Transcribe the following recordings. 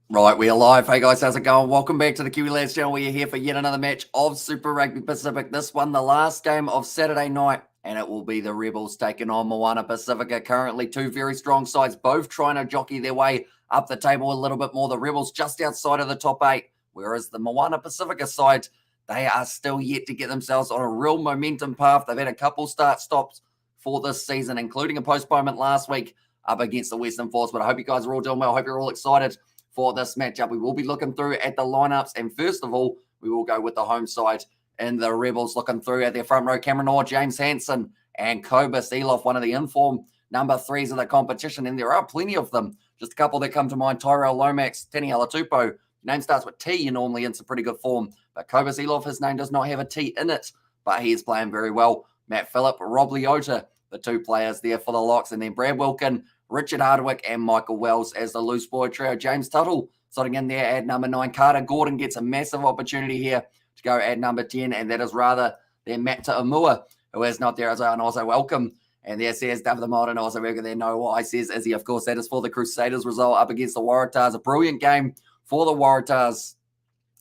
Right, we are live. Hey guys, how's it going? Welcome back to the Kiwi Lads channel. We are here for yet another match of Super Rugby Pacific. This one, the last game of Saturday night, and it will be the Rebels taking on MOANA Pasifika. Currently, two very strong sides, both trying to jockey their way up the table a little bit more. The Rebels just outside of the top 8, whereas the MOANA Pasifika side, they are still yet to get themselves on a real momentum path. They've had a couple start-stops for this season, including a postponement last week up against the Western Force. But I hope you guys are all doing well. I hope you're all excited for this matchup. We will be looking through at the lineups, and first of all, we will go with the home side in the Rebels, looking through at their front row. Cameron Orr, James Hansen, and Kobus Eloff, one of the informed number 3s of the competition, and there are plenty of them. Just a couple that come to mind: Tyrell Lomax, Tini Alatupo. Name starts with T, you're normally in some pretty good form, but Kobus Eloff, his name does not have a T in it, but he is playing very well. Matt Phillip, Rob Leota, the two players there for the Locks, and then Brad Wilkin, Richard Hardwick, and Michael Wells as the loose boy trio. James Tuttle slotting in there at number 9. Carter Gordon gets a massive opportunity here to go at number 10, and that is rather than Matt Ta'amua, who is not there as well, and also welcome. And there says David Martin, also very good there. No, I says Izzy. Of course, that is for the Crusaders result up against the Waratahs. A brilliant game for the Waratahs,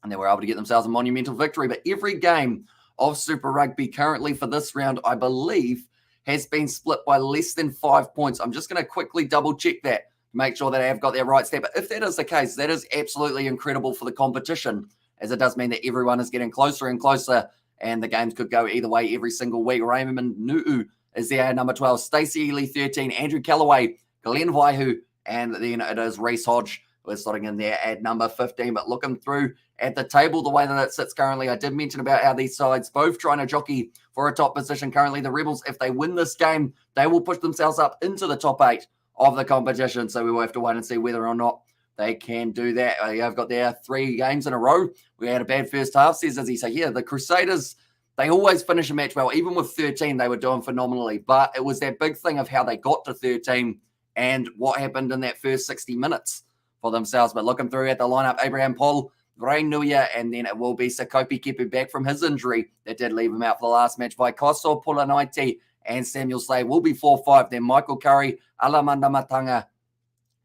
and they were able to get themselves a monumental victory. But every game of Super Rugby currently for this round, I believe, has been split by less than 5 points. I'm just going to quickly double check that, make sure that I have got that right step. But if that is the case, that is absolutely incredible for the competition, as it does mean that everyone is getting closer and closer, and the games could go either way every single week. Raymond Nu'u is there at number 12, Stacey Ely 13, Andrew Callaway, Glenn Vaihu, and then it is Reese Hodge who is slotting in there at number 15. But looking through at the table, the way that it sits currently, I did mention about how these sides both trying to jockey for a top position. Currently, the Rebels, if they win this game, they will push themselves up into the top 8 of the competition. So we will have to wait and see whether or not they can do that. I've got there 3 games in a row. We had a bad first half, says Izzy. So yeah, the Crusaders, they always finish a match well. Even with 13, they were doing phenomenally. But it was that big thing of how they got to 13 and what happened in that first 60 minutes for themselves. But looking through at the lineup, Abraham Paul, Ray Nuia, and then it will be Sakopi Kepi back from his injury that did leave him out for the last match. Vaikoso, Pulanaiti, and Samuel Slade will be 4-5. Then Michael Curry, Alamanda Matanga,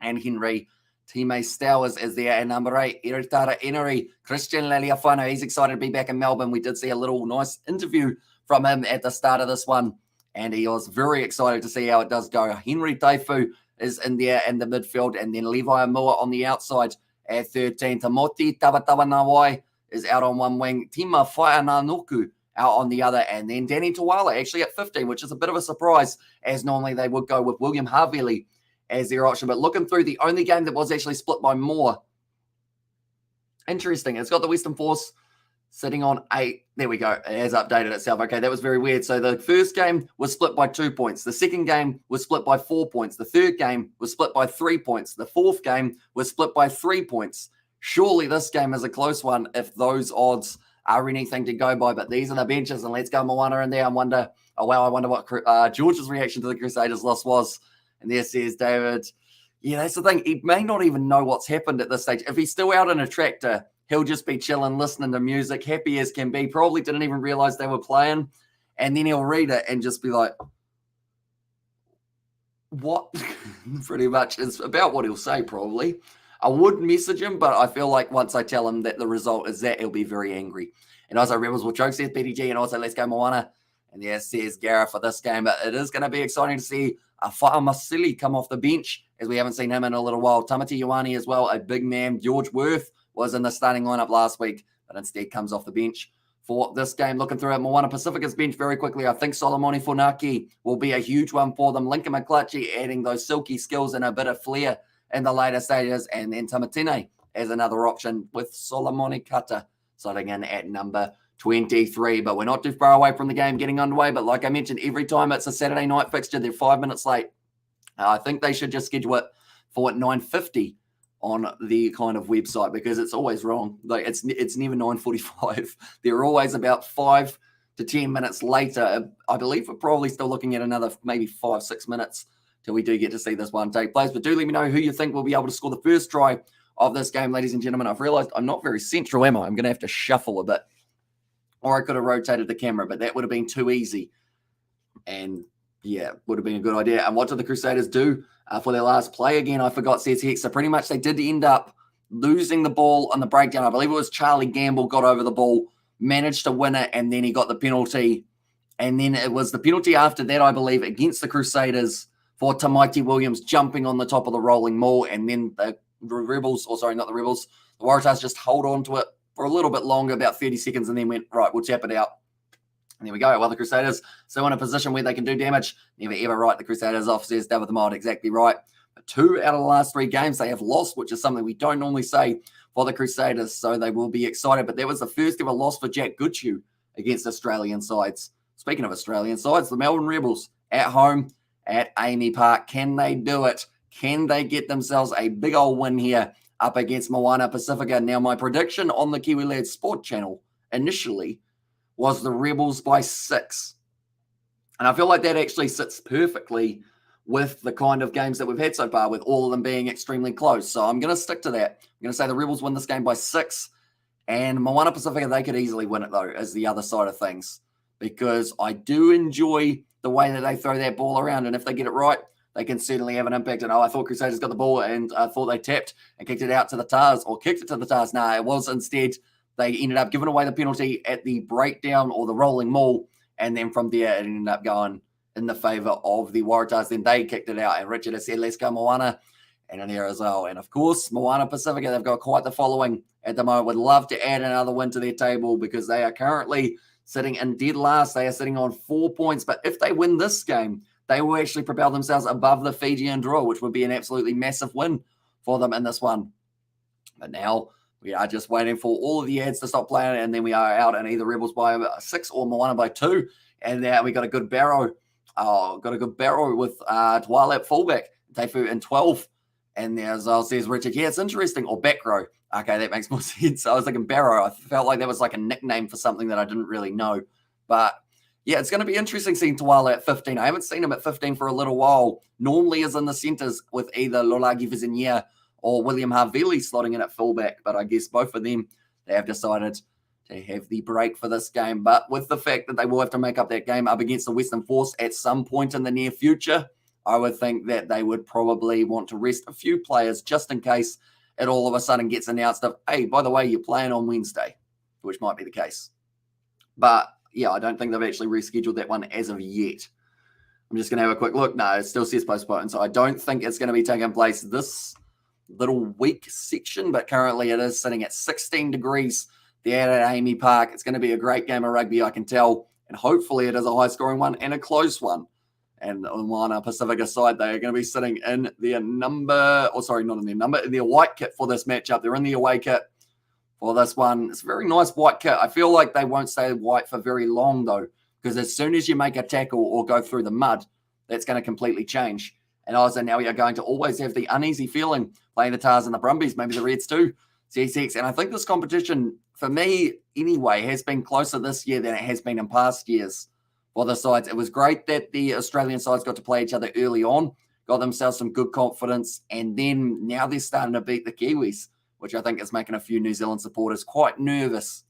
and Henry. Teammate Stowers is there at number 8. Iritara Enery, Christian Laliafano. He's excited to be back in Melbourne. We did see a little nice interview from him at the start of this one, and he was very excited to see how it does go. Henry Taifu is in there in the midfield, and then Levi Amua on the outside at 13. Tamoti Tavatawanawai is out on one wing. Tima Whaananuku out on the other, and then Danny Tawala actually at 15, which is a bit of a surprise, as normally they would go with William Harvey as their option. But looking through, the only game that was actually split by more. Interesting. It's got the Western Force sitting on 8. There we go. It has updated itself. Okay, that was very weird. So the first game was split by 2 points. The second game was split by 4 points. The third game was split by 3 points. The fourth game was split by 3 points. Surely this game is a close one if those odds are anything to go by. But these are the benches, and let's go MOANA in there. I wonder what George's reaction to the Crusaders loss was. And there says David, yeah, that's the thing. He may not even know what's happened at this stage. If he's still out in a tractor, he'll just be chilling, listening to music, happy as can be. Probably didn't even realize they were playing. And then he'll read it and just be like, what? Pretty much is about what he'll say, probably. I would message him, but I feel like once I tell him that the result is that, he'll be very angry. And also, Rebels will choke, says PDG, and also, let's go MOANA. And there says Gara for this game. But it is going to be exciting to see Fa'amasili come off the bench, as we haven't seen him in a little while. Tamati Ioane as well, a big man. George Worth was in the starting lineup last week, but instead comes off the bench for this game. Looking through at MOANA Pasifika's bench very quickly, I think Solomoni Funaki will be a huge one for them. Lincoln McClutchy adding those silky skills and a bit of flair in the later stages, and then Tamatine as another option with Solomoni Kata slotting in at number 23. But we're not too far away from the game getting underway. But like I mentioned, every time it's a Saturday night fixture, they're 5 minutes late. I think they should just schedule it for 9:50 on the kind of website, because it's always wrong. Like it's never 9:45. They're always about 5 to 10 minutes later. I believe we're probably still looking at another maybe 5-6 minutes till we do get to see this one take place. But do let me know who you think will be able to score the first try of this game, ladies and gentlemen. I've realized I'm not very central, am I? I'm going to have to shuffle a bit. Or I could have rotated the camera, but that would have been too easy. And yeah, would have been a good idea. And what did the Crusaders do for their last play again? I forgot, says Hex. So pretty much they did end up losing the ball on the breakdown. I believe it was Charlie Gamble got over the ball, managed to win it, and then he got the penalty. And then it was the penalty after that, I believe, against the Crusaders for Tamaiti Williams jumping on the top of the rolling maul. And then the Rebels, or sorry, not the Rebels, the Waratahs just hold on to it for a little bit longer, about 30 seconds, and then went, right, we'll tap it out. And there we go. Well, the Crusaders still in a position where they can do damage. Never ever write the Crusaders off, says David the Mod. Exactly right. But 2 out of the last 3 games they have lost, which is something we don't normally say for the Crusaders. So they will be excited. But that was the first ever loss for Jack Goodhue against Australian sides. Speaking of Australian sides, the Melbourne Rebels at home at AAMI Park. Can they do it? Can they get themselves a big old win here up against Moana Pasifika? Now, my prediction on the Kiwi Lads Sport channel initially was the Rebels by 6. And I feel like that actually sits perfectly with the kind of games that we've had so far, with all of them being extremely close. So I'm going to stick to that. I'm going to say the Rebels win this game by 6. And Moana Pasifika, they could easily win it, though, as the other side of things. Because I do enjoy the way that they throw that ball around. And if they get it right, they can certainly have an impact. And I thought Crusaders got the ball and I thought they tapped and kicked it out to the Tars, or kicked it to the Tars. No, it was instead they ended up giving away the penalty at the breakdown or the rolling maul. And then from there, it ended up going in the favour of the Waratahs. Then they kicked it out. And Richard has said, let's go Moana. And in there as well. And of course, Moana Pasifika, they've got quite the following at the moment. Would love to add another win to their table because they are currently sitting in dead last. They are sitting on 4 points. But if they win this game, they will actually propel themselves above the Fijian draw, which would be an absolutely massive win for them in this one. But now we are just waiting for all of the ads to stop playing, and then we are out in either Rebels by 6 or Moana by 2. And now we got a good barrow. Got a good barrow with Twilight fullback, Teifu in 12. And there's, says Richard, yeah, it's interesting. Or back row. Okay, that makes more sense. I was thinking barrow. I felt like that was like a nickname for something that I didn't really know. But yeah, it's going to be interesting seeing Twala at 15. I haven't seen him at 15 for a little while. Normally is in the centres with either Lolagi Vizinier or William Havili slotting in at fullback. But I guess both of them, they have decided to have the break for this game. But with the fact that they will have to make up that game up against the Western Force at some point in the near future, I would think that they would probably want to rest a few players just in case it all of a sudden gets announced of, hey, by the way, you're playing on Wednesday, which might be the case. But yeah, I don't think they've actually rescheduled that one as of yet. I'm just going to have a quick look. No, it still says postponed. So I don't think it's going to be taking place this little week section, but currently it is sitting at 16 degrees there at AAMI Park. It's going to be a great game of rugby, I can tell. And hopefully it is a high-scoring one and a close one. And on Moana Pasifika side, they are going to be sitting in their number, or sorry, not in their number, in their white kit for this matchup. They're in the away kit for this one. It's a very nice white kit. I feel like they won't stay white for very long, though, because as soon as you make a tackle or go through the mud, that's going to completely change. And also now we are going to always have the uneasy feeling playing the Tars and the Brumbies, maybe the Reds too, CSX. And I think this competition, for me anyway, has been closer this year than it has been in past years for the sides. It was great that the Australian sides got to play each other early on, got themselves some good confidence, and then now they're starting to beat the Kiwis, which I think is making a few New Zealand supporters quite nervous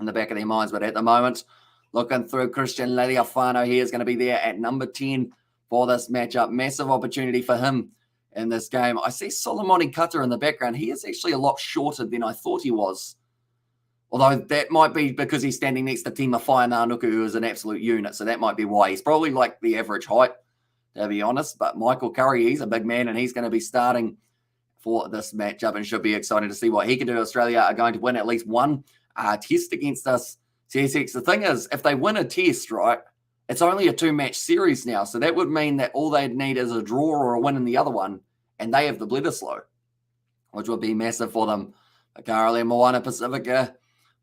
in the back of their minds. But at the moment, looking through, Christian Laliafano here is going to be there at number 10 for this matchup. Massive opportunity for him in this game. I see Solomoni Cutter in the background. He is actually a lot shorter than I thought he was. Although that might be because he's standing next to Tima Whainanuku, who is an absolute unit. So that might be why. He's probably like the average height, to be honest. But Michael Curry, he's a big man, and he's going to be starting for this matchup, and should be exciting to see what he can do. Australia are going to win at least one test against us. CSX. The thing is, if they win a test, right, it's only a 2-match series now. So that would mean that all they'd need is a draw or a win in the other one, and they have the Bledisloe, which would be massive for them. But currently, Moana Pasifika,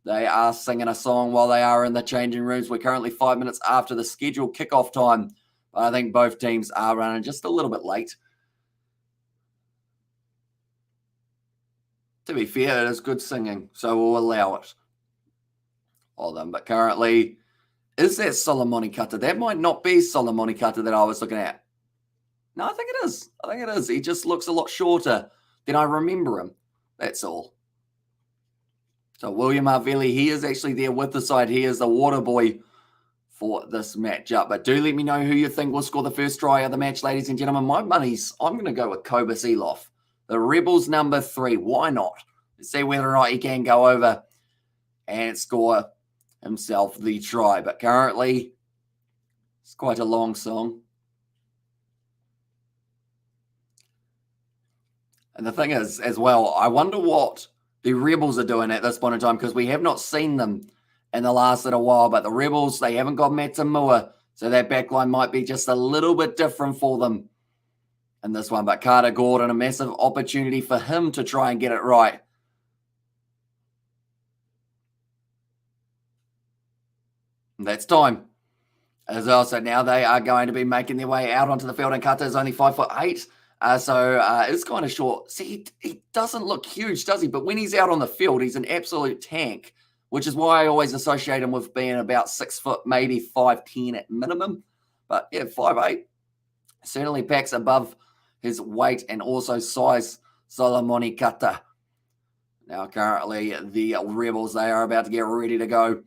they are singing a song while they are in the changing rooms. We're currently 5 minutes after the scheduled kickoff time. But I think both teams are running just a little bit late. To be fair, it is good singing, so we'll allow it for them. But currently, is that Solomoni Cutter? That might not be Solomoni Cutter that I was looking at. No, I think it is. I think it is. He just looks a lot shorter than I remember him. That's all. So William Havili, he is actually there with the side. He is the water boy for this matchup. But do let me know who you think will score the first try of the match, ladies and gentlemen. My money's, I'm going to go with Cobus Eloff. The Rebels number 3. Why not? see whether or not he can go over and score himself the try. But currently, it's quite a long song. And the thing is, as well, I wonder what the Rebels are doing at this point in time, because we have not seen them in the last little while. But the Rebels, they haven't got Matamua, so that backline might be just a little bit different for them in this one. But Carter Gordon, a massive opportunity for him to try and get it right. And that's time as well. So now they are going to be making their way out onto the field, and Carter is only 5'8". So it's kind of short. See, he doesn't look huge, does he? But when he's out on the field, he's an absolute tank, which is why I always associate him with being about 6 foot, maybe 5'10" at minimum. But yeah, 5'8", certainly packs above his weight and also size. Solomoni Kata. Now currently the Rebels, they are about to get ready to go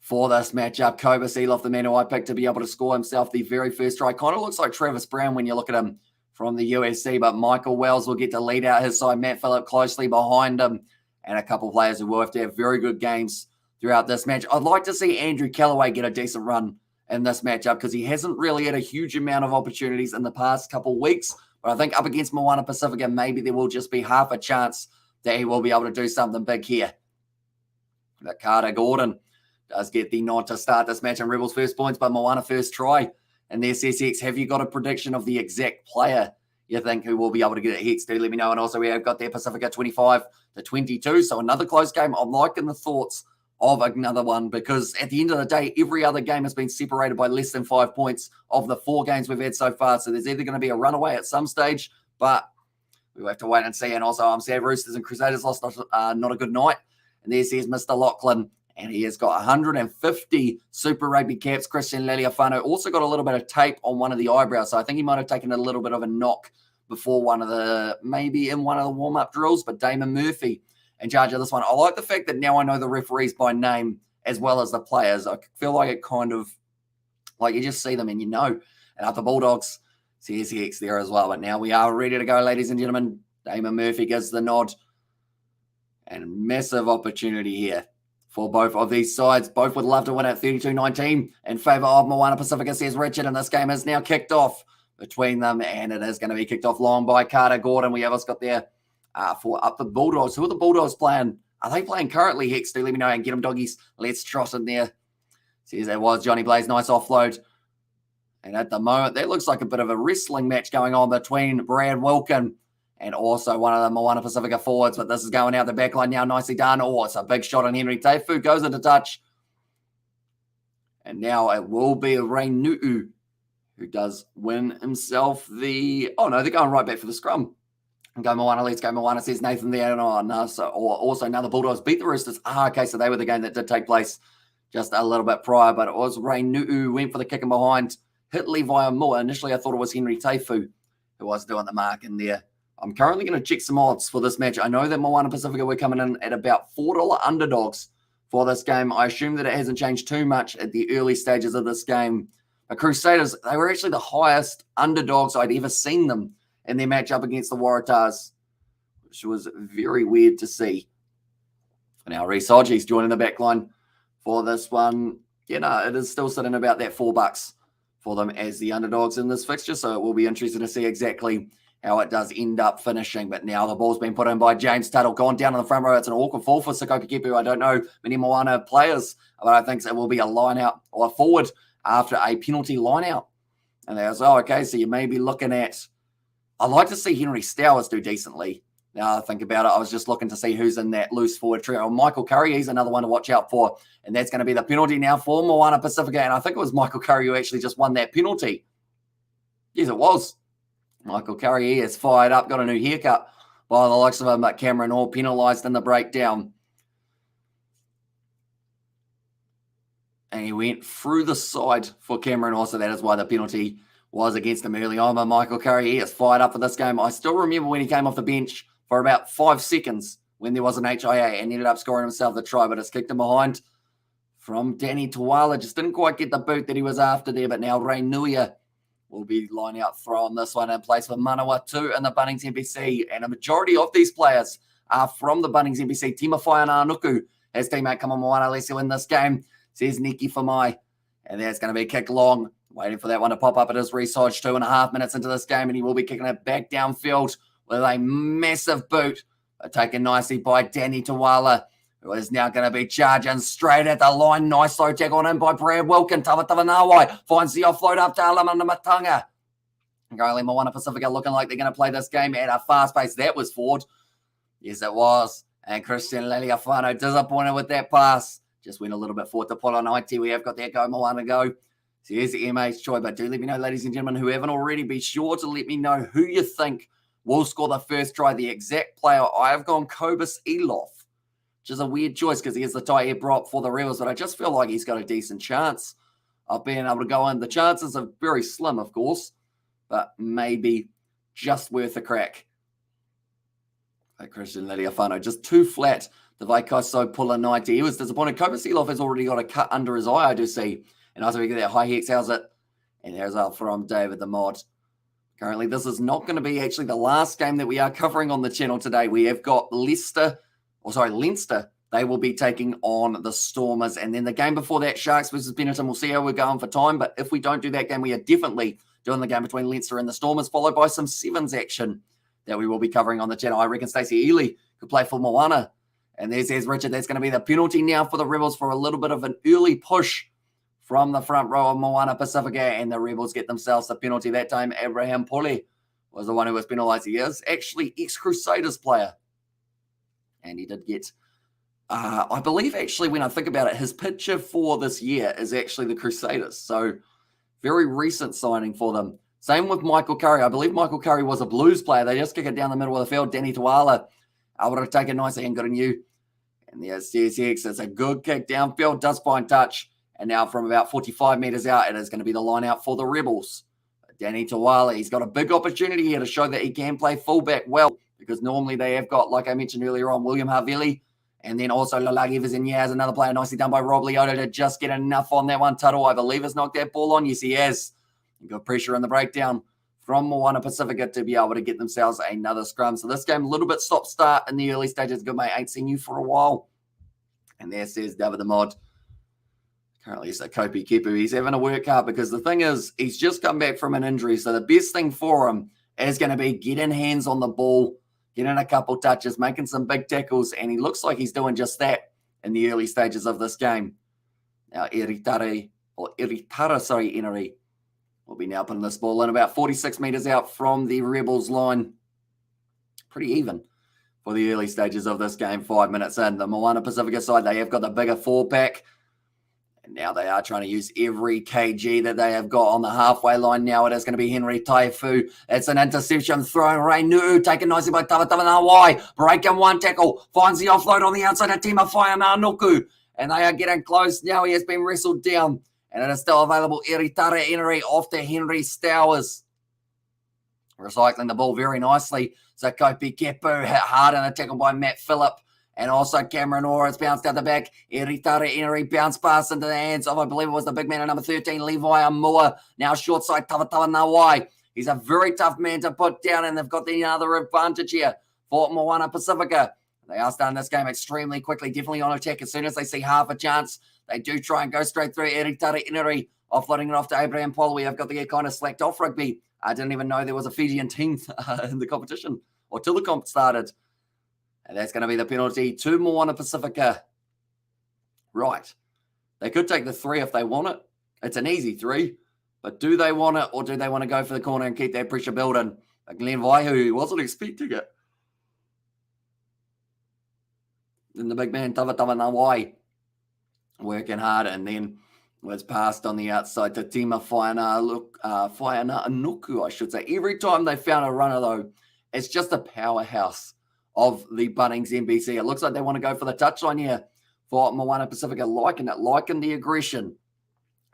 for this matchup. Cobra Seeloff, the man who I picked to be able to score himself the very first try. Kind of looks like Travis Brown when you look at him from the USC, but Michael Wells will get to lead out his side. Matt Phillip closely behind him, and a couple of players who will have to have very good games throughout this match. I'd like to see Andrew Callaway get a decent run in this matchup, because he hasn't really had a huge amount of opportunities in the past couple of weeks. But I think up against MOANA Pasifika, maybe there will just be half a chance that he will be able to do something big here. But Carter Gordon does get the nod to start this match, and Rebels first points, but MOANA first try. And there's SX. Have you got a prediction of the exact player you think who will be able to get it hits? Do let me know. And also we have got there Pacifica 25-22. So another close game. I'm liking the thoughts of another one, because at the end of the day, every other game has been separated by less than 5 points of the 4 games we've had so far. So there's either going to be a runaway at some stage, but we'll have to wait and see. And also I'm sad Roosters and Crusaders lost not a good night. And there says Mr. Lachlan, and he has got 150 Super Rugby caps. Christian Laliafano also got a little bit of tape on one of the eyebrows. So I think he might have taken a little bit of a knock before maybe in one of the warm-up drills. But Damon Murphy in charge of this one. I like the fact that now I know the referees by name as well as the players. I feel like it kind of, like you just see them and you know. And up the Bulldogs, CSX there as well. But now we are ready to go, ladies and gentlemen. Damon Murphy gives the nod. And massive opportunity here for both of these sides. Both would love to win at 32-19 in favour of MOANA Pasifika, says Richard. And this game is now kicked off between them. And it is going to be kicked off long by Carter Gordon. We have us got there for up the Bulldogs. Who are the Bulldogs playing? Are they playing currently, Hex? Do let me know and get them, doggies. Let's trot in there. Says that was Johnny Blaze. Nice offload. And at the moment, that looks like a bit of a wrestling match going on between Brad Wilkin and also one of the MOANA Pasifika forwards. But this is going out the back line now. Nicely done. Oh, it's a big shot on Henry Teifu. Goes into touch. And now it will be Rain Nu'u who does win himself the... Oh, no, they're going right back for the scrum. And go MOANA, let's go MOANA, says Nathan there. Oh, no, also now the Bulldogs beat the Roosters. Okay, so they were the game that did take place just a little bit prior. But it was Rain Nu'u went for the kick in behind. Hit Levi Moore. Initially, I thought it was Henry Teifu who was doing the mark in there. I'm currently going to check some odds for this match. I know that MOANA Pasifika were coming in at about $4 underdogs for this game. I assume that it hasn't changed too much at the early stages of this game. The Crusaders, they were actually the highest underdogs I'd ever seen them in their match up against the Waratahs, which was very weird to see. Now, Reece Hodges joining the back line for this one. You know, it is still sitting about that $4 for them as the underdogs in this fixture, so it will be interesting to see exactly how it does end up finishing. But now the ball's been put in by James Tuttle, gone down in the front row. It's an awkward fall for Sikopi Kipu. I don't know many MOANA players, but I think it will be a line out or a forward after a penalty line out. And there's, okay, so you may be looking at, I'd like to see Henry Stowers do decently. Now I think about it, I was just looking to see who's in that loose forward trio. Michael Curry, he's another one to watch out for. And that's going to be the penalty now for MOANA Pasifika. And I think it was Michael Curry who actually just won that penalty. Yes, it was. Michael Curry, he is fired up, got a new haircut by the likes of him, but Cameron Hall penalised in the breakdown. And he went through the side for Cameron Hall, so that is why the penalty was against him early on. But Michael Curry, he is fired up for this game. I still remember when he came off the bench for about 5 seconds when there was an HIA and ended up scoring himself the try, but it's kicked him behind from Danny Tuala. Just didn't quite get the boot that he was after there, but now Ray Nuia will be lining out throw on this one in place for Manawa 2 in the Bunnings NPC. And a majority of these players from the Bunnings NBC. Tima Whaiananuku, his teammate, come on, Moana, let's win this game, says Neki Whamai. And that's going to be a kick long. Waiting for that one to pop up. It is Research 2.5 minutes into this game, and he will be kicking it back downfield with a massive boot. Taken nicely by Danny Tawala, who is now going to be charging straight at the line. Nice low tackle on in by Brad Wilkin. Tawatawa Nawai finds the offload up to Alamana Matanga. Currently, Moana Pasifika looking like they're going to play this game at a fast pace. That was Ford. Yes, it was. And Christian Leliafano disappointed with that pass. Just went a little bit forward to Polo 90. We have got that go, Moana go. So here's the MA's choice. But do let me know, ladies and gentlemen, who haven't already, be sure to let me know who you think will score the first try. The exact player, I have gone Kobus Elof, which is a weird choice because he is the tight head prop for the Rebels, but I just feel like he's got a decent chance of being able to go in. The chances are very slim, of course, but maybe just worth a crack. Christian Leliafano, just too flat. The Vaikoso pull a 90. He was disappointed. Kobus Elof has already got a cut under his eye, I do see. And also we get that high hex, how's it? And there's out from David the Mod. Currently, this is not going to be actually the last game that we are covering on the channel today. We have got Leinster. They will be taking on the Stormers. And then the game before that, Sharks versus Benetton. We'll see how we're going for time. But if we don't do that game, we are definitely doing the game between Leinster and the Stormers, followed by some sevens action that we will be covering on the channel. I reckon Stacey Ely could play for Moana. And there's Richard. That's going to be the penalty now for the Rebels for a little bit of an early push from the front row of Moana Pasifika, and the Rebels get themselves the penalty. That time, Abraham Pole was the one who was penalised. He is actually ex-Crusaders player. And he did get, I believe actually when I think about it, his picture for this year is actually the Crusaders. So very recent signing for them. Same with Michael Curry. I believe Michael Curry was a Blues player. They just kick it down the middle of the field. Danny Tawala able to take it nicely and good on you. And there's CSX. It's a good kick downfield. Does find touch. And now from about 45 metres out, it is going to be the line out for the Rebels. Danny Tawala, he's got a big opportunity here to show that he can play fullback well, because normally they have got, like I mentioned earlier on, William Havili, and then also Lalagi Vizignaz, another player nicely done by Rob Leota to just get enough on that one. Tuttle, I believe, has knocked that ball on. Yes, he has. Good pressure in the breakdown from Moana Pasifika to be able to get themselves another scrum. So this game, a little bit stop-start in the early stages. Good, mate, ain't seen you for a while. And there says David the Mod. Currently, it's a Kopi Kepu. He's having to work hard because the thing is, he's just come back from an injury. So the best thing for him is going to be getting hands on the ball, getting a couple touches, making some big tackles, and he looks like he's doing just that in the early stages of this game. Now, Inari will be now putting this ball in about 46 metres out from the Rebels line. Pretty even for the early stages of this game, 5 minutes in. The Moana Pasifika side, they have got the bigger four-pack. Now they are trying to use every kg that they have got on the halfway line. Now it is going to be Henry Taifu. It's an interception thrown. Reinu taken nicely by Tawatawa Nawai. Breaking one tackle. Finds the offload on the outside of Tima Whaiananuku. And they are getting close. Now he has been wrestled down. And it is still available. Eritara Henry off to Henry Stowers. Recycling the ball very nicely. Zakopi Kepu hit hard in a tackle by Matt Phillip. And also Cameron Orr, it's bounced out the back. Eritara Henry bounced pass into the hands of, I believe it was the big man at number 13, Levi Amua. Now short side, Tawatawa Nawai. He's a very tough man to put down, and they've got the other advantage here for Moana Pasifika. They are starting this game extremely quickly, definitely on attack. As soon as they see half a chance, they do try and go straight through. Eritara Henry offloading it off to Abraham Polo. We have got the kind of slacked off rugby. I didn't even know there was a Fijian team in the competition, or till the comp started. And that's going to be the penalty to Moana Pasifika. Right. They could take the 3 if they want it. It's an easy 3. But do they want it, or do they want to go for the corner and keep that pressure building? Glenn Vaihu wasn't expecting it. Then the big man, Tawatawa Nawai, working hard, and then was passed on the outside to Tima Whaiananuku, I should say. Every time they found a runner, though, it's just a powerhouse of the Bunnings NBC. It looks like they want to go for the touchline here for Moana Pasifika, liking the aggression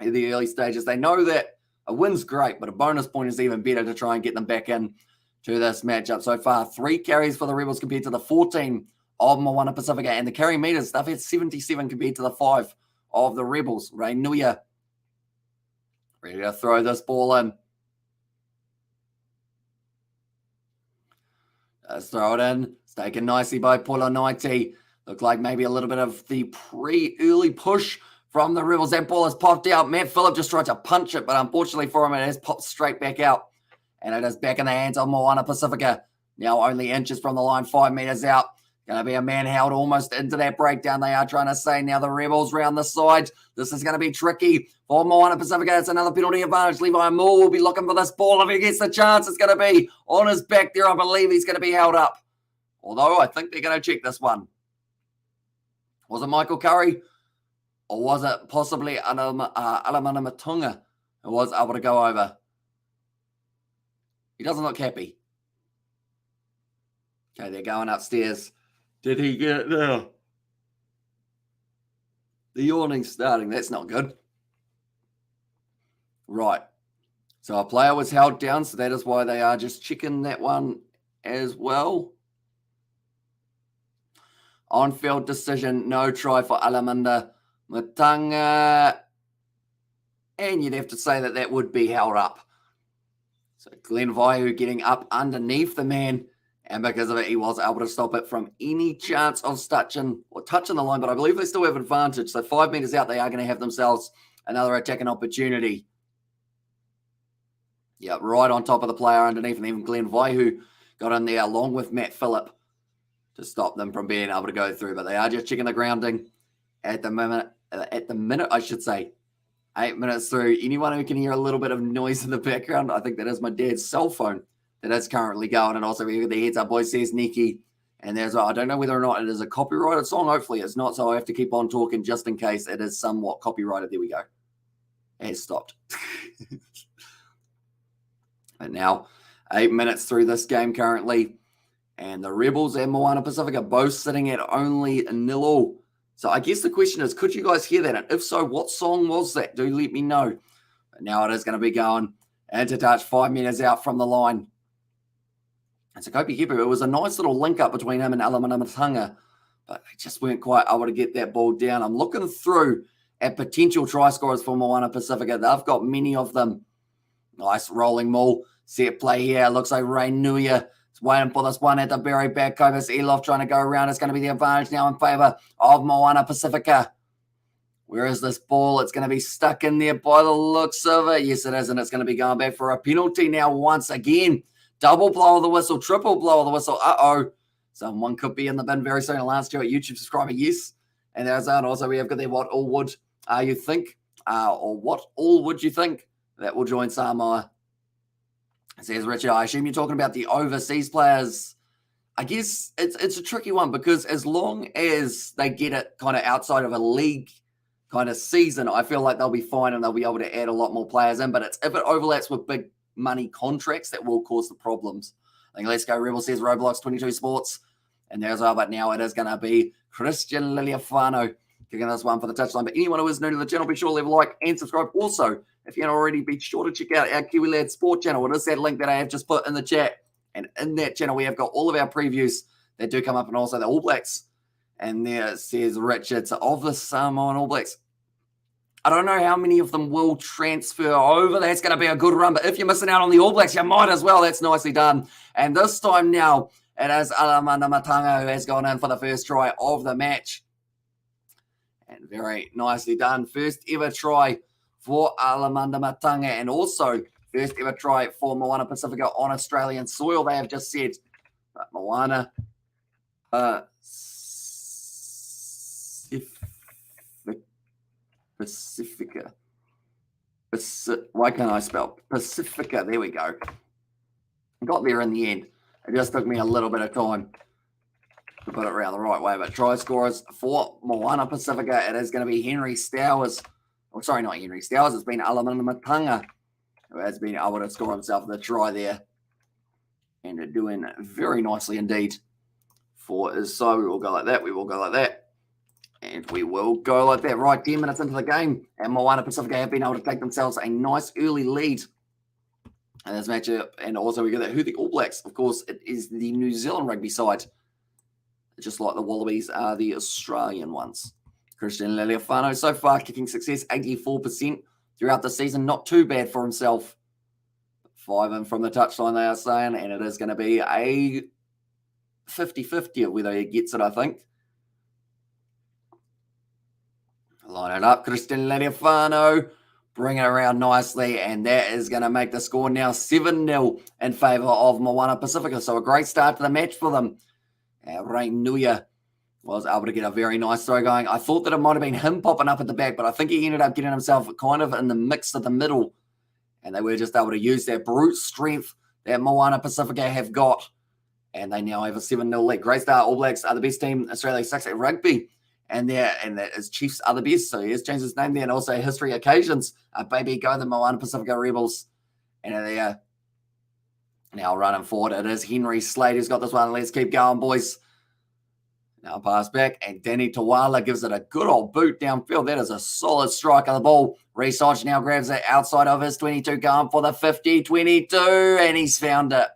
in the early stages. They know that a win's great, but a bonus point is even better to try and get them back in to this matchup. So far, 3 carries for the Rebels compared to the 14 of Moana Pasifika, and the carry meters, they've had 77 compared to the 5 of the Rebels. Reinuia ready to throw this ball in. Let's throw it in. It's taken nicely by Polainaiti. Looked like maybe a little bit of the early push from the Rebels. That ball has popped out. Matt Phillip just tried to punch it, but unfortunately for him, it has popped straight back out. And it is back in the hands of Moana Pasifika. Now only inches from the line, 5 meters out. Going to be a man held almost into that breakdown. They are trying to say now the Rebels round the side. This is going to be tricky for Moana Pasifika. It's another penalty advantage. Levi Moore will be looking for this ball. If he gets the chance, it's going to be on his back there. I believe he's going to be held up. Although I think they're going to check this one. Was it Michael Curry? Or was it possibly Alamana Matunga who was able to go over? He doesn't look happy. Okay, they're going upstairs. Did he get it now? The yawning's starting. That's not good. Right. So a player was held down, so that is why they are just checking that one as well. On-field decision, no try for Alamanda Matanga. And you'd have to say that that would be held up. So Glenn Vaihu getting up underneath the man. And because of it, he was able to stop it from any chance of touching the line. But I believe they still have advantage. So 5 meters out, they are going to have themselves another attacking opportunity. Yeah, right on top of the player underneath. And even Glenn Vaihu got in there along with Matt Phillip to stop them from being able to go through. But they are just checking the grounding at the minute, I should say. 8 minutes through. Anyone who can hear a little bit of noise in the background, I think that is my dad's cell phone that is currently going. And also we got the heads up boys, says Nikki. And there's, I don't know whether or not it is a copyrighted song. Hopefully it's not. So I have to keep on talking just in case it is somewhat copyrighted. There we go. It has stopped. And now 8 minutes through this game currently. And the Rebels and Moana Pacific are both sitting at only 0-0. So I guess the question is, could you guys hear that? And if so, what song was that? Do let me know. But now it is going to be going into touch 5 meters out from the line. And so Kopi Kepu, it was a nice little link up between him and Alamana Matanga, but they just weren't quite able to get that ball down. I'm looking through at potential try scorers for Moana Pacifica. They've got many of them. Nice rolling maul. Set play here. Looks like Ray Nuya is waiting for this one at the very back. Kovas Elof trying to go around. It's going to be the advantage now in favour of Moana Pacifica. Where is this ball? It's going to be stuck in there by the looks of it. Yes, it is, and it's going to be going back for a penalty now once again. Double blow of the whistle, triple blow of the whistle. Uh-oh. Someone could be in the bin very soon. Last year, a YouTube subscriber, yes. And there's that. Also, we have got there, what all would you think? Or what all would you think that will join Samoa? Says Richard, I assume you're talking about the overseas players. I guess it's a tricky one because as long as they get it kind of outside of a league kind of season, I feel like they'll be fine and they'll be able to add a lot more players in. But it's if it overlaps with big money contracts that will cause the problems. I think Let's Go Rebel says Roblox 22 Sports. And there's our, but now it is going to be Christian Liliafano kicking this one for the touchline. But anyone who is new to the channel, be sure to leave a like and subscribe. Also, if you haven't already, be sure to check out our Kiwi Lad Sport channel. It is that link that I have just put in the chat. And in that channel, we have got all of our previews that do come up and also the All Blacks. And there says Richards of the Samoan All Blacks. I don't know how many of them will transfer over. That's going to be a good run. But if you're missing out on the All Blacks, you might as well. That's nicely done. And this time now, it is Alamanda Matanga who has gone in for the first try of the match. And very nicely done. First ever try for Alamanda Matanga. And also first ever try for Moana Pacifica on Australian soil. They have just said that Moana Pacifica. Why can't I spell? Pacifica. There we go. I got there in the end. It just took me a little bit of time to put it around the right way. But try scorers for Moana Pacifica, it is going to be Henry Stowers. Oh, sorry, not Henry Stowers. It's been Alamanda Matanga who has been able to score himself the try there. And doing very nicely indeed for his side. We will go like that. We will go like that. And we will go like that. Right, 10 minutes into the game. And Moana Pacifica have been able to take themselves a nice early lead in this matchup. And also we get that who the All Blacks. Of course, it is the New Zealand rugby side. Just like the Wallabies are the Australian ones. Christian Liliafano so far kicking success, 84% throughout the season. Not too bad for himself. 5 in from the touchline, they are saying. And it is going to be a 50-50 of whether he gets it, I think. Line it up, Christian Ladiafano. Bring it around nicely, and that is going to make the score now 7-0 in favour of MOANA Pasifika. So a great start to the match for them. Ray Nuya was able to get a very nice throw going. I thought that it might have been him popping up at the back, but I think he ended up getting himself kind of in the mix of the middle, and they were just able to use that brute strength that MOANA Pasifika have got, and they now have a 7-0 lead. Great start. All Blacks are the best team Australia 6 at rugby. And that is Chiefs are the best. So he has changed his name there. And also history occasions. Baby, go the MOANA Pasifika Rebels. And they are now running forward. It is Henry Slade who's got this one. Let's keep going, boys. Now pass back. And Danny Tawala gives it a good old boot downfield. That is a solid strike of the ball. Research now grabs it outside of his 22, going for the 50-22. And he's found it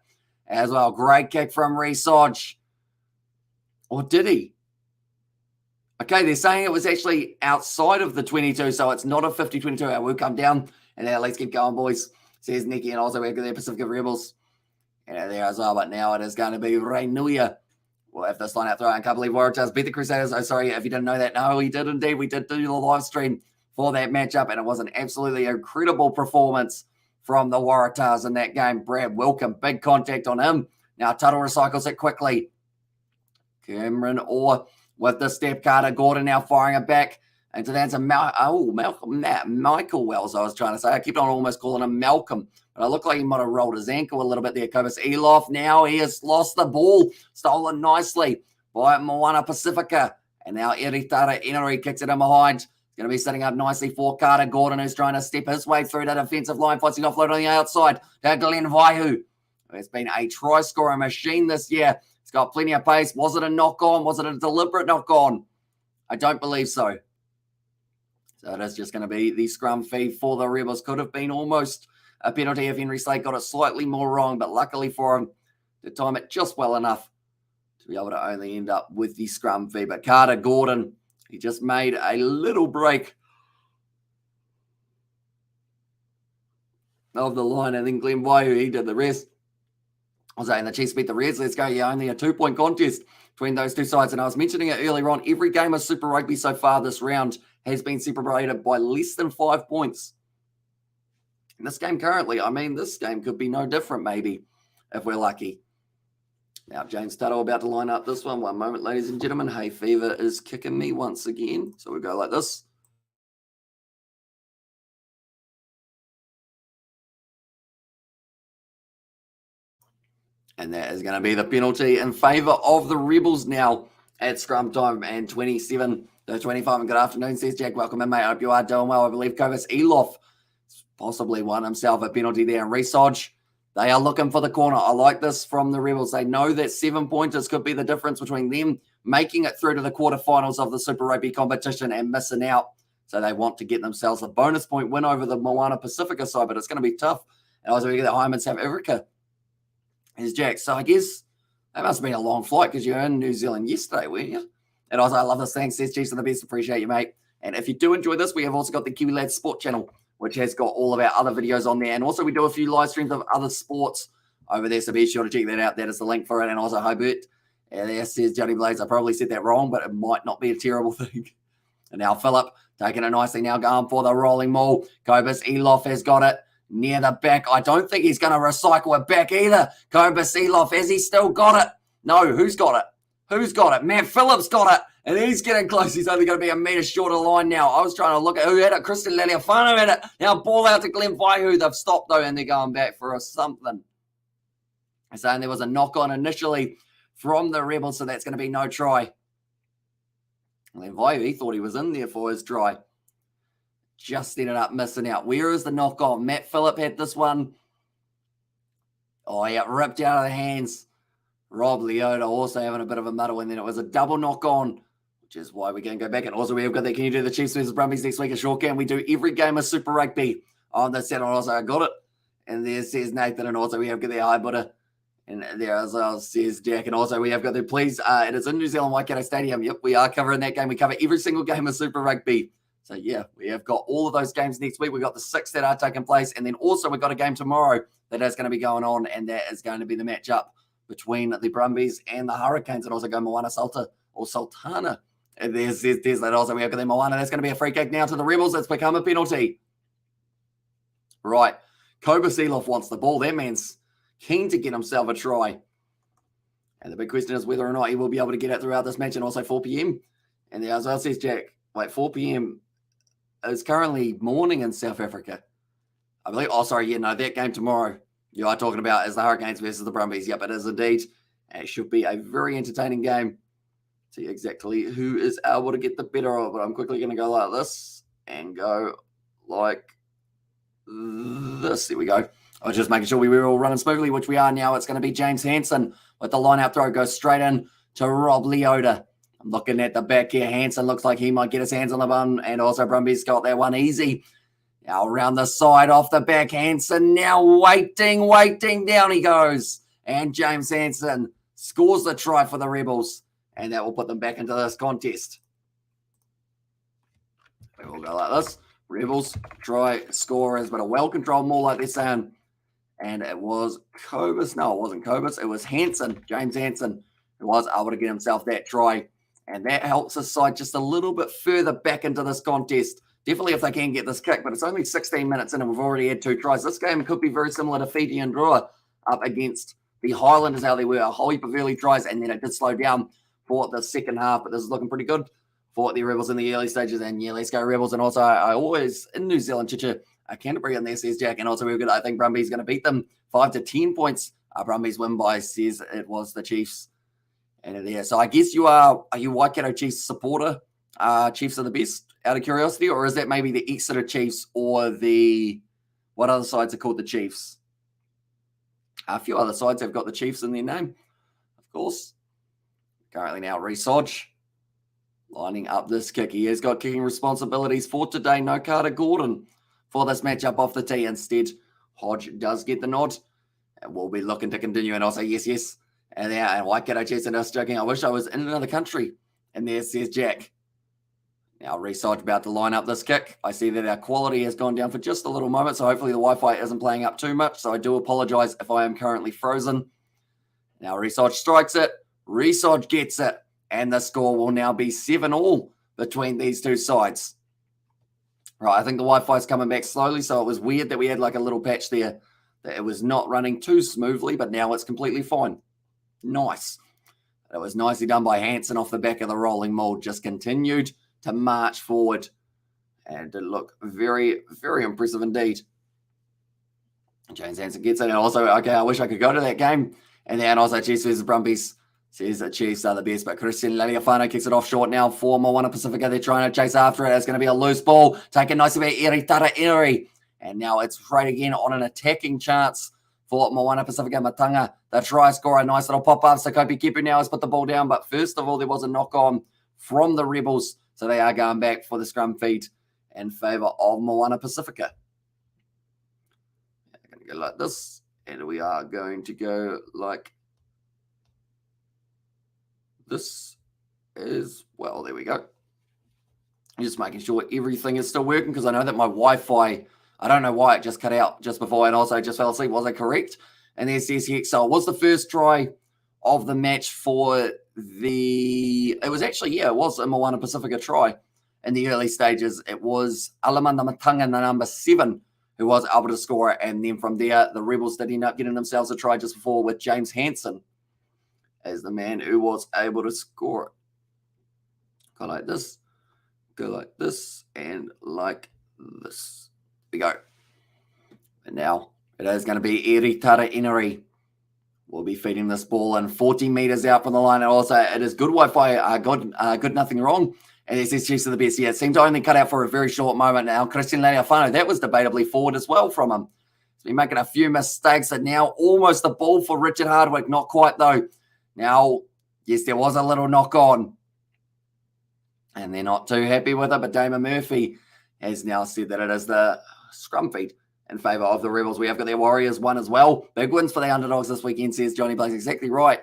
as well. Great kick from Research. Or did he? Okay, they're saying it was actually outside of the 22, so it's not a 50-22. I will come down, and now let's keep going, boys. Says Nicky, and also we've got the Pacific Rebels. And there as well, but now it is going to be Ray Nuya. We'll have this line out throw. I can't believe Waratahs beat the Crusaders. Oh, sorry if you didn't know that. No, we did indeed. We did do the live stream for that matchup, and it was an absolutely incredible performance from the Waratahs in that game. Brad Wilkham, big contact on him. Now Tuttle recycles it quickly. Cameron Orr with the step. Carter Gordon now firing it back into that's a Michael Wells, I was trying to say. I keep on almost calling him Malcolm, but it looked like he might have rolled his ankle a little bit there. Kobus Eloff now, he has lost the ball, stolen nicely by MOANA Pasifika, and now Eritara Enery kicks it in behind. He's going to be setting up nicely for Carter Gordon, who's trying to step his way through the defensive line, fighting offload on the outside to Glenn Vaihu. It's been a try-scoring machine this year. It's got plenty of pace. Was it a knock-on? Was it a deliberate knock-on? I don't believe so. So it is just going to be the scrum fee for the Rebels. Could have been almost a penalty if Henry Slade got it slightly more wrong, but luckily for him to time it just well enough to be able to only end up with the scrum fee. But Carter Gordon, he just made a little break of the line, and then Glenn Waihu, he did the rest. I was saying the Chiefs beat the Reds. Let's go. Yeah, only a 2-point contest between those two sides. And I was mentioning it earlier on, every game of Super Rugby so far this round has been separated by less than 5 points. In this game currently, I mean, this game could be no different maybe if we're lucky. Now, James Tuttle about to line up this one. One moment, ladies and gentlemen. Hay fever is kicking me once again. So we go like this. And that is going to be the penalty in favour of the Rebels now at scrum time. And 27 to 25. And good afternoon, says Jack. Welcome in, mate. I hope you are doing well. I believe Kobus Eloff possibly won himself a penalty there. And Research, they are looking for the corner. I like this from the Rebels. They know that 7-pointers could be the difference between them making it through to the quarterfinals of the Super Rugby competition and missing out. So they want to get themselves a bonus point win over the MOANA Pasifika side, but it's going to be tough. And also we get the Hyman South Africa. Is Jack. So I guess that must have been a long flight because you were in New Zealand yesterday, weren't you? And also, I love this. Thanks, says Chiefs are the best. Appreciate you, mate. And if you do enjoy this, we have also got the Kiwi Lads Sport channel, which has got all of our other videos on there. And also, we do a few live streams of other sports over there. So be sure to check that out. That is the link for it. And also, Hobart. And there says Johnny Blades. I probably said that wrong, but it might not be a terrible thing. And now Phillip taking it nicely now, going for the rolling maul. Kobus Eloff has got it near the back. I don't think he's going to recycle it back either. Kobus Eloff, has he still got it? No, who's got it? Who's got it? Matt Phillips got it, and he's getting close. He's only going to be a metre short of the line now. I was trying to look at who had it. Christian Laliafano had it. Now ball out to Glenn Vaihu. They've stopped, though, and they're going back for something. Saying there was a knock-on initially from the Rebels, so that's going to be no try. Glenn Vaihu, he thought he was in there for his try. Just ended up missing out. Where is the knock-on? Matt Phillip had this one. Oh, yeah, ripped out of the hands. Rob Leota also having a bit of a muddle, and then it was a double knock-on, which is why we're going to go back. And also, we've got that. Can you do the Chiefs versus Brumbies next week? Sure can. We do every game of Super Rugby on the channel. Also, I got it. And there says Nathan, and also we have got the high butter. And there as well says Jack. And also, we have got the please. It is in New Zealand Waikato Stadium. Yep, we are covering that game. We cover every single game of Super Rugby. So, yeah, we have got all of those games next week. We've got the 6 that are taking place. And then also we've got a game tomorrow that is going to be going on, and that is going to be the matchup between the Brumbies and the Hurricanes, and also go Moana Salta or Sultana. And there's that also. We have got the Moana. That's going to be a free kick now to the Rebels. It's become a penalty. Right. Koba Seeloff wants the ball. That man's keen to get himself a try. And the big question is whether or not he will be able to get it throughout this match, and also 4 p.m. And as well says Jack, wait, 4 p.m. is currently morning in South Africa. I believe, that game tomorrow you are talking about is the Hurricanes versus the Brumbies. Yep, it is indeed. And it should be a very entertaining game. See exactly who is able to get the better of it. I'm quickly going to go like this and go like this. There we go. I was just making sure we were all running smoothly, which we are now. It's going to be James Hansen with the line-out throw. Goes straight in to Rob Leota. I'm looking at the back here. Hansen looks like he might get his hands on the bun. And also Brumbies got that one easy. Now around the side off the back. Hansen now waiting. Down he goes. And James Hansen scores the try for the Rebels. And that will put them back into this contest. We will go like this. Rebels try scorers, but a well-controlled maul like they're saying. And it was Kobus. No, it wasn't Kobus. It was Hansen, James Hansen, who was able to get himself that try. And that helps his side just a little bit further back into this contest. Definitely if they can get this kick, but it's only 16 minutes in and we've already had 2 tries. This game could be very similar to Fiji and Drua up against the Highlanders, how they were a whole heap of early tries, and then it did slow down for the second half, but this is looking pretty good for the Rebels in the early stages. And yeah, let's go Rebels. And also, I always, in New Zealand, Canterbury on there, says Jack. And also, we've got, I think Brumbies going to beat them 5 to 10 points. Brumbies win by, says it was the Chiefs. And there. So I guess are you Waikato Chiefs supporter? Chiefs are the best, out of curiosity, or is that maybe the Exeter Chiefs or what other sides are called the Chiefs? A few other sides have got the Chiefs in their name, of course. Currently now, Rees-Hodge lining up this kick. He has got kicking responsibilities for today. No Carter Gordon for this matchup off the tee. Instead, Hodge does get the nod. And we'll be looking to continue. And also, yes. And there, and Waikato Chiefs are just joking. I wish I was in another country. And there says Jack. Now, Rees-Hodge about to line up this kick. I see that our quality has gone down for just a little moment. So hopefully the Wi-Fi isn't playing up too much. So I do apologize if I am currently frozen. Now, Rees-Hodge strikes it. Rees-Hodge gets it, and the score will now be 7-all between these two sides. Right, I think the Wi-Fi is coming back slowly, so it was weird that we had like a little patch there that it was not running too smoothly, but now it's completely fine. Nice. It was nicely done by Hansen off the back of the rolling mold. Just continued to march forward, and it looked very, very impressive indeed. James Hansen gets it, and also, okay, I wish I could go to that game. And then also Chiefs versus Brumbies. Says the Chiefs are the best, but Christian Laliafano kicks it off short now for MOANA Pasifika. They're trying to chase after it. It's going to be a loose ball. Taken nicely by Iritara Iri. And now it's right again on an attacking chance for MOANA Pasifika. Matanga, the try scorer. Nice little pop-up. So Kopi Kipu now has put the ball down. But first of all, there was a knock-on from the Rebels. So they are going back for the scrum feed in favour of MOANA Pasifika. We're going to go like this. And we are going to go like this as well. There we go. Just making sure everything is still working because I know that my Wi-Fi, I don't know why it just cut out just before and also just fell asleep. Was I correct? And there's CSX. So it was the first try of the match for it was actually, it was a MOANA Pasifika try in the early stages. It was Alamanda Matanga, the number 7, who was able to score it. And then from there, the Rebels did end up getting themselves a try just before with James Hansen as the man who was able to score it. Go like this, and like this. There we go. And now it is going to be Iritara Inari. We'll be feeding this ball in 40 meters out from the line. And also, it is good Wi-Fi, good, nothing wrong. And it says Chiefs are the best. Yeah, it seemed to only cut out for a very short moment. Now, Christian Laliafano, that was debatably forward as well from him. He's been making a few mistakes. And now almost the ball for Richard Hardwick. Not quite, though. Now, yes, there was a little knock on. And they're not too happy with it. But Damon Murphy has now said that it is the scrum feed in favour of the Rebels. We have got their Warriors won as well. Big wins for the underdogs this weekend, says Johnny Blake's exactly right.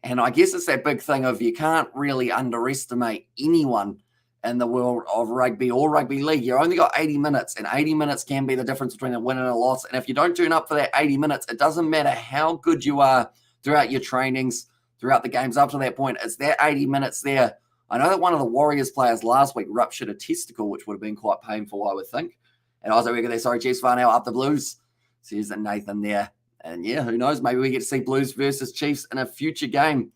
And I guess it's that big thing of you can't really underestimate anyone in the world of rugby or rugby league. You've only got 80 minutes, and 80 minutes can be the difference between a win and a loss. And if you don't turn up for that 80 minutes, it doesn't matter how good you are throughout your trainings, throughout the games up to that point. It's that 80 minutes there. I know that one of the Warriors players last week ruptured a testicle, which would have been quite painful, I would think. And I was like, sorry, Chiefs far now up the Blues. So here's Nathan there. And yeah, who knows? Maybe we get to see Blues versus Chiefs in a future game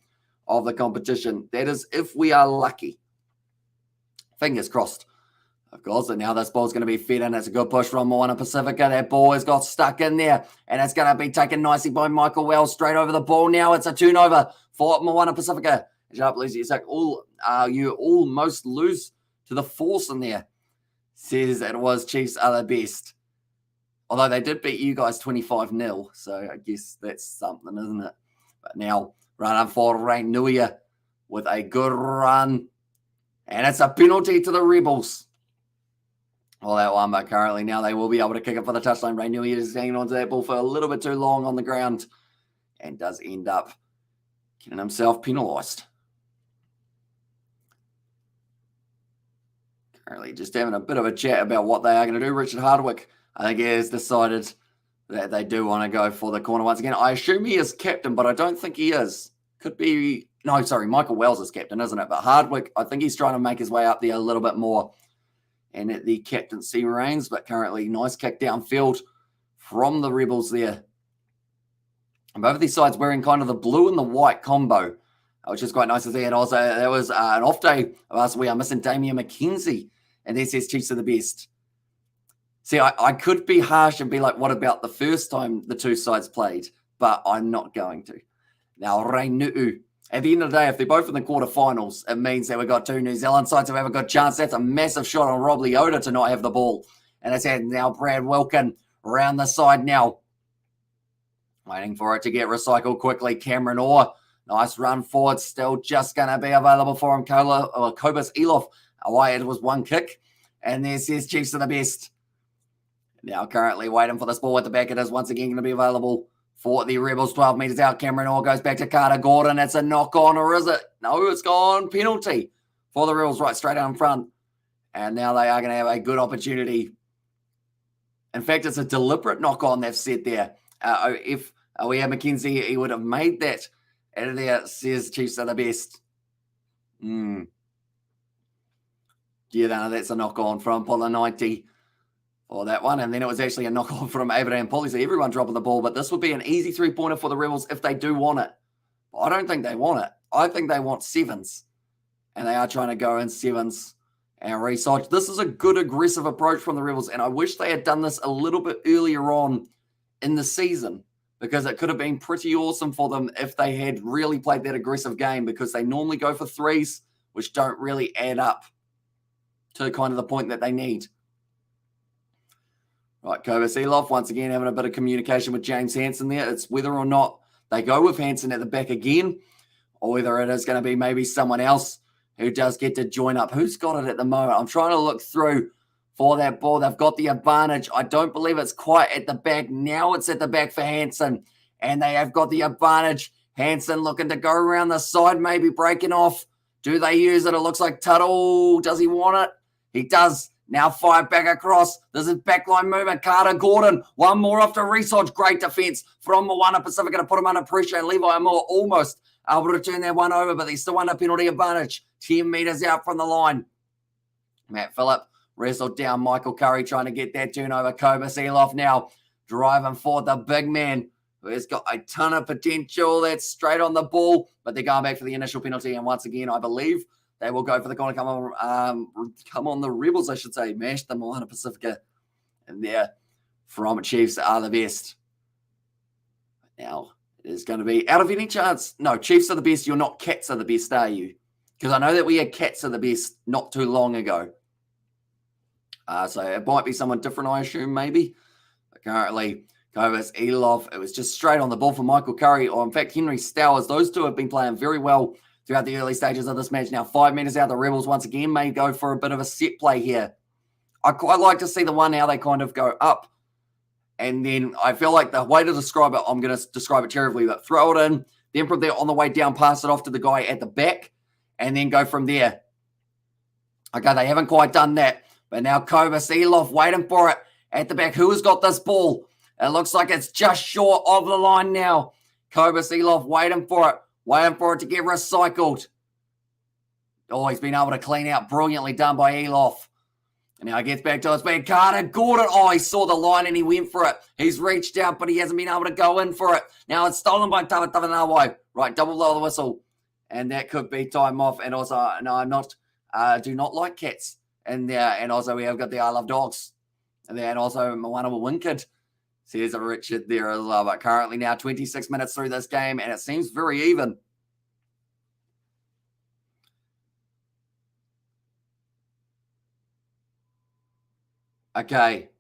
of the competition. That is if we are lucky. Fingers crossed. Of course, and now this ball's going to be fed in. It's a good push from MOANA Pasifika. That ball has got stuck in there, and it's going to be taken nicely by Michael Wells straight over the ball. Now it's a turnover for MOANA Pasifika. You almost lose to the force in there. Says it was Chiefs are the best. Although they did beat you guys 25-0, so I guess that's something, isn't it? But now, run up for Rainuia with a good run. And it's a penalty to the Rebels. Well, that one, but currently now they will be able to kick it for the touchline. Rainuia is hanging on to that ball for a little bit too long on the ground and does end up getting himself penalised. Currently just having a bit of a chat about what they are going to do. Richard Hardwick, I think, he has decided that they do want to go for the corner once again. I assume he is captain, but I don't think he is. Could be, no, sorry, Michael Wells is captain, isn't it? But Hardwick, I think he's trying to make his way up there a little bit more. And at the captaincy reigns, but currently nice kick downfield from the Rebels there. And both of these sides wearing kind of the blue and the white combo, which is quite nice to see. And also, there was an off day of us. We are missing Damian McKenzie. And there says Chiefs are the best. See, I could be harsh and be like, what about the first time the two sides played? But I'm not going to. Now, Rainu'u. At the end of the day, if they're both in the quarterfinals, it means that we've got two New Zealand sides who have a good chance. That's a massive shot on Rob Leota to not have the ball. And it's had now Brad Wilkin around the side now. Waiting for it to get recycled quickly. Cameron Orr, nice run forward. Still just going to be available for him. Cobus Eloff. Away, it was one kick. And there says Chiefs are the best. Now currently waiting for this ball at the back. It is once again going to be available for the Rebels. 12 metres out. Cameron Orr goes back to Carter Gordon. It's a knock on, or is it? No, it's gone. Penalty for the Rebels right straight out in front. And now they are going to have a good opportunity. In fact, it's a deliberate knock on they've said there. If we had McKenzie, he would have made that. And there says Chiefs are the best. Yeah, no, that's a knock on from Polo 90 for that one. And then it was actually a knock on from Abraham Polly. So everyone dropping the ball. But this would be an easy three-pointer for the Rebels if they do want it. But I don't think they want it. I think they want sevens. And they are trying to go in sevens and research. This is a good aggressive approach from the Rebels. And I wish they had done this a little bit earlier on in the season, because it could have been pretty awesome for them if they had really played that aggressive game, because they normally go for threes, which don't really add up to kind of the point that they need. Right, Kobus Eloff once again having a bit of communication with James Hansen there. It's whether or not they go with Hansen at the back again, or whether it is going to be maybe someone else who does get to join up. Who's got it at the moment? I'm trying to look through for that ball. They've got the advantage. I don't believe it's quite at the back. Now it's at the back for Hansen, and they have got the advantage. Hansen looking to go around the side, maybe breaking off. Do they use it? It looks like Tuttle. Does he want it? He does. Now fired back across. This is backline movement. Carter Gordon. One more off to research. Great defense from MOANA Pasifika to put him under pressure. And Levi Amor almost able to turn that one over, but he's still under penalty advantage. 10 metres out from the line. Matt Phillip wrestled down Michael Curry trying to get that turnover. Kobus Eloff now driving forward. The big man who has got a ton of potential. That's straight on the ball, but they're going back for the initial penalty. And once again, I believe they will go for the corner. Come on, the Rebels, I should say. Mash the MOANA Pasifika. And there from Chiefs are the best. Now, it is going to be out of any chance. No, Chiefs are the best. You're not Cats are the best, are you? Because I know that we had Cats are the best not too long ago. So it might be someone different, I assume, maybe. But currently, Kobus Eloff, it was just straight on the ball for Michael Curry, or in fact, Henry Stowers. Those two have been playing very well throughout the early stages of this match. Now, 5 metres out, the Rebels once again may go for a bit of a set play here. I quite like to see the one how they kind of go up. And then I feel like the way to describe it, I'm going to describe it terribly, but throw it in, then from there on the way down, pass it off to the guy at the back, and then go from there. Okay, they haven't quite done that. But now Kobus Eloff waiting for it at the back. Who has got this ball? It looks like it's just short of the line now. Kobus Eloff waiting for it to get recycled. Oh, he's been able to clean out. Brilliantly done by Eloff. And now he gets back to his man. Carter Gordon. Oh, he saw the line and he went for it. He's reached out, but he hasn't been able to go in for it. Now it's stolen by Tavanawai. Right, double blow the whistle. And that could be time off. And also, no, I'm not, do not like cats. And also we have got the I Love Dogs. And also Moana Winked. Says Richard there as well. But currently now 26 minutes through this game, and it seems very even. Okay.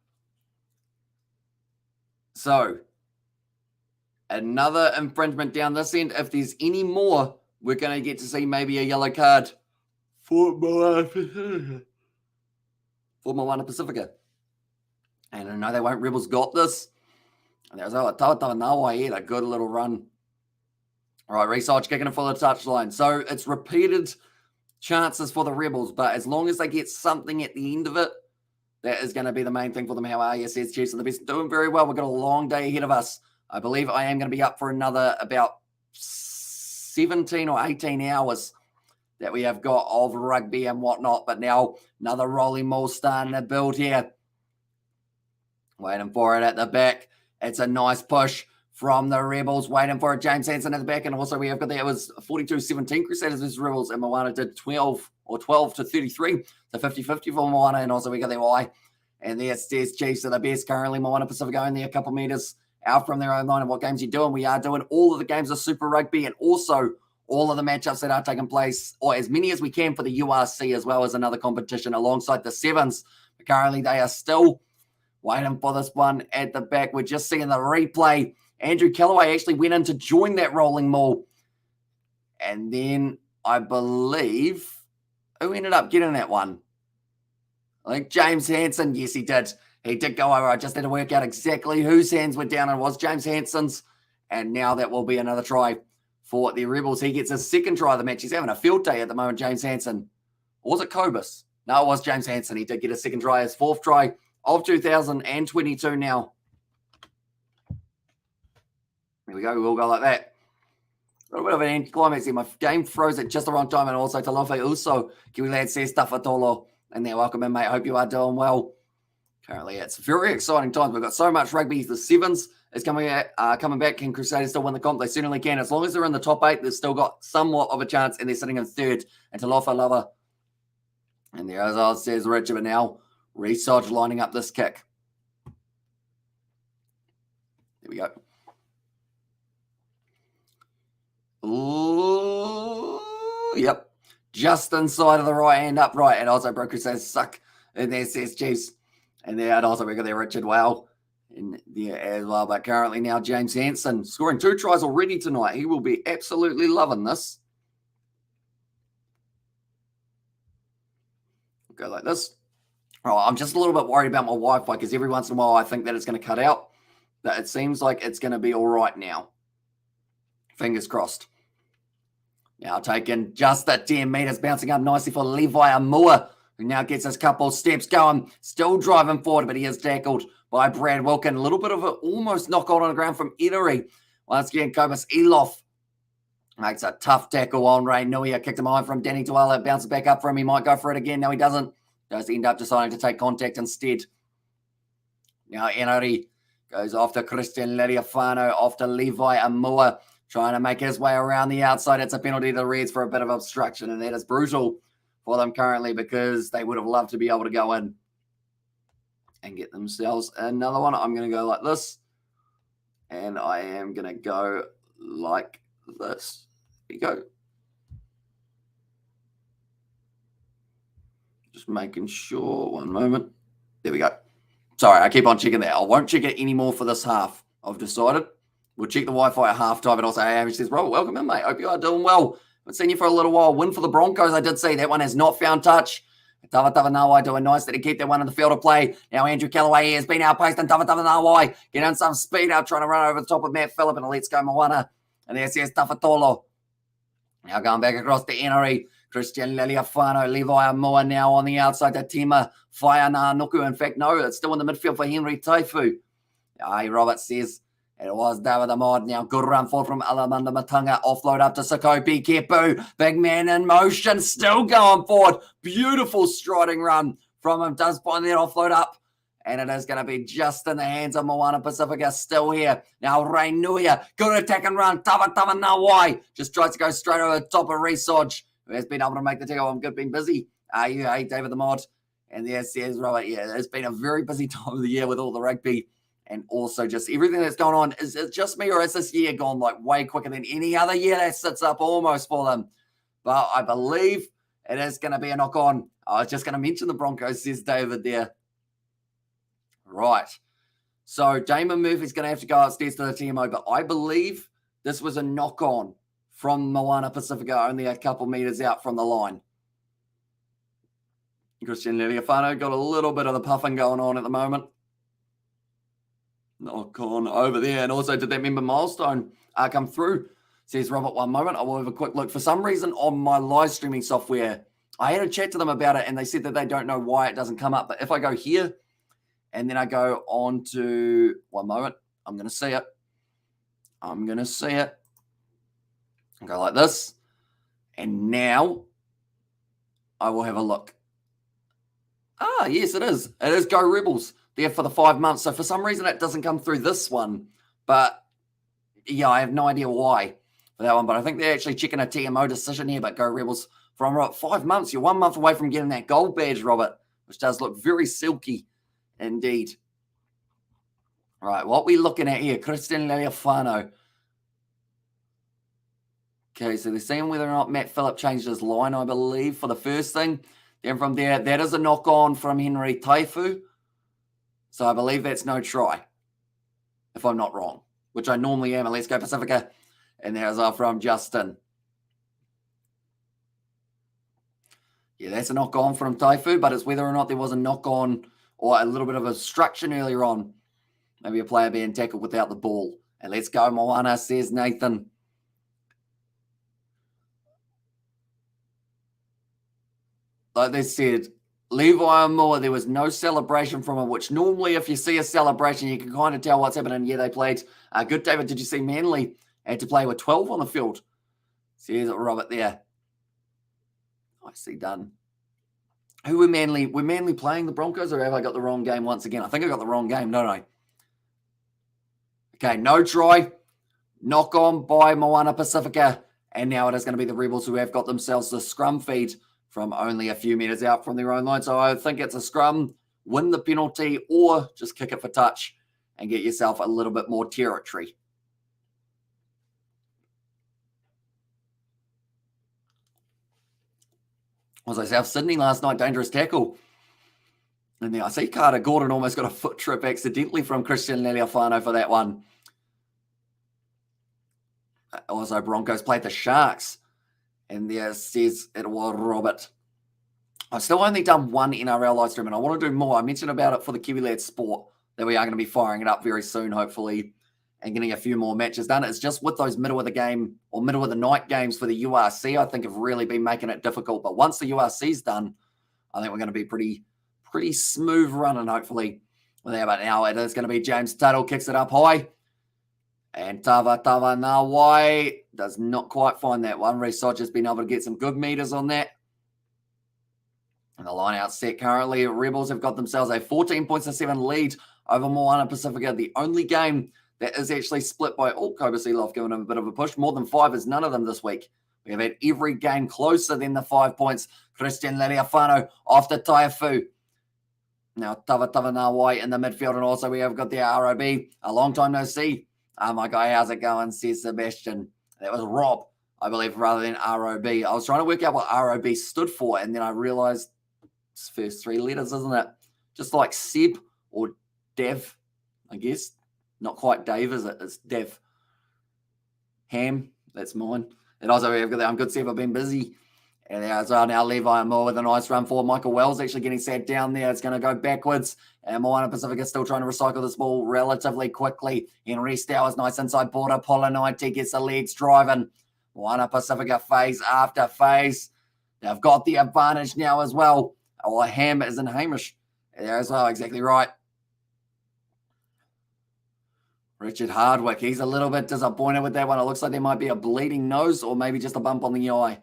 So, another infringement down this end. If there's any more, we're going to get to see maybe a yellow card for Moana Pasifika. And I know they won't. Rebels got this. And there's Tawanawai here, a good little run. All right, Research kicking it for the touchline. So it's repeated chances for the Rebels, but as long as they get something at the end of it, that is going to be the main thing for them. How are you? Says Chiefs are the best. Doing very well. We've got a long day ahead of us. I believe I am going to be up for another about 17 or 18 hours that we have got of rugby and whatnot. But now another rolling maul starting to build here. Waiting for it at the back. It's a nice push from the Rebels. Waiting for it. James Hansen at the back. And also we have got there. It was 42-17 Crusaders versus Rebels. And Moana did 12 to 33. So 50-50 for Moana. And also we got their Y. And there's Chiefs are the best currently. Moana Pacifica only a couple meters out from their own line. And what games are you doing? We are doing all of the games of Super Rugby and also all of the matchups that are taking place, or as many as we can for the URC as well as another competition alongside the Sevens. But currently they are still waiting for this one at the back. We're just seeing the replay. Andrew Callaway actually went in to join that rolling maul. And then I believe, who ended up getting that one? I think James Hansen. Yes, he did. He did go over. I just had to work out exactly whose hands were down. It was James Hansen's. And now that will be another try for the Rebels. He gets his second try of the match. He's having a field day at the moment, James Hansen. Or was it Kobus? No, it was James Hansen. He did get a second try, his fourth try of 2022 now. There we go. We'll go like that. A little bit of an anticlimax here. My game froze at just the wrong time. And also Talofe Uso. Kiwi Lad says Tafatolo. And there, welcome in, mate. Hope you are doing well. Currently, it's very exciting times. We've got so much rugby. The Sevens is coming back. Can Crusaders still win the comp? They certainly can. As long as they're in the top 8, they've still got somewhat of a chance, and they're sitting in third. And Talofa Lover. And there, as I says Richard, but now Research lining up this kick. There we go. Ooh, yep. Just inside of the right hand upright. And also Broker says suck. And there says Chiefs. And there, and also we got there Richard Wow in there as well. But currently now James Hansen scoring 2 tries already tonight. He will be absolutely loving this. Go like this. Oh, I'm just a little bit worried about my Wi-Fi because every once in a while I think that it's going to cut out. But it seems like it's going to be all right now. Fingers crossed. Now taking just that 10 meters, bouncing up nicely for Levi Amua, who now gets his couple steps going. Still driving forward, but he is tackled by Brad Wilkin. A little bit of an almost knockout on the ground from Edery. Once again, Kobus Eloff makes a tough tackle on Ray Nui. Kicked him high from Danny Tuala. Bounces back up for him. He might go for it again. No, he doesn't. Does end up deciding to take contact instead. Now Edery goes off to Christian Leriafano, off to Levi Amua, trying to make his way around the outside. It's a penalty to the Reds for a bit of obstruction, and that is brutal for them currently because they would have loved to be able to go in and get themselves another one. I'm going to go like this, and I am going to go like this. There you go. Just making sure. One moment. There we go. Sorry, I keep on checking that. I won't check it anymore for this half. I've decided. We'll check the Wi-Fi at halftime. And also, AAMI says, bro, welcome in, mate. Hope you are doing well. Haven't seen you for a little while. Win for the Broncos, I did see. That one has not found touch. Tawanawai doing nice to keep that one in the field of play. Now Andrew Callaway has been outpaced, and Tawanawai getting some speed out, trying to run over the top of Matt Phillip, and let's go Moana. And there says Tafatolo. Now going back across to Edery. Christian Leliafano, Levi Amoa now on the outside to Tima Whaiana Nuku. In fact, no, it's still in the midfield for Henry Taifu. Roberts says It was David Ahmad. Now good run forward from Alamanda Matunga. Offload up to Sakopi Kepu. Big man in motion. Still going forward. Beautiful striding run from him. Does find that offload up. And it is going to be just in the hands of Moana Pacifica still here. Now Rainuia. Good attack and run. Tava Nawai. Just tries to go straight over the top of Resodge, who has been able to make the tackle. I'm good being busy. David Ahmad. And there's Robert. Yeah, it's been a very busy time of the year with all the rugby. And also just everything that's going on. Is it just me, or is this year gone like way quicker than any other year that sits up almost for them? But I believe it is going to be a knock-on. I was just going to mention the Broncos, says David there. Right. So Damon Murphy's going to have to go upstairs to the TMO, but I believe this was a knock-on from Moana Pacifica, only a couple meters out from the line. Christian Lealiafano got a little bit of the puffing going on at the moment. Knock on over there. And also, did that member milestone come through? Says Robert, one moment. I will have a quick look. For some reason on my live streaming software, I had a chat to them about it and they said that they don't know why it doesn't come up. But if I go here and then I go on to, one moment, I'm going to see it. I'm going to see it. I'll go like this. And now I will have a look. Ah, yes, it is. It is Go Rebels there for the 5 months. So for some reason, it doesn't come through this one. But, yeah, I have no idea why for that one. But I think they're actually checking a TMO decision here. But Go Rebels from 5 months. You're 1 month away from getting that gold badge, Robert, which does look very silky indeed. All right, what are we looking at here? Christian Lealiafano. Okay, so they're seeing whether or not Matt Phillip changed his line, I believe, for the first thing. Then from there, that is a knock-on from Henry Taifu. So I believe that's no try, if I'm not wrong, which I normally am. And let's go Pacifica. And there's from Justin. Yeah, that's a knock-on from Taifu, but it's whether or not there was a knock-on or a little bit of obstruction earlier on. Maybe a player being tackled without the ball. And let's go Moana, says Nathan. Like they said, Levi and Moore, there was no celebration from him, which normally if you see a celebration, you can kind of tell what's happening. Yeah, they played good. David, did you see Manly had to play with 12 on the field? Says Robert there. Nicely done. Who were Manly? Were Manly playing the Broncos, or have I got the wrong game once again? I think I got the wrong game, don't I? Okay, no try. Knock on by Moana Pacifica. And now it is going to be the Rebels who have got themselves the scrum feed from only a few meters out from their own line. So I think it's a scrum, win the penalty, or just kick it for touch and get yourself a little bit more territory. Was I South Sydney last night? Dangerous tackle. And then I see Carter Gordon almost got a foot trip accidentally from Christian Lealiafano for that one. Also, Broncos played the Sharks. And there says it was Robert. I've still only done one NRL live stream, and I want to do more. I mentioned about it for the Kiwi Lad Sport, that we are going to be firing it up very soon, hopefully, and getting a few more matches done. It's just with those middle of the game or middle of the night games for the URC, I think have really been making it difficult. But once the URC's done, I think we're going to be pretty smooth running, hopefully. Well, there, but now it is going to be James Tuttle, kicks it up high. And Tava Nawai does not quite find that one. Resodge has been able to get some good meters on that. And the line out set currently. Rebels have got themselves a 14.7 lead over Moana Pacifica. The only game that is actually split by Cobra Sealoft giving them a bit of a push. More than 5 is none of them this week. We have had every game closer than the 5 points. Christian Lealiafano off the Taifu. Now Tava Nawai in the midfield. And also we have got the ROB. A long time no see. My guy, how's it going? Says Sebastian. That was Rob, I believe, rather than ROB. I was trying to work out what ROB stood for, and then I realized it's first 3 letters, isn't it? Just like Seb or Dev, I guess. Not quite Dave, is it? It's Dev. Ham, that's mine. And also we've got the I'm good Seb, I've been busy. And as well now Levi and Moore with a nice run forward. Michael Wells actually getting sat down there. It's going to go backwards. And Moana Pacifica still trying to recycle this ball relatively quickly. Henry Stowers, nice inside border. Polonite gets the legs driving. Moana Pacifica phase after phase. They've got the advantage now as well. Oh, Ham is in Hamish there as well. Exactly right. Richard Hardwick, he's a little bit disappointed with that one. It looks like there might be a bleeding nose or maybe just a bump on the eye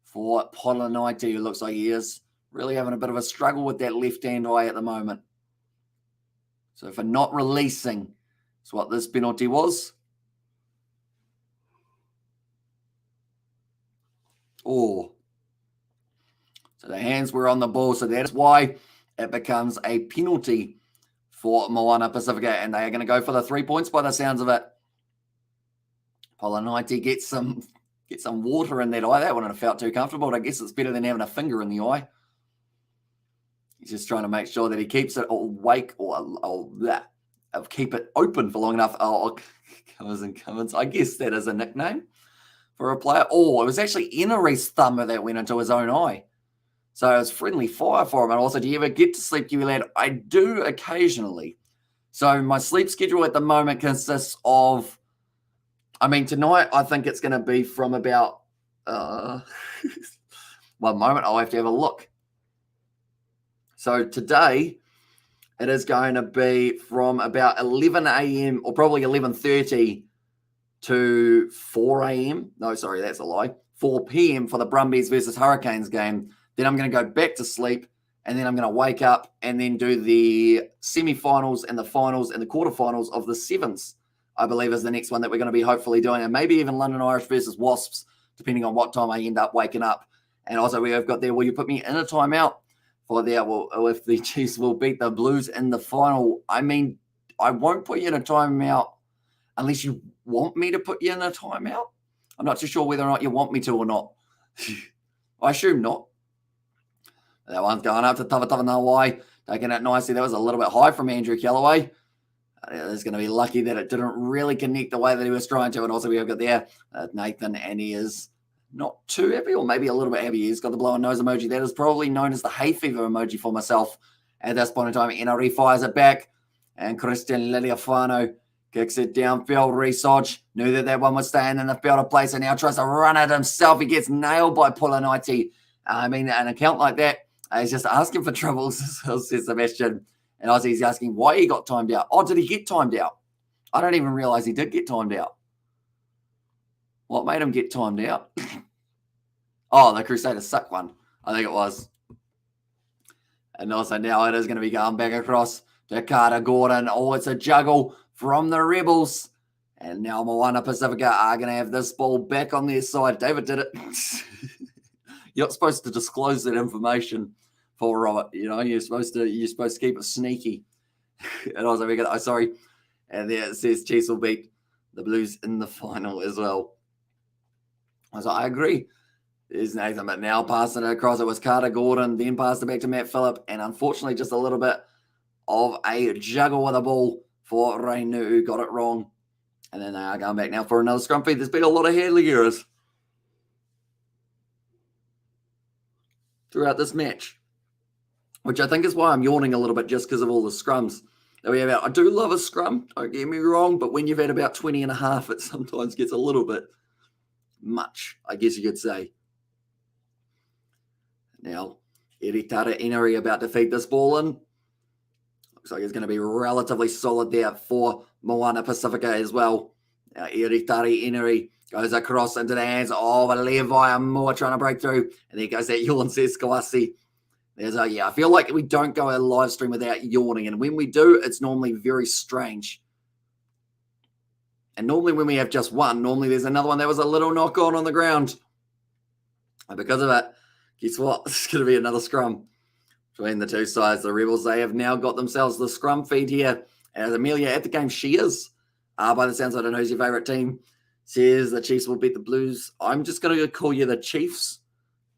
for Polinaiti, who looks like he is really having a bit of a struggle with that left-hand eye at the moment. So for not releasing, that's what this penalty was. Oh. So the hands were on the ball, so that's why it becomes a penalty for Moana Pasifika, and they are going to go for the 3 points by the sounds of it. Polinaiti gets some water in that eye. That wouldn't have felt too comfortable, but I guess it's better than having a finger in the eye. He's just trying to make sure that he keeps it awake or keep it open for long enough. Oh, covers and covers. I guess that is a nickname for a player. Oh, it was actually Inari's thumb that went into his own eye. So it was friendly fire for him. And also, do you ever get to sleep, Kiwi lad? I do occasionally. So my sleep schedule at the moment consists of, tonight I think it's going to be from about, one moment, I'll have to have a look. So today it is going to be from about 11 a.m. or probably 11:30 to 4 a.m. No, sorry, that's a lie. 4 p.m. for the Brumbies versus Hurricanes game. Then I'm going to go back to sleep, and then I'm going to wake up and then do the semi-finals and the finals and the quarterfinals of the Sevens, I believe is the next one that we're going to be hopefully doing, and maybe even London Irish versus Wasps, depending on what time I end up waking up. And also we have got there, will you put me in a timeout for there? Well, if the Chiefs will beat the Blues in the final, I won't put you in a timeout unless you want me to put you in a timeout. I'm not too sure whether or not you want me to or not. I assume not. That one's going up to Tawatava Nawai, taking it nicely. That was a little bit high from Andrew Kellaway. He's going to be lucky that it didn't really connect the way that he was trying to. And also we have got there Nathan, and he is not too happy, or maybe a little bit happy. He's got the blowing nose emoji. That is probably known as the hay fever emoji for myself at this point in time. Inari fires it back, and Christian Liliafano kicks it downfield. Research knew that one was staying in the field of place, and now tries to run it himself. He gets nailed by Polinaiti. An account like that is just asking for trouble, says Sebastian. And Ozzy's asking why he got timed out. Oh, did he get timed out? I don't even realize he did get timed out. What made him get timed out? Oh, the Crusaders suck one. I think it was. And also now it is going to be going back across to Carter Gordon. Oh, it's a juggle from the Rebels. And now Moana Pasifika are going to have this ball back on their side. David did it. You're not supposed to disclose that information for Robert. You know, you're supposed to keep it sneaky. And also we got, and there it says Chiefs will beat the Blues in the final as well. So I agree. There's Nathan, but now passing it across, it was Carter Gordon, then passed it back to Matt Phillip, and unfortunately just a little bit of a juggle with the ball for Reinu, who got it wrong. And then they are going back now for another scrum feed. There's been a lot of handling errors throughout this match, which I think is why I'm yawning a little bit, just because of all the scrums that we have out. I do love a scrum, don't get me wrong, but when you've had about 20 and a half, it sometimes gets a little bit much, I guess you could say. Now, Eritara Inari about to feed this ball in. Looks like it's going to be relatively solid there for Moana Pasifika as well. Now, Eritara Inari goes across into the hands of Levi Moore trying to break through. And there goes that yawn, says Kawasi. I feel like we don't go a live stream without yawning. And when we do, it's normally very strange. And normally when we have just one, normally there's another one that was a little knock on the ground. And because of it, guess what? It's going to be another scrum between the two sides. The Rebels, they have now got themselves the scrum feed here. As Amelia at the game, she is. By the sounds, I don't know who's your favourite team. Says the Chiefs will beat the Blues. I'm just going to call you the Chiefs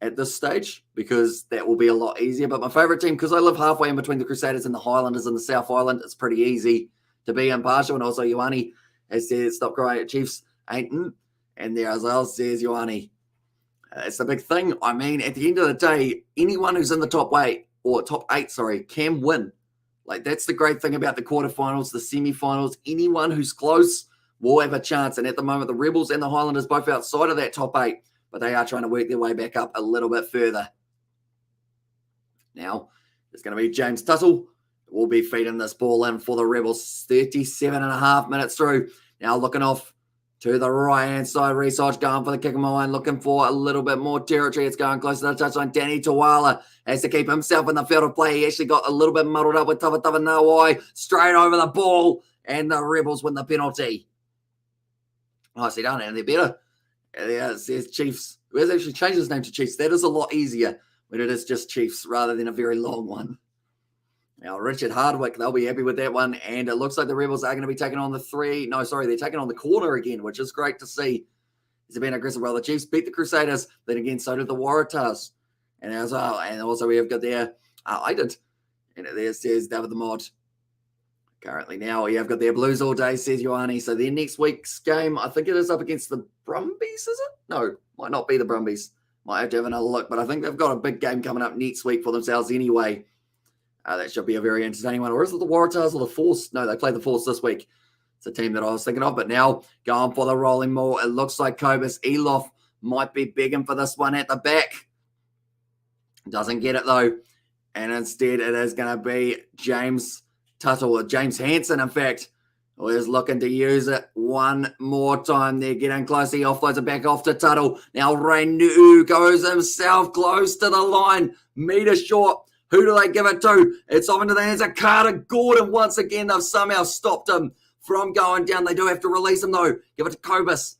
at this stage because that will be a lot easier. But my favourite team, because I live halfway in between the Crusaders and the Highlanders in the South Island, it's pretty easy to be impartial. And also Ioane has said, stop crying at Chiefs, ain't. And there as well says Ioane. It's the big thing. I mean, at the end of the day, anyone who's in the top eight, can win. Like, that's the great thing about the quarterfinals, the semi-finals. Anyone who's close will have a chance. And at the moment, the Rebels and the Highlanders both outside of that top eight, but they are trying to work their way back up a little bit further. Now, there's going to be James Tuttle will be feeding this ball in for the Rebels. 37.5 minutes through. Now looking off to the right-hand side. Research going for the kick of my line, looking for a little bit more territory. It's going close to the touchline. Danny Tawala has to keep himself in the field of play. He actually got a little bit muddled up with Tawatawa Nawai. Straight over the ball, and the Rebels win the penalty. Nicely done, and they're better. Yeah, it says Chiefs. We have actually changed his name to Chiefs. That is a lot easier when it is just Chiefs rather than a very long one. Now, Richard Hardwick, they'll be happy with that one. And it looks like the Rebels are going to be taking on they're taking on the corner again, which is great to see. He's been aggressive. Well, the Chiefs beat the Crusaders. Then again, so did the Waratahs. And as well, and also we have got there, and there says David the Mod. Currently now, we have got their Blues all day, says Ioane. So their next week's game, I think it is up against the Brumbies, is it? No, might not be the Brumbies. Might have to have another look. But I think they've got a big game coming up next week for themselves anyway. That should be a very entertaining one. Or is it the Waratahs or the Force? No, they play the Force this week. It's a team that I was thinking of. But now going for the rolling maul. It looks like Kobus Eloff might be begging for this one at the back. Doesn't get it though. And instead it is going to be James Tuttle, or James Hansen, in fact, who is looking to use it one more time. They're getting close. He offloads it back off to Tuttle. Now Renew goes himself close to the line. Meter short. Who do they give it to? It's off into the hands of Carter Gordon. Once again, they've somehow stopped him from going down. They do have to release him, though. Give it to Kobus.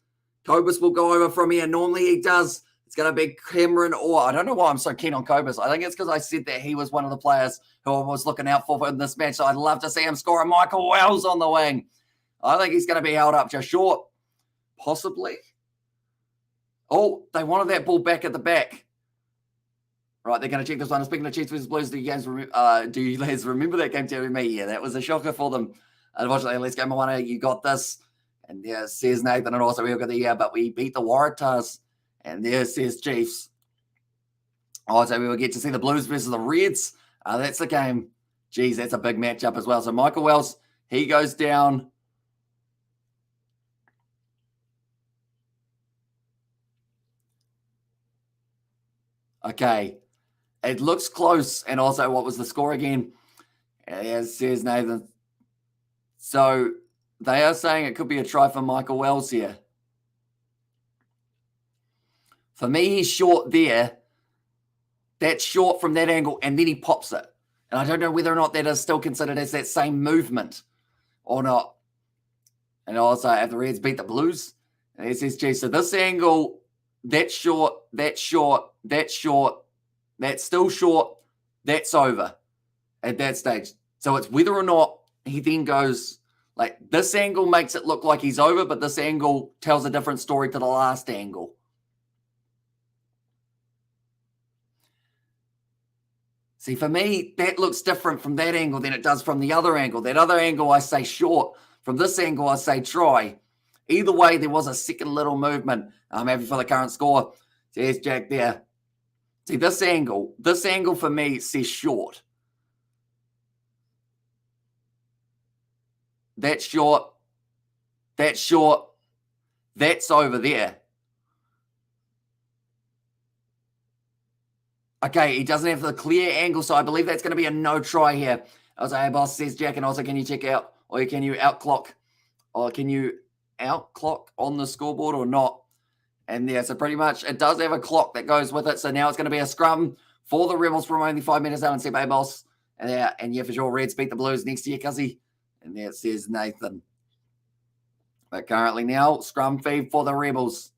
Kobus will go over from here. Normally he does. It's going to be Cameron Orr. I don't know why I'm so keen on Kobus. I think it's because I said that he was one of the players who I was looking out for in this match. So I'd love to see him score a Michael Wells on the wing. I think he's going to be held up just short. Possibly. Oh, they wanted that ball back at the back. Right, they're going to check this one. Speaking of Chiefs versus Blues, do you guys remember that game, Terry? Me? Yeah, that was a shocker for them. Unfortunately, let's go, MOANA. You got this. And there says Nathan, and also we've got the but we beat the Waratahs. And there says Chiefs. Oh, so we will get to see the Blues versus the Reds. That's the game. Geez, that's a big matchup as well. So Michael Wells, he goes down. Okay. It looks close. And also, what was the score again? As says Nathan. So they are saying it could be a try for Michael Wells here. For me, he's short there. That's short from that angle, and then he pops it. And I don't know whether or not that is still considered as that same movement or not. And also, have the Reds beat the Blues? And it says, gee, so this angle, that's short, that's short, that's short, that's still short, that's over at that stage. So it's whether or not he then goes, like, this angle makes it look like he's over, but this angle tells a different story to the last angle. See, for me, that looks different from that angle than it does from the other angle. That other angle, I say short. From this angle, I say try. Either way, there was a second little movement. I'm happy for the current score. There's Jack there. See, this angle for me says short. That's short. That's short. That's over there. Okay, he doesn't have the clear angle, so I believe that's going to be a no try here. Also, hey, boss, says Jack, and also can you check out, or can you outclock, or can you outclock on the scoreboard or not? And yeah, so pretty much it does have a clock that goes with it. So now it's going to be a scrum for the Rebels from only 5 minutes out and say, hey, boss. And yeah, for sure, Reds beat the Blues next to you, Cuzzy. And there it says Nathan. But currently now, scrum feed for the Rebels.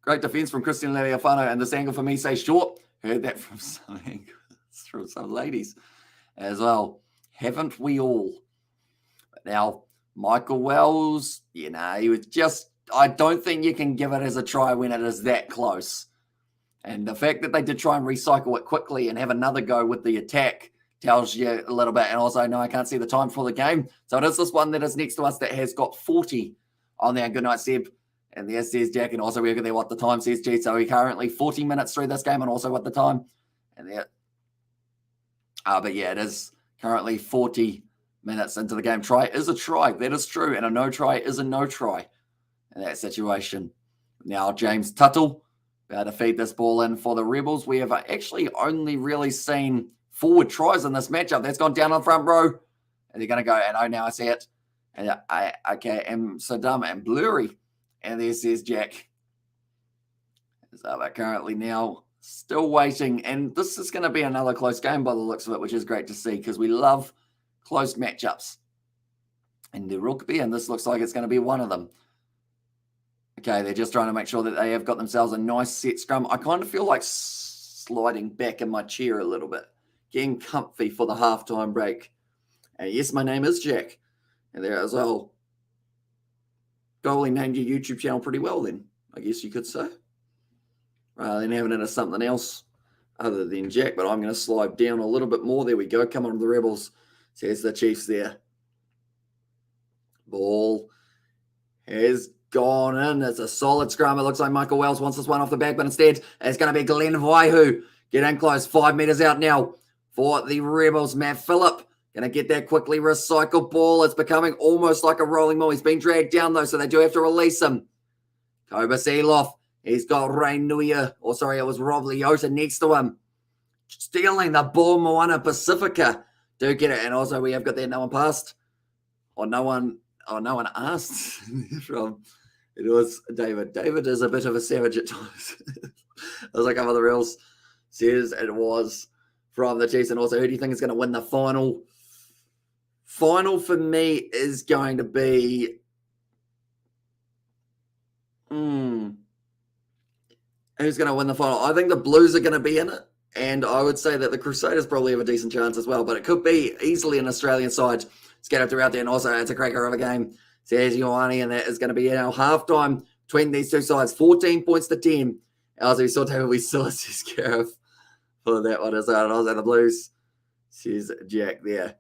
Great defense from Christian Lealiafano, and this angle for me says short. Heard that from some ladies as well. Haven't we all? But now, Michael Wells, he was just, I don't think you can give it as a try when it is that close. And the fact that they did try and recycle it quickly and have another go with the attack tells you a little bit. And also, no, I can't see the time for the game. So it is this one that is next to us that has got 40 on there. Good night, Seb. And there says Jack, and also we're going to what the time says, G. So we're currently 40 minutes through this game, and also what the time. And there, but yeah, it is currently 40 minutes into the game. Try is a try. That is true. And a no try is a no try in that situation. Now, James Tuttle about to feed this ball in for the Rebels. We have actually only really seen forward tries in this matchup. That's gone down on the front row. And they're going to go, and now I see it. And I am so dumb and blurry. And there's Jack. So they're currently now still waiting. And this is going to be another close game by the looks of it, which is great to see because we love close matchups in the rugby. And this looks like it's going to be one of them. Okay, they're just trying to make sure that they have got themselves a nice set scrum. I kind of feel like sliding back in my chair a little bit, getting comfy for the halftime break. And yes, my name is Jack. And there as well. Goalie named your YouTube channel pretty well then, I guess you could say. Rather than having it as something else other than Jack. But I'm going to slide down a little bit more. There we go. Come on, the Rebels. Says the Chiefs there. Ball has gone in. It's a solid scrum. It looks like Michael Wells wants this one off the back, but instead it's going to be Glenn Waihu. Get in close. 5 meters out now for the Rebels. Matt Phillip going to get that quickly recycled ball. It's becoming almost like a rolling ball. He's been dragged down though, so they do have to release him. Cobus Eloff. He's got Ray Nuia. Or sorry, it was Rob Leota next to him. Stealing the ball. Moana Pasifika do get it. And also we have got that no one passed. Or no one asked from... It was David. David is a bit of a savage at times. I was like, other Reels says it was from the Chiefs. And also, who do you think is going to win the final? Final for me is going to be... Who's going to win the final? I think the Blues are going to be in it. And I would say that the Crusaders probably have a decent chance as well. But it could be easily an Australian side scattered throughout there. And also, it's a cracker of a game. Says Ioane, and that is going to be our halftime between these two sides. 14 points to 10. Also, we saw David, we saw says Gareth for that one as well. And also the Blues, says Jack there.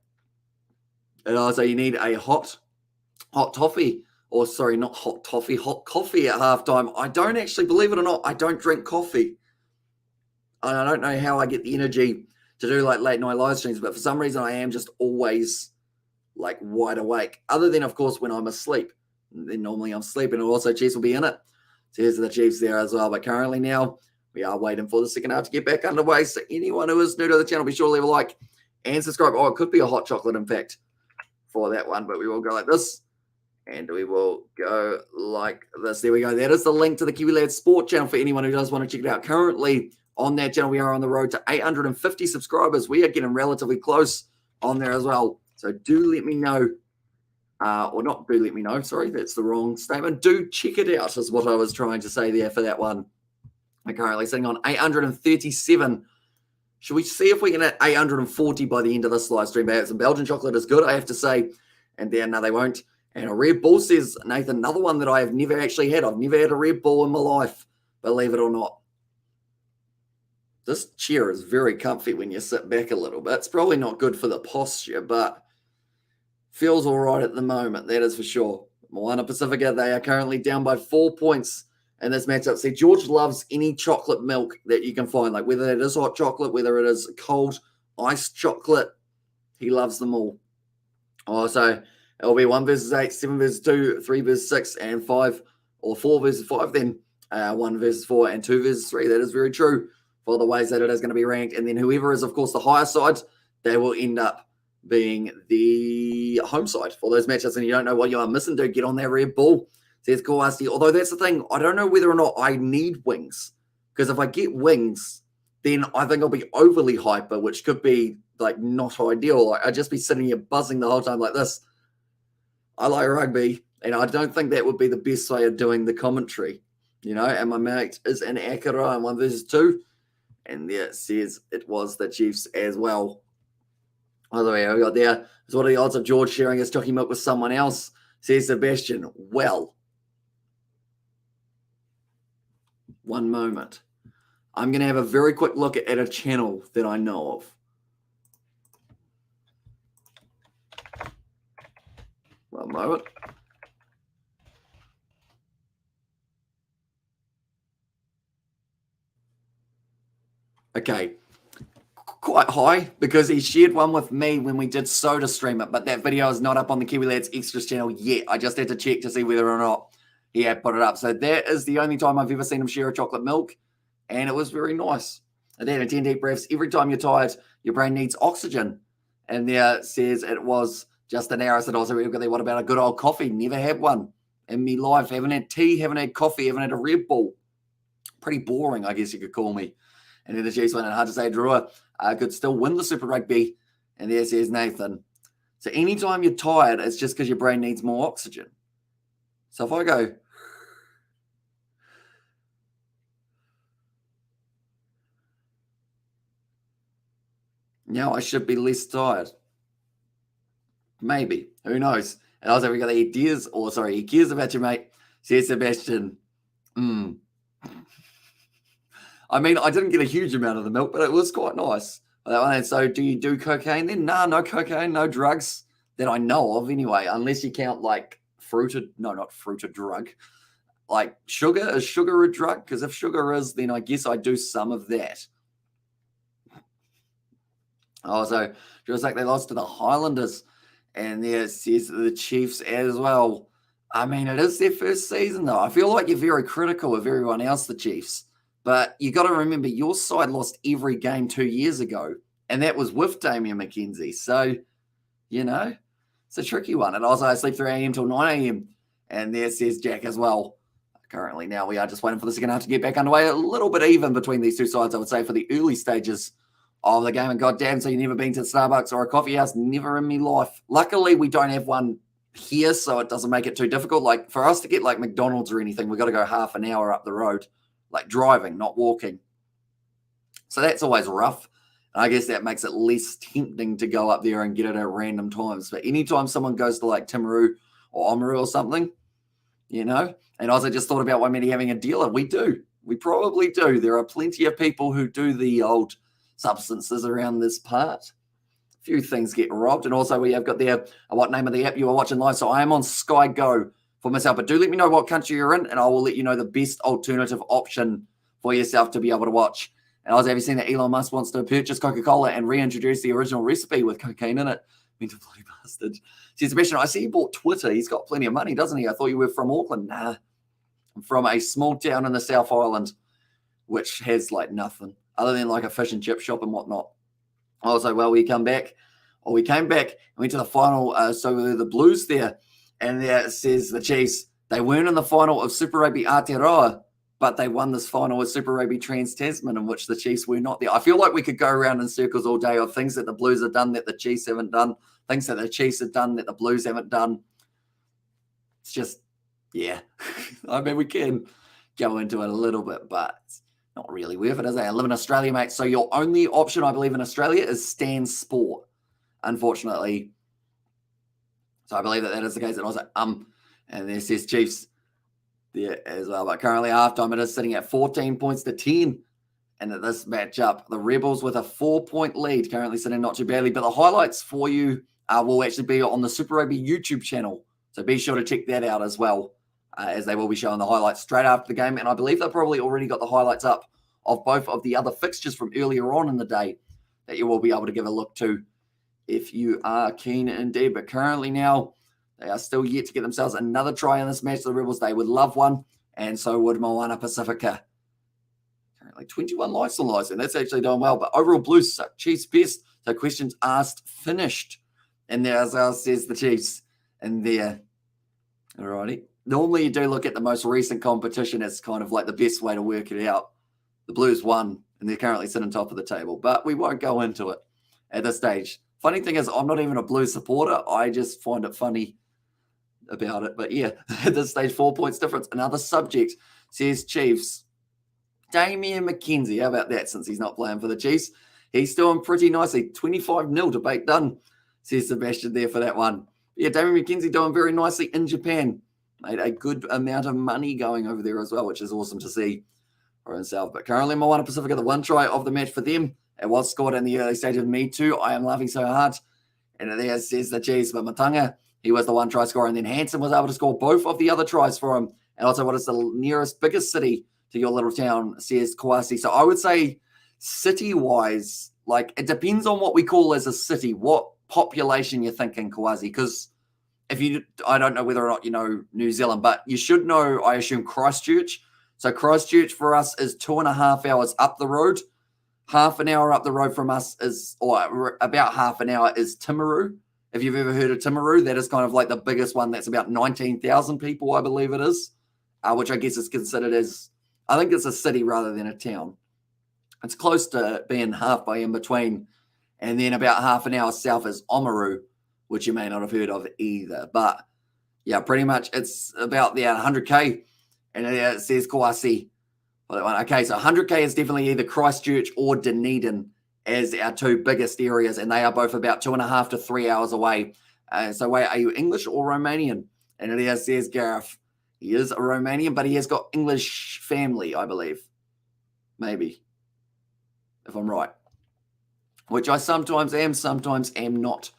And also, you need a hot toffee. Or sorry, not hot toffee, hot coffee at halftime. I don't actually, believe it or not, I don't drink coffee. And I don't know how I get the energy to do like late night live streams, but for some reason I am just always like wide awake, other than of course when I'm asleep. Then normally I'm sleeping. And also Chiefs will be in it. So here's the Chiefs there as well. But currently now we are waiting for the second half to get back underway. So anyone who is new to the channel, be sure to leave a like and subscribe. Oh, it could be a hot chocolate in fact for that one, but we will go like this and we will go like this. There we go. That is the link to the Kiwi Lads Sport channel for anyone who does want to check it out. Currently on that channel, we are on the road to 850 subscribers. We are getting relatively close on there as well. So do let me know, or not do let me know, sorry, that's the wrong statement. Do check it out is what I was trying to say there for that one. We're currently sitting on 837. Should we see if we can hit 840 by the end of this live stream? Some Belgian chocolate is good, I have to say. And then, no, they won't. And a Red Bull, says Nathan, another one that I have never actually had. I've never had a Red Bull in my life, believe it or not. This chair is very comfy when you sit back a little bit. It's probably not good for the posture, but feels all right at the moment, that is for sure. Moana Pasifika, they are currently down by 4 points in this matchup. See, George loves any chocolate milk that you can find, like whether it is hot chocolate, whether it is cold iced chocolate, he loves them all. Oh, so it'll be 1 versus 8, 7 versus 2, 3 versus 6, and 5, or 4 versus 5 then. 1 versus 4 and 2 versus 3. That is very true for the ways that it is going to be ranked. And then whoever is, of course, the higher side, they will end up being the home side for those matchups. And you don't know what you are missing, dude, get on that Red Bull. Says Kowasti. Although that's the thing, I don't know whether or not I need wings. Because if I get wings, then I think I'll be overly hyper, which could be like not ideal. Like, I'd just be sitting here buzzing the whole time like this. I like rugby, and I don't think that would be the best way of doing the commentary. You know, and my mate is in Akara in 1 versus 2. And there it says it was the Chiefs as well. By the way, we got there. So what are the odds of George sharing his chocolate milk with someone else? Says Sebastian. Well, one moment. I'm going to have a very quick look at a channel that I know of. One moment. Okay. Quite high because he shared one with me when we did Soda Stream it, but that video is not up on the Kiwi Lads Extras channel yet. I just had to check to see whether or not he had put it up. So that is the only time I've ever seen him share a chocolate milk, and it was very nice. And then 10 deep breaths. Every time you're tired, your brain needs oxygen. And there says it was just an hour. I said, also, what about a good old coffee? Never had one in me life. Haven't had tea, haven't had coffee, haven't had a Red Bull. Pretty boring, I guess you could call me. And then the Chiefs went, and hard to say, Drewer could still win the Super Rugby. And there says Nathan. So anytime you're tired, it's just because your brain needs more oxygen. So if I go, now I should be less tired. Maybe. Who knows? And I was got he cares about you, mate. Says Sebastian. I mean, I didn't get a huge amount of the milk, but it was quite nice. That one. And so do you do cocaine then? Nah, no cocaine, no drugs that I know of anyway, unless you count like not fruited drug. Like sugar, is sugar a drug? Because if sugar is, then I guess I do some of that. Oh, so just like they lost to the Highlanders, and there says the Chiefs as well. I mean, it is their first season, though. I feel like you're very critical of everyone else, the Chiefs. But you got to remember, your side lost every game 2 years ago, and that was with Damian McKenzie. So, it's a tricky one. And also, I sleep 3 a.m. till 9 a.m., and there says Jack as well. Currently, now we are just waiting for the second half to get back underway. A little bit even between these two sides, I would say, for the early stages of the game. And goddamn, so you've never been to Starbucks or a coffee house? Never in me life. Luckily, we don't have one here, so it doesn't make it too difficult. Like, for us to get like McDonald's or anything, we've got to go half an hour up the road, like driving, not walking. So that's always rough. And I guess that makes it less tempting to go up there and get it at random times. But anytime someone goes to like Timaru or Oamaru or something, and also just thought about maybe having a dealer. We do. We probably do. There are plenty of people who do the old substances around this part. A few things get robbed. And also we have got there, what name of the app you are watching live. So I am on Sky Go for myself. But do let me know what country you're in, and I will let you know the best alternative option for yourself to be able to watch. And have you seen that Elon Musk wants to purchase Coca-Cola and reintroduce the original recipe with cocaine in it? Mental bloody bastard. Says Sebastian, I see he bought Twitter. He's got plenty of money, doesn't he? I thought you were from Auckland. Nah. I'm from a small town in the South Island, which has like nothing other than like a fish and chip shop and whatnot. Also, we came back and went to the final. So the Blues there, and there it says the Chiefs, they weren't in the final of Super Rugby Aotearoa, but they won this final with Super Rugby Trans-Tasman, in which the Chiefs were not there. I feel like we could go around in circles all day of things that the Blues have done that the Chiefs haven't done, things that the Chiefs have done that the Blues haven't done. It's just, yeah. I mean, we can go into it a little bit, but it's not really worth it, is it? I live in Australia, mate. So your only option, I believe, in Australia is Stan Sport, unfortunately. So I believe that is the case. And I was like, and there says Chiefs there as well. But currently, halftime, it is sitting at 14 points to 10. And at this matchup, the Rebels with a 4-point lead, currently sitting not too badly. But the highlights for you will actually be on the Super Rugby YouTube channel. So be sure to check that out as well, as they will be showing the highlights straight after the game. And I believe they've probably already got the highlights up of both of the other fixtures from earlier on in the day that you will be able to give a look to if you are keen indeed. But currently now, they are still yet to get themselves another try in this match. The Rebels, they would love one, and so would Moana Pasifika. Currently 21 likes on lives, and that's actually doing well. But overall, Blues suck. Chiefs best. So questions asked, finished. And there, as says the Chiefs, and there. Alrighty. Normally, you do look at the most recent competition as kind of like the best way to work it out. The Blues won, and they're currently sitting top of the table, but we won't go into it at this stage. Funny thing is, I'm not even a Blues supporter. I just find it funny about it. But yeah, at this stage, 4 points difference. Another subject says Chiefs. Damian McKenzie, how about that, since he's not playing for the Chiefs? He's doing pretty nicely. 25-0 debate done, says Sebastian there for that one. Yeah, Damian McKenzie doing very nicely in Japan. Made a good amount of money going over there as well, which is awesome to see for himself. But currently, MOANA Pasifika, the one try of the match for them. It was scored in the early stage of me too. I am laughing so hard. And there says the Chiefs, but Matanga, he was the one try scorer. And then Hanson was able to score both of the other tries for him. And also, what is the nearest biggest city to your little town, says Kawasi. So I would say city-wise, like it depends on what we call as a city, what population you're thinking, Kawasi. Because I don't know whether or not you know New Zealand, but you should know, I assume, Christchurch. So Christchurch for us is 2.5 hours up the road, half an hour up the road from us is, or about half an hour, is Timaru. If you've ever heard of Timaru, that is kind of like the biggest one. That's about 19,000 people, I believe it is, which I guess is considered as, I think it's a city rather than a town. It's close to being halfway in between. And then about half an hour south is Oamaru, which you may not have heard of either. But yeah, pretty much it's about the 100K. And it says Kawasi. Okay, so 100K is definitely either Christchurch or Dunedin as our two biggest areas, and they are both about 2.5 to 3 hours away. So wait, are you English or Romanian? And it says Gareth. He is a Romanian, but he has got English family, I believe. Maybe, if I'm right. Which I sometimes am not.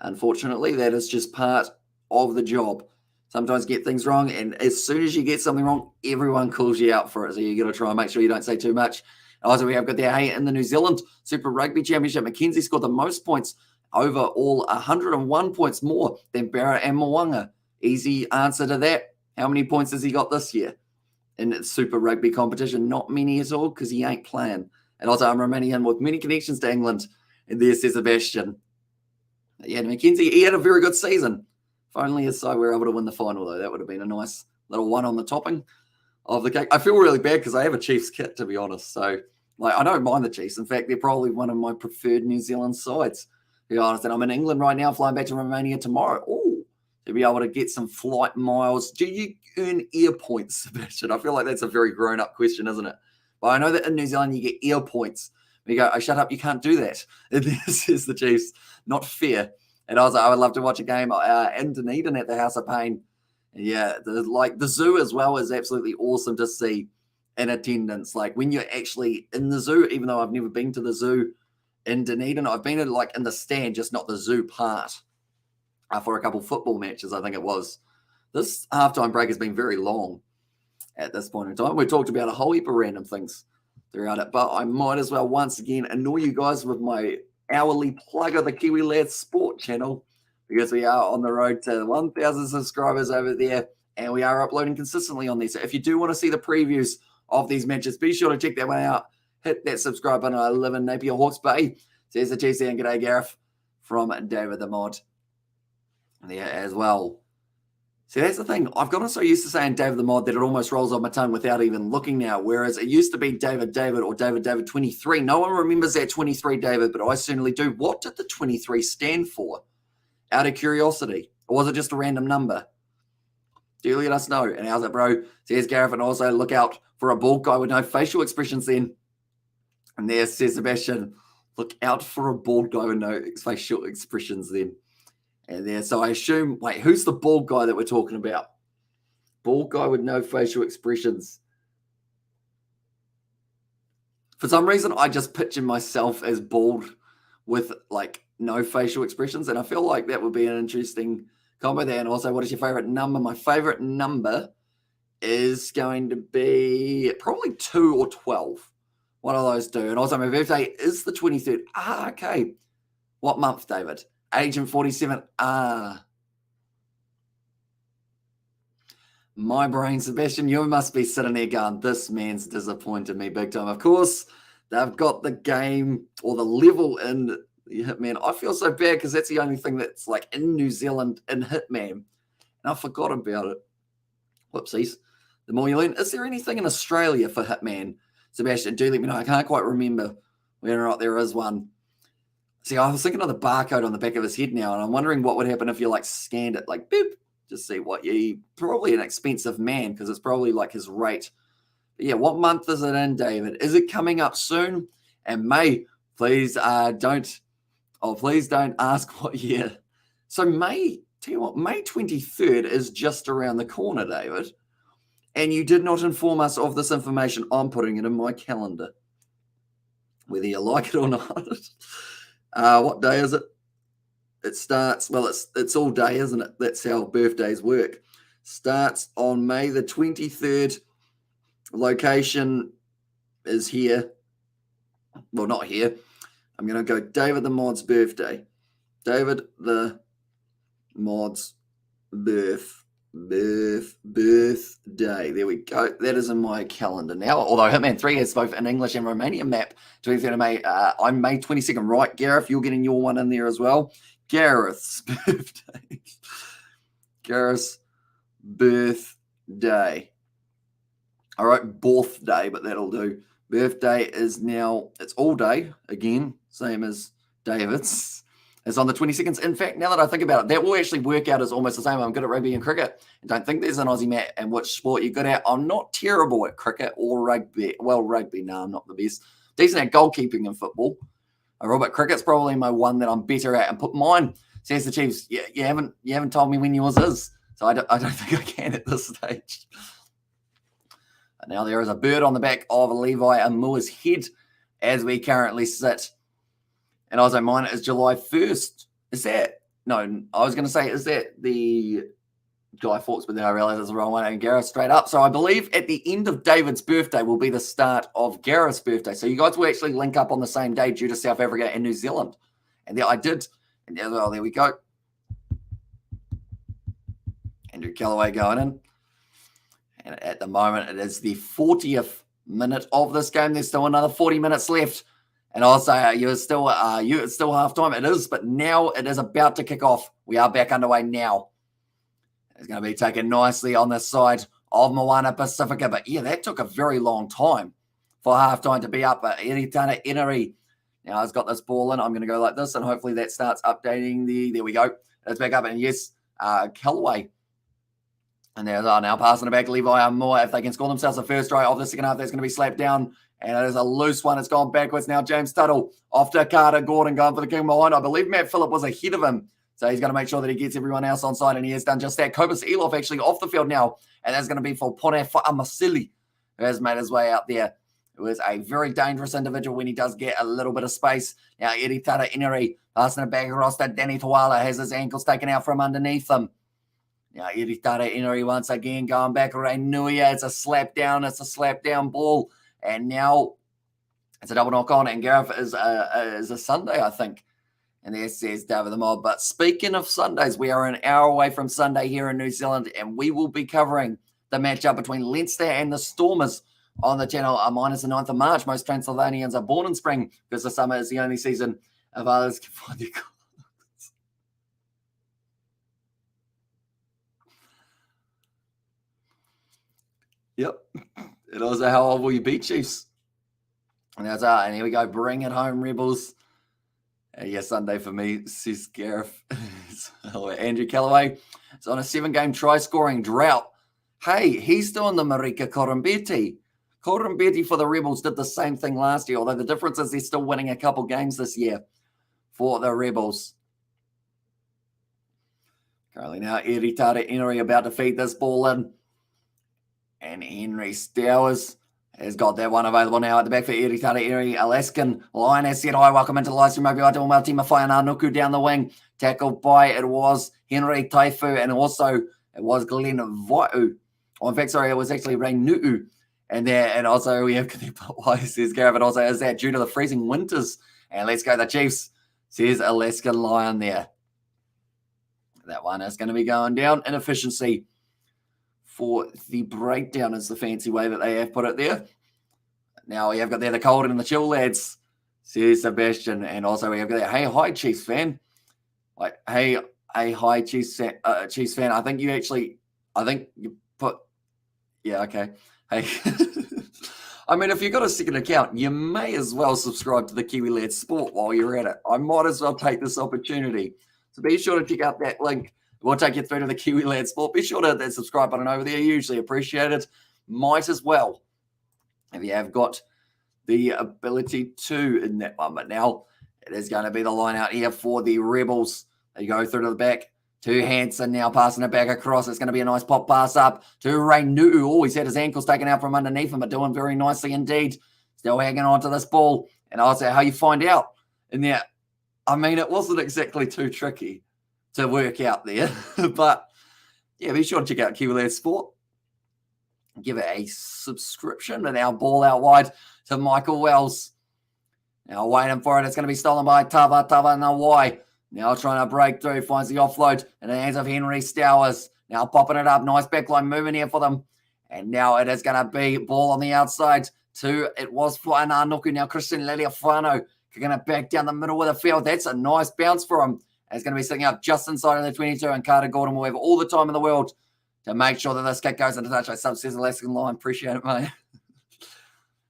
Unfortunately, that is just part of the job. Sometimes get things wrong, and as soon as you get something wrong, everyone calls you out for it. So you got to try and make sure you don't say too much. Also, we have got there, hey, in the New Zealand Super Rugby Championship, Mackenzie scored the most points overall, 101 points more than Barrett and Moanga. Easy answer to that. How many points has he got this year in Super Rugby competition? Not many at all, because he ain't playing. And also, I'm Romanian with many connections to England. And there's Sebastian. Yeah, Mackenzie, he had a very good season. If only his side were able to win the final, though, that would have been a nice little one on the topping of the cake. I feel really bad because I have a Chiefs kit, to be honest. So, like, I don't mind the Chiefs. In fact, they're probably one of my preferred New Zealand sides, to be honest. And I'm in England right now, flying back to Romania tomorrow. Oh, to be able to get some flight miles. Do you earn air points, Sebastian? I feel like that's a very grown-up question, isn't it? But I know that in New Zealand, you get air points. You go, oh, shut up, you can't do that. And this is the Chiefs. Not fair. And I was like, I would love to watch a game in Dunedin at the House of Pain. And yeah, the zoo as well is absolutely awesome to see in attendance. Like when you're actually in the zoo, even though I've never been to the zoo in Dunedin, I've been in the stand, just not the zoo part, for a couple football matches, I think it was. This halftime break has been very long at this point in time. We talked about a whole heap of random things throughout it, but I might as well once again annoy you guys with my hourly plug of the Kiwi Lads Sport channel, because we are on the road to 1,000 subscribers over there, and we are uploading consistently on there. So if you do want to see the previews of these matches, be sure to check that one out. Hit that subscribe button. I live in Napier, Hawke's Bay. Says the Chiefs and g'day, Gareth, from David the Mod there as well. See, that's the thing. I've gotten so used to saying David the Mod that it almost rolls off my tongue without even looking now, whereas it used to be David or David 23. No one remembers that 23 David, but I certainly do. What did the 23 stand for? Out of curiosity. Or was it just a random number? Do let us know. And how's it, bro? Says Gareth, and also look out for a bald guy with no facial expressions then. And there says Sebastian, look out for a bald guy with no facial expressions then. And there, so I assume, wait, who's the bald guy that we're talking about? Bald guy with no facial expressions. For some reason, I just picture myself as bald with like no facial expressions, and I feel like that would be an interesting combo there. And also, what is your favorite number? My favorite number is going to be probably 2 or 12. One of those two. And also, my birthday is the 23rd. Okay. What month, David? Agent 47. My brain, Sebastian, you must be sitting there going, this man's disappointed me big time. Of course, they've got the game or the level in Hitman. I feel so bad because that's the only thing that's like in New Zealand in Hitman. And I forgot about it. Whoopsies. The more you learn. Is there anything in Australia for Hitman? Sebastian, do let me know. I can't quite remember whether or not there is one. See, I was thinking of the barcode on the back of his head now, and I'm wondering what would happen if you like scanned it, like boop, just see what you. Probably an expensive man because it's probably like his rate. But yeah, what month is it in, David? Is it coming up soon? And May, please don't. Oh, please don't ask what year. So May, tell you what, May 23rd is just around the corner, David. And you did not inform us of this information. I'm putting it in my calendar, whether you like it or not. What day is it? It starts, well, it's all day, isn't it? That's how birthdays work. Starts on May the 23rd. Location is here. Well, not here. I'm going to go David the Mod's birthday. David the Mod's birthday. Birthday. There we go. That is in my calendar now. Although Hitman 3 has both an English and Romanian map. 23rd of May. I'm May 22nd, right? Gareth, you're getting your one in there as well. Gareth's birthday. Gareth's birthday. All right, birthday, but that'll do. Birthday is now, it's all day again, same as David's. It's on the 22nd. In fact, now that I think about it, that will actually work out as almost the same. I'm good at rugby and cricket. I don't think there's an Aussie mat and which sport you're good at. I'm not terrible at cricket or rugby. Well, rugby, no, I'm not the best. Decent at goalkeeping in football. But cricket's probably my one that I'm better at. And put mine, says the Chiefs, you haven't told me when yours is. So I don't think I can at this stage. Now there is a bird on the back of Levi Amua's head as we currently sit. And also mine is July 1st. Is that? No, I was going to say, is that the July 4th? But then I realized it's the wrong one. And Gareth straight up. So I believe at the end of David's birthday will be the start of Gareth's birthday. So you guys will actually link up on the same day due to South Africa and New Zealand. And there I did. And there we go. Andrew Callaway going in. And at the moment, it is the 40th minute of this game. There's still another 40 minutes left. And I'll say it's still half time. It is, but now it is about to kick off. We are back underway now. It's going to be taken nicely on the side of MOANA Pasifika. But yeah, that took a very long time for half time to be up. But Eritana Inari now has got this ball in. I'm going to go like this, and hopefully that starts updating there we go. It's back up, and yes, Callaway. And there's now passing it back Levi Amor. If they can score themselves the first try of the second half, that's going to be slapped down. And it is a loose one. It's gone backwards now. James Tuttle off to Carter Gordon going for the king behind. I believe Matt Phillip was ahead of him. So he's going to make sure that he gets everyone else on side. And he has done just that. Kobus Elof actually off the field now. And that's going to be for Pone Fa'amasili, who has made his way out there. Who is a very dangerous individual when he does get a little bit of space. Now Eritara Inari passing it back across to Danny Tawala. Has his ankles taken out from underneath him. Now, Eritara Inari once again going back. Reinuia, it's a slap down. It's a slap down ball. And now it's a double knock on. And Gareth is a Sunday, I think. And there says David the Mob. But speaking of Sundays, we are an hour away from Sunday here in New Zealand. And we will be covering the matchup between Leinster and the Stormers on the channel. Minus the 9th of March. Most Transylvanians are born in spring because the summer is the only season of others can find their clothes. Yep. And also, how old will you be, Chiefs? And that's and here we go. Bring it home, Rebels. Yeah, Sunday for me, says Gareth. Andrew Callaway is on a 7-game try-scoring drought. Hey, he's doing the Marika Korombeti. Korombeti for the Rebels did the same thing last year, although the difference is they're still winning a couple games this year for the Rebels. Currently now, Eritara Inari about to feed this ball in. And Henry Stowers has got that one available now at the back for Eritara Inari. Alaskan Lion has said, hi, welcome into Livestream Rugby. I do Maltima Whaiana Nuku down the wing. Tackled by, it was Henry Taifu, and also it was Glenn Vaiu. Oh, in fact, sorry, it was actually Ray Nu'u. And also we have why says Gareth, and also is that due to the freezing winters? And let's go the Chiefs, says Alaskan Lion there. That one is going to be going down in efficiency for the breakdown is the fancy way that they have put it there. Now we have got there the cold and the chill lads, says Sebastian. And also we have got there, hey, hi, Chiefs fan. Like, hey, hi, Chiefs fan. I think you put, yeah, okay. Hey, I mean, if you've got a second account, you may as well subscribe to the Kiwi Lads Sport while you're at it. I might as well take this opportunity. So be sure to check out that link. We'll take you through to the Kiwi Lads Sport. Be sure to hit that subscribe button over there. Usually appreciate it. Might as well, if you have got the ability to in that one. But now it is going to be the line out here for the Rebels. They go through to the back to Hanson now passing it back across. It's going to be a nice pop pass up to Ray Nu'u. Always had his ankles taken out from underneath him, but doing very nicely indeed. Still hanging on to this ball. And I'll say how you find out in there. I mean, it wasn't exactly too tricky to work out there. But, yeah, be sure to check out Kiwi Lads Sport. Give it a subscription. And now ball out wide to Michael Wells. Now waiting for it. It's going to be stolen by Tava Nawai. Now trying to break through. Finds the offload in the hands of Henry Stowers. Now popping it up. Nice backline moving here for them. And now it is going to be ball on the outside it was Whainā Nuku. Now Christian Lealiafano kicking it back down the middle of the field. That's a nice bounce for him. It's going to be sitting up just inside of the 22, and Carter Gordon will have all the time in the world to make sure that this kick goes into touch. I says Alaskan line. Appreciate it, mate.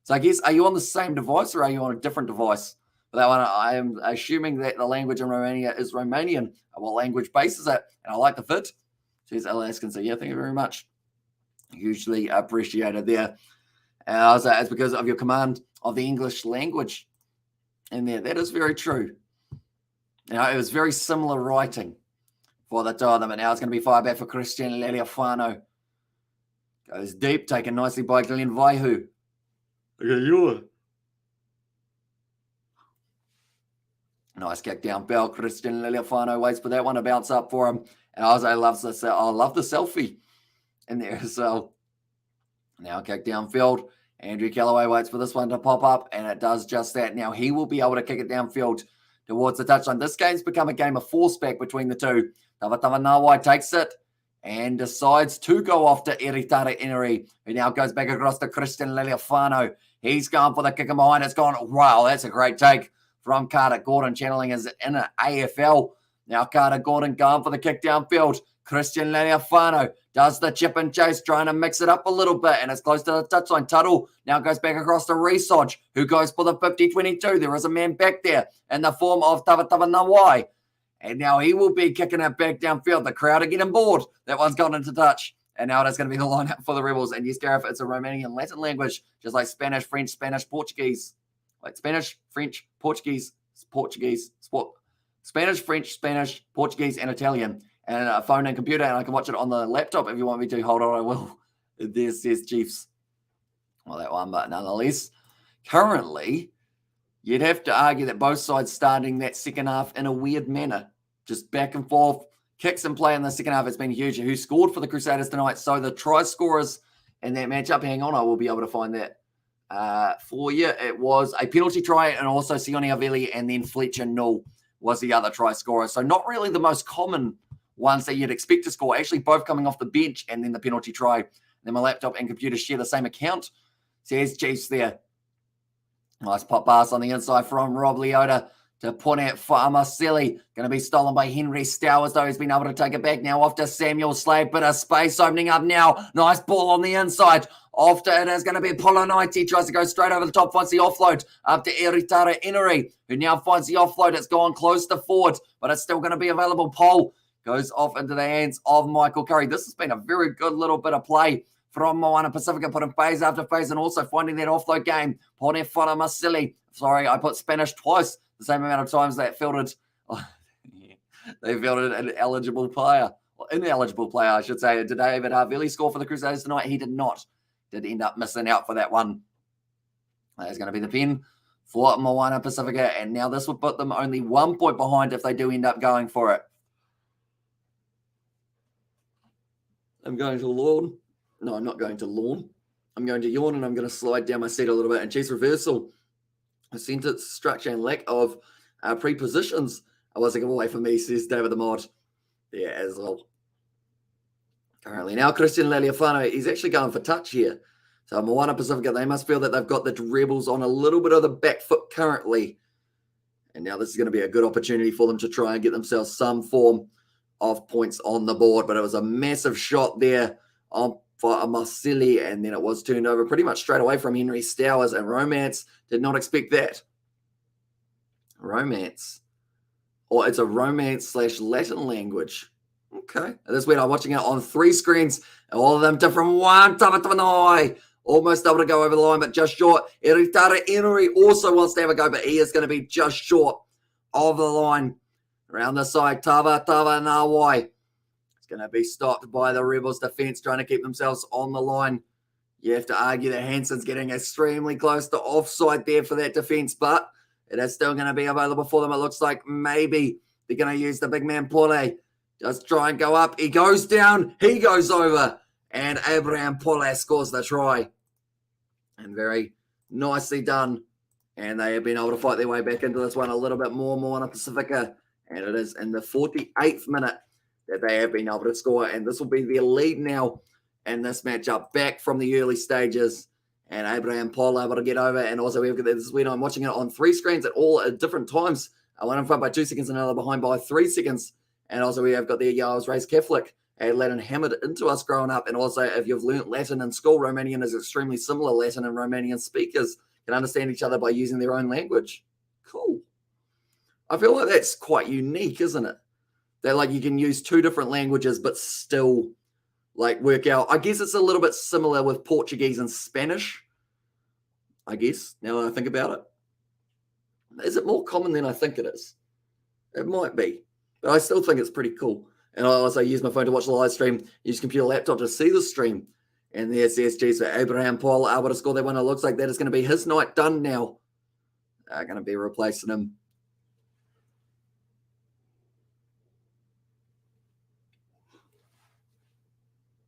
So I guess, are you on the same device or are you on a different device? For that one, I am assuming that the language in Romania is Romanian. What language base is it? And I like the fit. Says Alaskan. So yeah, thank you very much. Hugely appreciated there. So it's because of your command of the English language in there. That is very true. It was very similar writing for the two of them. And now it's going to be fire back for Christian Lealiafano. Goes deep, taken nicely by Glenn Vaihu. Okay, you. Nice kick down bell. Christian Lealiafano waits for that one to bounce up for him. And also loves this. I love the selfie in there as well. Now kick downfield. Andrew Callaway waits for this one to pop up, and it does just that. Now he will be able to kick it downfield towards the touchline. This game's become a game of force back between the two. Tawatawa Nawai takes it and decides to go off to Eritara Inari, who now goes back across to Christian Lealiafano. He's gone for the kick in behind. It's gone. Wow, that's a great take from Carter Gordon, channeling his inner AFL. Now Carter Gordon going for the kick downfield. Christian Lealiafano does the chip and chase, trying to mix it up a little bit, and it's close to the touchline. Tuttle now goes back across to Resodge, who goes for the 50-22. There is a man back there in the form of Tawatawa Nawai, and now he will be kicking it back downfield. The crowd are getting bored. That one's gone into touch, and now it's going to be the lineup for the Rebels. And yes, Gareth, it's a Romanian Latin language, just like Spanish, French, Portuguese. Like Spanish, French, Portuguese, Spanish, French, Portuguese, and Italian. And a phone and computer, and I can watch it on the laptop if you want me to. Hold on, I will. There's Chiefs. Well, that one, but nonetheless, currently, you'd have to argue that both sides starting that second half in a weird manner. Just back and forth, kicks and play in the second half has been huge. Who scored for the Crusaders tonight? So the try scorers in that matchup, hang on, I will be able to find that for you. It was a penalty try, and also Sione Aveli, and then Fletcher Null was the other try scorer. So not really the most common ones that you'd expect to score, actually both coming off the bench, and then the penalty try. Then my laptop and computer share the same account. Says Chiefs there. Nice pop pass on the inside from Rob Leota to Ponat Fa'amasili. Going to be stolen by Henry Stowers, though. He's been able to take it back now off to Samuel Slade. Bit of space opening up now. Nice ball on the inside. After it is going to be Polonite. Tries to go straight over the top, finds the offload up to Eritara Inari, who now finds the offload. It's gone close to forward, but it's still going to be available. Pole goes off into the hands of Michael Curry. This has been a very good little bit of play from Moana Pacifica, putting phase after phase and also finding that offload game. Pone Faramasili. Sorry, I put Spanish twice, the same amount of times they fielded. They fielded an eligible player. Well, ineligible player, I should say. Did David Harvili score for the Crusaders tonight? He did not. Did end up missing out for that one. That's going to be the pin for Moana Pacifica. And now this would put them only 1 point behind if they do end up going for it. I'm going to lawn. No, I'm not going to lawn. I'm going to yawn, and I'm going to slide down my seat a little bit. And Chiefs reversal, a sentence structure and lack of prepositions was a giveaway for me, says David the Mod. Yeah, as well. Currently now, Christian Lealiafano, he's actually going for touch here. So Moana Pacifica, they must feel that they've got the Rebels on a little bit of the back foot currently. And now this is going to be a good opportunity for them to try and get themselves some form of points on the board. But it was a massive shot there for Marcelli, and then it was turned over pretty much straight away from Henry Stowers, and Romance did not expect that. Romance. Or it's a Romance / Latin language. Okay. At this point, I'm watching it on 3 screens, all of them different. One, Tavatanoi, almost able to go over the line, but just short. Eritara Inuri also wants to have a go, but he is going to be just short of the line. Around the side, Tava Nawai. It's going to be stopped by the Rebels defense, trying to keep themselves on the line. You have to argue that Hanson's getting extremely close to offside there for that defense, but it is still going to be available for them. It looks like maybe they're going to use the big man Pole. Just try and go up. He goes down. He goes over. And Abraham Pole scores the try. And very nicely done. And they have been able to fight their way back into this one a little bit more. Moana Pacifica. And it is in the 48th minute that they have been able to score, and this will be their lead now in this matchup, back from the early stages. And Abraham Paul able to get over, and also we've got this when I'm watching it on 3 screens at different times. One in front by 2 seconds, another behind by 3 seconds. And also we have got the Yales Race Catholic, a Latin hammered into us growing up. And also, if you've learnt Latin in school, Romanian is extremely similar. Latin and Romanian speakers can understand each other by using their own language. Cool. I feel like that's quite unique, isn't it? That like you can use 2 different languages but still like work out. I guess it's a little bit similar with Portuguese and Spanish, I guess, now that I think about it. Is it more common than I think it is? It might be, but I still think it's pretty cool. And I also use my phone to watch the live stream, use computer laptop to see the stream. And there's the SGs for Abraham Paul able to score that one. It looks like that is going to be his night done now. They're going to be replacing him.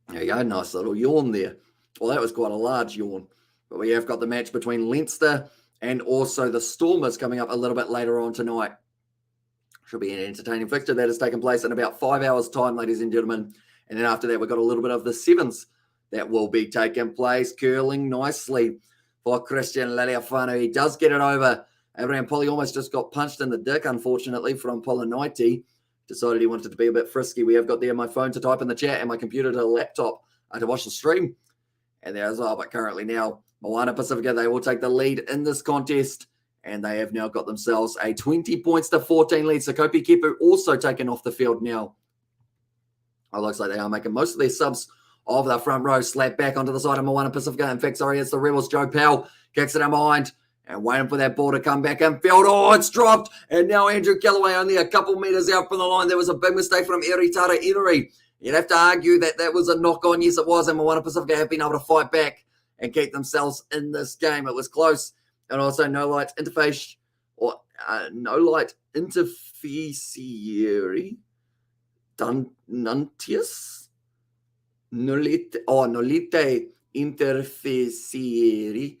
There you go, nice little yawn there. Well, that was quite a large yawn. But we have got the match between Leinster and also the Stormers coming up a little bit later on tonight. Should be an entertaining fixture that has taken place in about 5 hours' time, ladies and gentlemen. And then after that, we've got a little bit of the Sevens that will be taking place, curling nicely for Christian Laliafano. He does get it over. Abraham Polly almost just got punched in the dick, unfortunately, from Polinaiti. Decided he wanted to be a bit frisky. We have got there my phone to type in the chat and my computer to the laptop to watch the stream. And there as well, but currently now, MOANA Pasifika, they will take the lead in this contest. And they have now got themselves a 20 points to 14 lead. So Kopi Kepu also taken off the field now. It looks like they are making most of their subs of the front row. Slap back onto the side of MOANA Pasifika. In fact, sorry, it's the Rebels. Joe Powell kicks it in behind. And waiting for that ball to come back in field. Oh, it's dropped. And now Andrew Callaway only a couple metres out from the line. There was a big mistake from Eritara Emery. You'd have to argue that that was a knock-on. Yes, it was. And MOANA Pasifika have been able to fight back and keep themselves in this game. It was close. And also no light interface or no light interficiary. Nuntius? Nolite interficiary.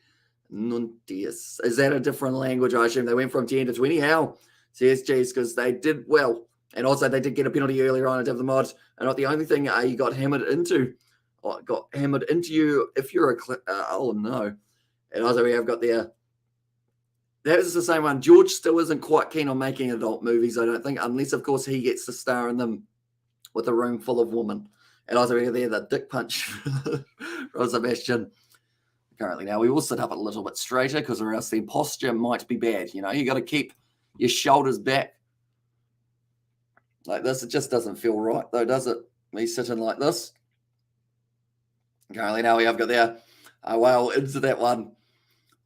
Nuntius. Is that a different language? I assume they went from 10 to 20. How? CSGs, because they did well. And also they did get a penalty earlier on at the mod. And not the only thing you got hammered into. Got hammered into you if you're a... oh, no. And also we have got there... That is the same one. George still isn't quite keen on making adult movies, I don't think, unless, of course, he gets to star in them with a room full of women. And also we have there the dick punch from Sebastian. Currently now, we will sit up a little bit straighter because or else the posture might be bad. You know, you got to keep your shoulders back. Like this, it just doesn't feel right, though, does it? Me sitting like this. Currently now, we have got there a whale into that one.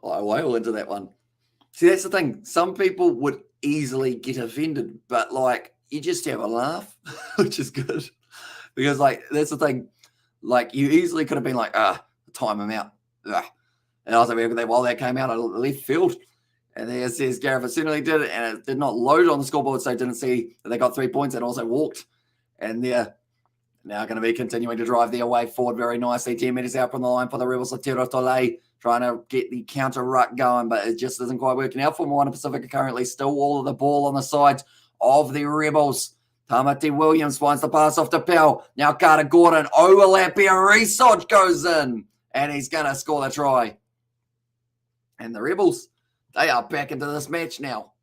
Oh, a whale into that one. See, that's the thing. Some people would easily get offended, but, like, you just have a laugh, which is good. Because, like, that's the thing. Like, you easily could have been like, time him out. Ugh. And also, while that came out, I left field. And there says Gareth certainly did it, and it did not load on the scoreboard, so I didn't see that they got 3 points and also walked. And they're now going to be continuing to drive their way forward very nicely. 10 metres out from the line for the Rebels of Tero Tole, trying to get the counter ruck going, but it just isn't quite working out for MOANA Pasifika currently. Still all of the ball on the side of the Rebels. Tamati Williams finds the pass off to Powell. Now Carter Gordon, overlap here. Research goes in, and he's going to score the try. And the Rebels, they are back into this match now.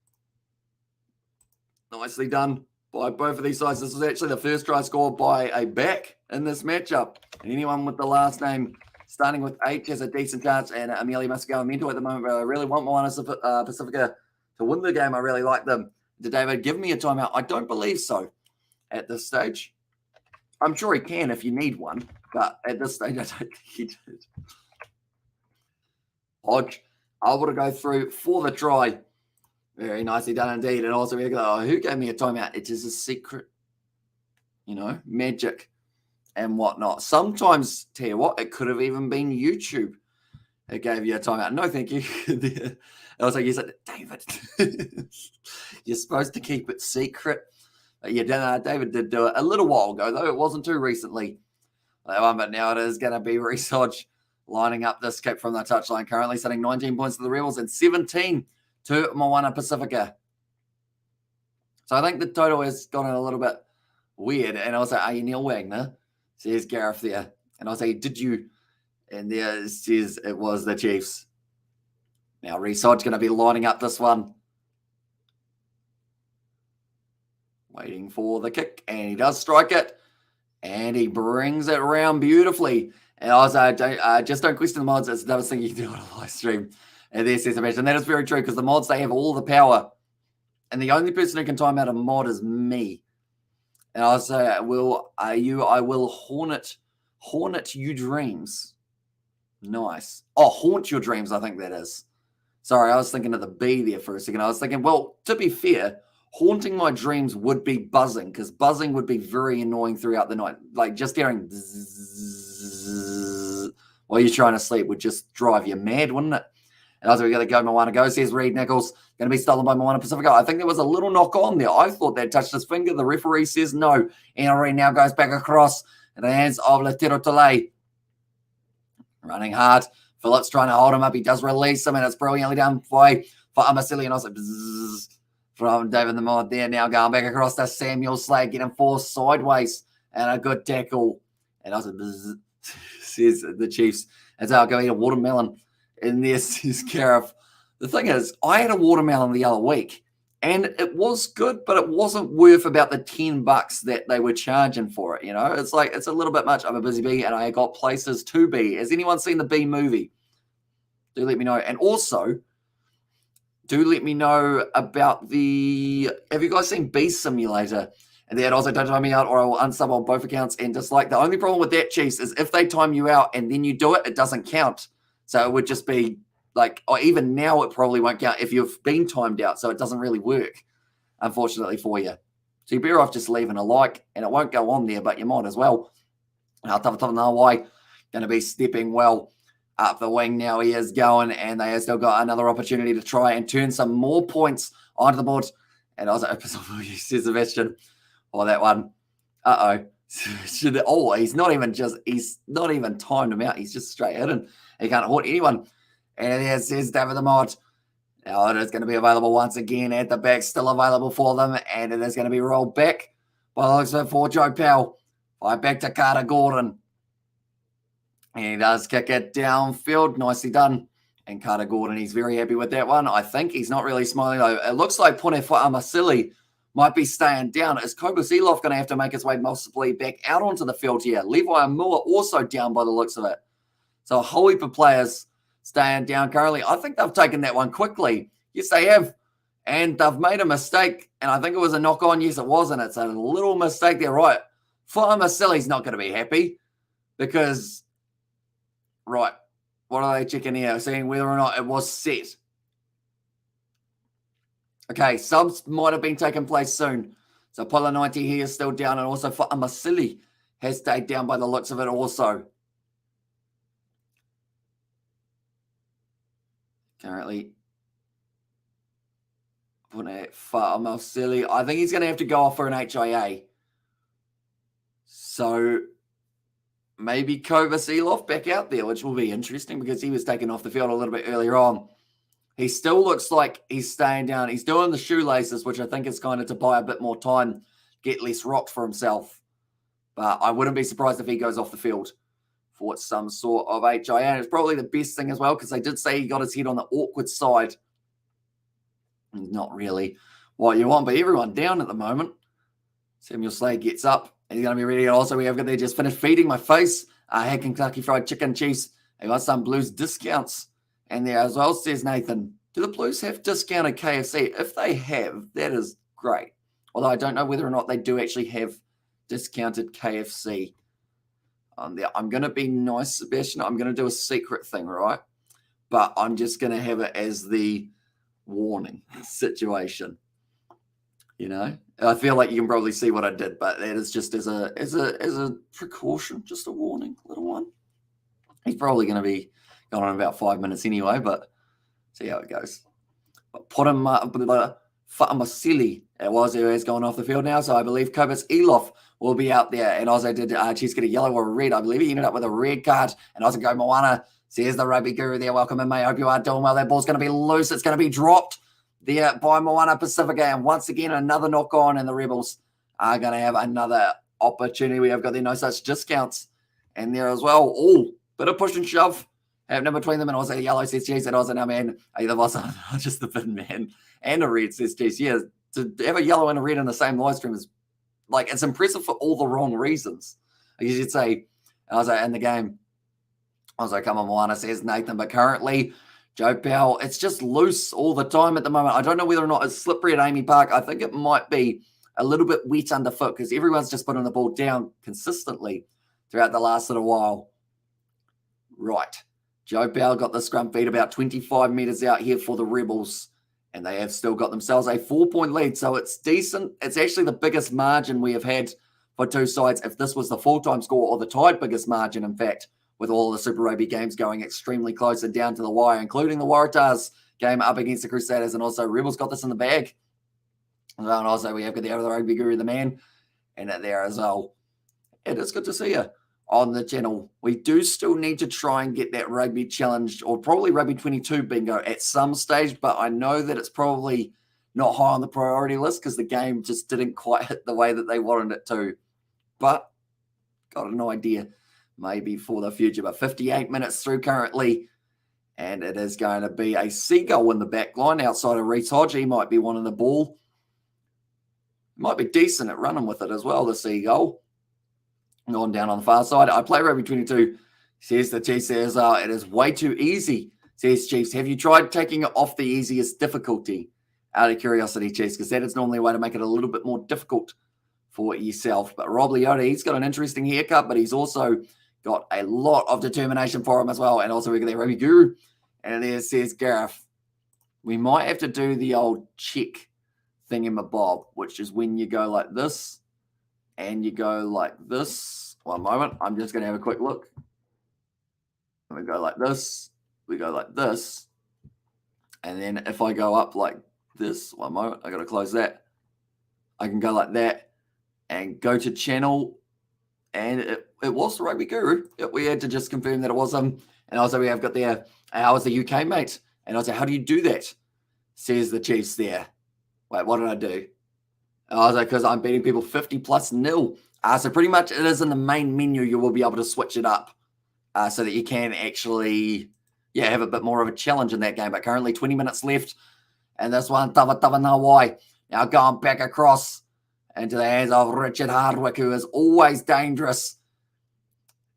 Nicely done by both of these sides. This was actually the first try scored by a back in this matchup. And anyone with the last name starting with H has a decent chance. And Amelia must go mental at the moment, but I really want MOANA Pasifika to win the game. I really like them. Did David give me a timeout? I don't believe so at this stage. I'm sure he can if you need one, but at this stage, I don't think he did. Hodge able to go through for the try. Very nicely done indeed. And also, we go, who gave me a timeout? It is a secret, magic and whatnot. Sometimes, tell you what, it could have even been YouTube that gave you a timeout. No, thank you. I was like, yes, David, you're supposed to keep it secret. David did do it a little while ago, though. It wasn't too recently. But now it is going to be Research lining up this kick from the touchline, currently setting 19 points to the Rebels and 17 to MOANA Pasifika. So I think the total has gone a little bit weird. And I was like, are you Neil Wagner? Says Gareth there. And I was like, did you? And there it says it was the Chiefs. Now Reeside's going to be lining up this one. Waiting for the kick. And he does strike it. And he brings it around beautifully. And I was like, just don't question the mods. It's the dumbest thing you can do on a live stream. And there says the match. And that is very true because the mods, they have all the power. And the only person who can time out a mod is me. And I was like, I will haunt you dreams. Nice. Oh, haunt your dreams, I think that is. Sorry, I was thinking of the B there for a second. I was thinking, well, to be fair, haunting my dreams would be buzzing because buzzing would be very annoying throughout the night. Like just hearing zzz while you're trying to sleep would just drive you mad, wouldn't it? And I was like, we got to go, Moana go, says Reed Nichols. Going to be stolen by MOANA Pasifika. I think there was a little knock on there. I thought that touched his finger. The referee says no. And Reed now goes back across in the hands of Latero Tole. Running hard. Phillips trying to hold him up. He does release him, and it's brilliantly done by Amasili. And I was like, bzzz, from David the Mod there. Now going back across to Samuel Slade, getting forced sideways. And a good tackle. And I was like, bzzz, says the Chiefs. As I'll go eat a watermelon. And this is Kickoff. The thing is, I had a watermelon the other week, and it was good, but it wasn't worth about the $10 that they were charging for it. You know, it's like it's a little bit much. I'm a busy bee, and I got places to be. Has anyone seen the Bee movie? Do let me know. And also, do let me know about the. Have you guys seen Bee Simulator? And then also don't time me out, or I will unsub on both accounts. And just like the only problem with that, Chiefs, is if they time you out and then you do it, it doesn't count. So it would just be. Like, or even now, it probably won't count if you've been timed out, so it doesn't really work, unfortunately, for you. So you're better off just leaving a like, and it won't go on there, but you might as well. Now, Tawai going to be stepping well up the wing now. He is going, and they have still got another opportunity to try and turn some more points onto the board. And I was like, says Sebastian, oh, that one. Uh-oh. He's not even timed him out. He's just straight hidden. He can't hurt anyone. And there says David the Mod. Now it is going to be available once again at the back, still available for them. And it is going to be rolled back by the looks of it for Joe Powell. Right back to Carter Gordon. And he does kick it downfield. Nicely done. And Carter Gordon, he's very happy with that one. I think he's not really smiling though. It looks like Punefa Amasili might be staying down. Is Kobus Eloff going to have to make his way possibly back out onto the field here? Levi Amua also down by the looks of it. So a whole heap of players staying down currently. I think they've taken that one quickly. Yes, they have. And they've made a mistake. And I think it was a knock on. Yes, it was. And it's a little mistake there. Right. Fuamasili's not going to be happy because, right, what are they checking here? Seeing whether or not it was set. Okay, subs might have been taking place soon. So Polo 90 here is still down. And also Fuamasili has stayed down by the looks of it also. Currently, Fuamasili. I think he's going to have to go off for an HIA. So maybe Kobus Eloff back out there, which will be interesting because he was taken off the field a little bit earlier on. He still looks like he's staying down. He's doing the shoelaces, which I think is kind of to buy a bit more time, get less rocked for himself. But I wouldn't be surprised if he goes off the field for some sort of HIA. And it's probably the best thing as well because they did say he got his head on the awkward side. Not really what you want, but everyone down at the moment. Samuel Slade gets up. And he's going to be ready. Also, we have got there just finished feeding my face. Had Kentucky Fried Chicken Chiefs. They got some Blues discounts. And there as well, says Nathan. Do the Blues have discounted KFC? If they have, that is great. Although I don't know whether or not they do actually have discounted KFC. I'm going to be nice, Sebastian. I'm going to do a secret thing, right? But I'm just going to have it as the warning situation. You know, I feel like you can probably see what I did, but that is just as a precaution, just a warning, little one. He's probably going to be going on in about 5 minutes anyway, but see how it goes. But Fuamasili, it was who is going off the field now, so I believe Kobus Eloff will be out there. And also did Chiefs get a yellow or a red? I believe he ended up with a red card. And also go Moana. Says the rugby guru there. Welcome in, mate. Hope you are doing well. That ball's going to be loose. It's going to be dropped there by MOANA Pasifika. And once again, another knock on, and the Rebels are going to have another opportunity. We have got there no such discounts. And there as well, all bit of push and shove happening between them. And also, yellow says, geez, and also, now, man, either of us are just the bin man. And a red says, geez, yeah, to have a yellow and a red in the same live stream is like, it's impressive for all the wrong reasons. I guess you'd say, I was like, in the game, I was like, come on, Moana, says Nathan. But currently, Joe Powell, it's just loose all the time at the moment. I don't know whether or not it's slippery at AAMI Park. I think it might be a little bit wet underfoot because everyone's just putting the ball down consistently throughout the last little while. Right. Joe Powell got the scrum feed about 25 metres out here for the Rebels, and they have still got themselves a 4-point lead. So it's decent. It's actually the biggest margin we have had for two sides. If this was the full-time score or the tied biggest margin, in fact, with all the Super Rugby games going extremely close and down to the wire, including the Waratahs game up against the Crusaders, and also Rebels got this in the bag. And also we have got the other Rugby Guru, the man, and there as well. It is good to see you on the channel. We do still need to try and get that Rugby Challenge or probably Rugby 22 bingo at some stage, but I know that it's probably not high on the priority list because the game just didn't quite hit the way that they wanted it to. But got an idea maybe for the future. But 58 minutes through currently, and it is going to be a Seagull in the back line outside of Reece Hodge. He might be one in the ball. Might be decent at running with it as well, the Seagull. Going down on the far side. I play Rugby 22. Says the Chiefs, says, it is way too easy. Says Chiefs, have you tried taking it off the easiest difficulty? Out of curiosity, Chiefs, because that is normally a way to make it a little bit more difficult for yourself. But Rob Leota, he's got an interesting haircut, but he's also got a lot of determination for him as well. And also we got that Rugby Guru. And there says Gareth, we might have to do the old check thingamabob, which is when you go like this and you go like this. One moment. I'm just going to have a quick look. And we go like this. We go like this. And then if I go up like this, one moment, I got to close that. I can go like that and go to channel. And it was the Rugby Guru. We had to just confirm that it was him. And also we have got there, how is the UK mate? And I was like, how do you do that? Says the Chiefs there. Wait, what did I do? I was like, because I'm beating people 50+0. So pretty much it is in the main menu. You will be able to switch it up so that you can actually, have a bit more of a challenge in that game. But currently 20 minutes left. And this one, Tava Nawai. Now going back across into the hands of Richard Hardwick, who is always dangerous.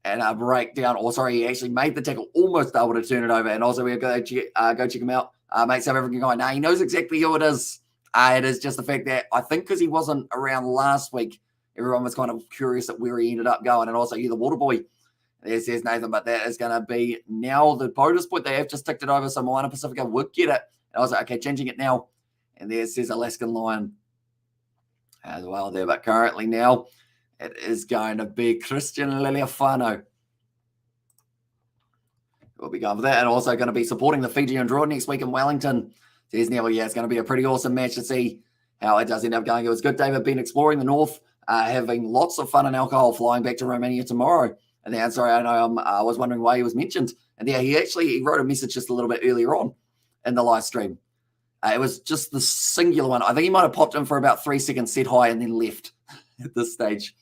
And a breakdown. He actually made the tackle, almost able to turn it over. And also we're going to go check him out. Mate South African guy. Now he knows exactly who it is. It is just the fact that I think because he wasn't around last week, everyone was kind of curious at where he ended up going. And also, the water boy. There says Nathan, but that is going to be now the bonus point. They have just ticked it over, so MOANA Pasifika would get it. And I was like, okay, changing it now. And there says Alaskan Lion as well there. But currently now, it is going to be Christian Liliafano. We'll be going for that. And also going to be supporting the Fijian draw next week in Wellington. Says Neville, it's going to be a pretty awesome match to see how it does end up going. It was good, David, been exploring the north, having lots of fun and alcohol, flying back to Romania tomorrow. And then, sorry, I know I was wondering why he was mentioned. And yeah, he wrote a message just a little bit earlier on in the live stream. It was just the singular one. I think he might have popped in for about 3 seconds, said hi, and then left at this stage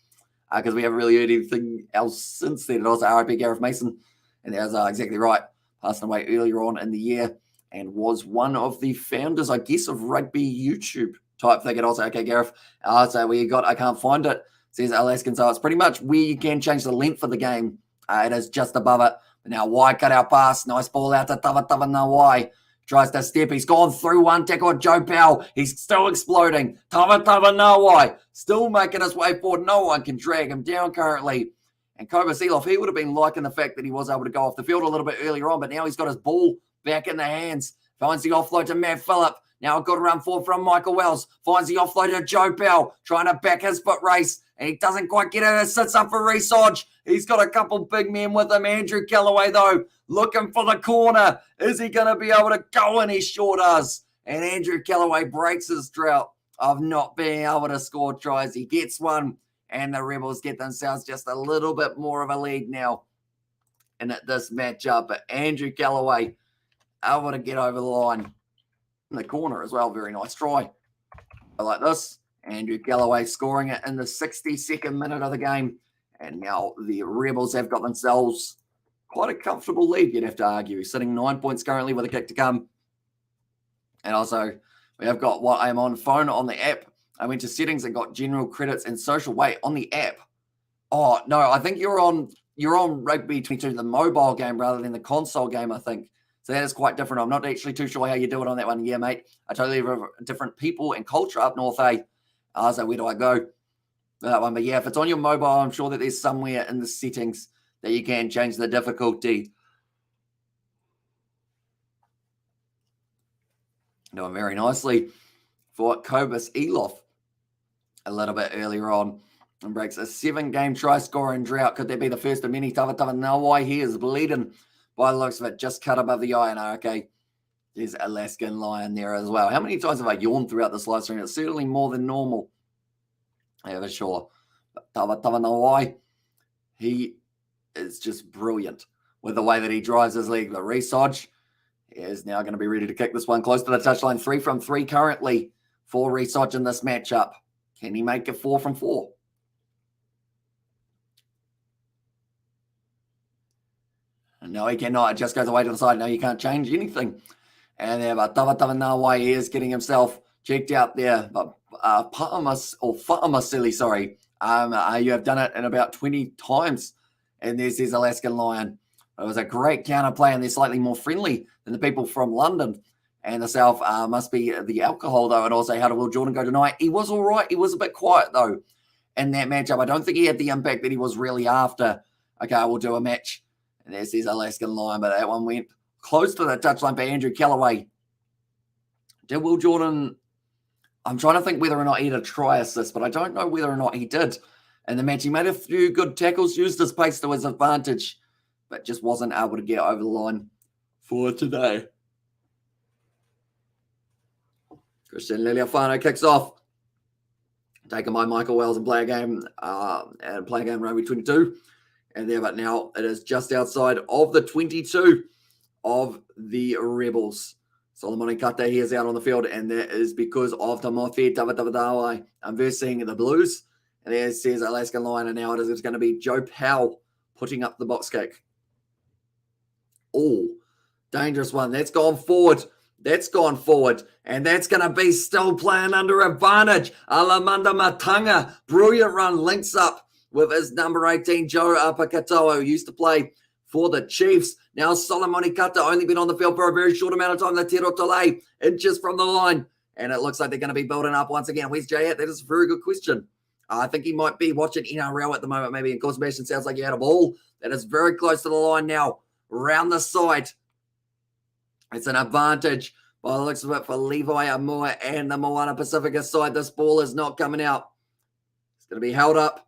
because we haven't really heard anything else since then. And also RIP Gareth Mason, and that was exactly right. Passed away earlier on in the year. And was one of the founders, I guess, of rugby YouTube type thing. And also, okay, Gareth, so where you got, I can't find it, says Alaskan. So it's pretty much where you can change the length of the game. It is just above it. But now, wide cut out pass. Nice ball out to Tava Nawai. Tries to step. He's gone through one tackle. Joe Powell. He's still exploding. Tava Nawai. Still making his way forward. No one can drag him down currently. And Koba Seeloff, he would have been liking the fact that he was able to go off the field a little bit earlier on. But now he's got his ball back in the hands. Finds the offload to Matt Phillip. Now a good run forward from Michael Wells. Finds the offload to Joe Bell. Trying to back his foot race. And he doesn't quite get it. It sits up for Reece Hodge. He's got a couple big men with him. Andrew Callaway, though, looking for the corner. Is he going to be able to go in? He sure does. And Andrew Callaway breaks his drought of not being able to score tries. He gets one. And the Rebels get themselves just a little bit more of a lead now in this matchup. But Andrew Callaway able to get over the line in the corner as well. Very nice try. I like this. Andrew Galloway scoring it in the 62nd minute of the game. And now the Rebels have got themselves quite a comfortable lead, you'd have to argue. Sitting 9 points currently with a kick to come. And also, we have got what I'm on phone on the app. I went to settings and got general credits and social. Wait, on the app. Oh, no, I think you're on Rugby 22, the mobile game, rather than the console game, I think. So that is quite different. I'm not actually too sure how you do it on that one. Yeah, mate. I totally have different people and culture up north, eh? So where do I go? That one. But yeah, if it's on your mobile, I'm sure that there's somewhere in the settings that you can change the difficulty. Doing very nicely for Cobus Elof a little bit earlier on, and breaks a 7-game try scoring drought. Could that be the first of many? Tava Nawai, he is bleeding by the looks of it, just cut above the eye. And okay, there's Alaskan Lion there as well. How many times have I yawned throughout this live stream? It's certainly more than normal. Yeah, for sure. But Tava Nawai, he is just brilliant with the way that he drives his leg. But Resodge is now going to be ready to kick this one close to the touchline. 3 from 3 currently for Resodge in this matchup. Can he make it 4 from 4? No, he cannot. It just goes away to the side. No, you can't change anything. And there, but Tava Nawai is getting himself checked out there. But Fa'amasili, sorry. You have done it in about 20 times. And there's his Alaskan Lion. It was a great counter play, and they're slightly more friendly than the people from London and the South. Must be the alcohol, though. And also, how did Will Jordan go tonight? He was all right. He was a bit quiet, though, in that matchup. I don't think he had the impact that he was really after. Okay, we'll do a match. And there's his Alaskan Lion, but that one went close to the touchline by Andrew Callaway. Did Will Jordan... I'm trying to think whether or not he had a try assist, but I don't know whether or not he did in the match. He made a few good tackles, used his pace to his advantage, but just wasn't able to get over the line for today. Christian Liliafano kicks off. Taken by Michael Wells and play a game Rugby 22. And there, but now it is just outside of the 22 of the Rebels. Solomon Kata, he is out on the field, and that is because of Tamofi Tavadavadawai versing the Blues. And there says Alaskan Lion, and now it is going to be Joe Powell putting up the box kick. Oh, dangerous one. That's gone forward. And that's going to be still playing under advantage. Alamanda Matanga, brilliant run, links up with his number 18, Joe Apakatoa, who used to play for the Chiefs. Now Solomon Kata only been on the field for a very short amount of time. The Tiro Tole, inches from the line. And it looks like they're going to be building up once again. Where's Jay at? That is a very good question. I think he might be watching NRL at the moment, maybe. And course, Sebastian sounds like he had a ball. That is very close to the line now. Round the side. It's an advantage by the looks of it for Levi Amua and the Moana Pasifika side. This ball is not coming out. It's going to be held up.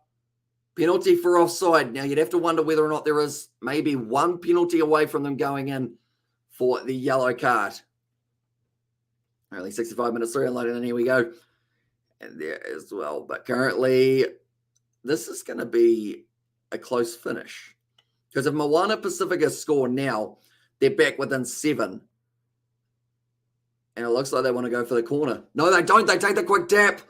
Penalty for offside. Now, you'd have to wonder whether or not there is maybe one penalty away from them going in for the yellow card. Only 65 minutes through, unloading, and here we go. And there as well. But currently, this is going to be a close finish. Because if Moana Pasifika score now, they're back within 7. And it looks like they want to go for the corner. No, they don't. They take the quick tap.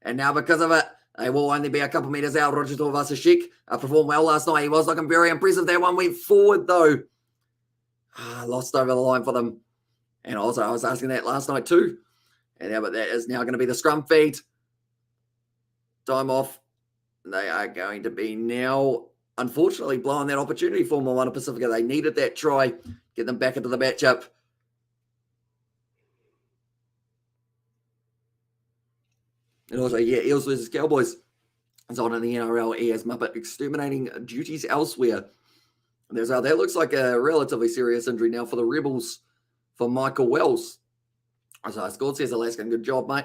And now because of it, they will only be a couple meters out. Roger Vasashik performed well last night. He was looking very impressive. That one went forward, though. Lost over the line for them. And also, I was asking that last night, too. And yeah, but that is now going to be the scrum feed. Time off. They are going to be now, unfortunately, blowing that opportunity for Moana Pasifika. They needed that try. Get them back into the matchup. And also, yeah, Eels versus Cowboys is on in the NRL. He has Muppet exterminating duties elsewhere. And there's that looks like a relatively serious injury now for the Rebels for Michael Wells. So I scored, says Alaskan. Good job, mate.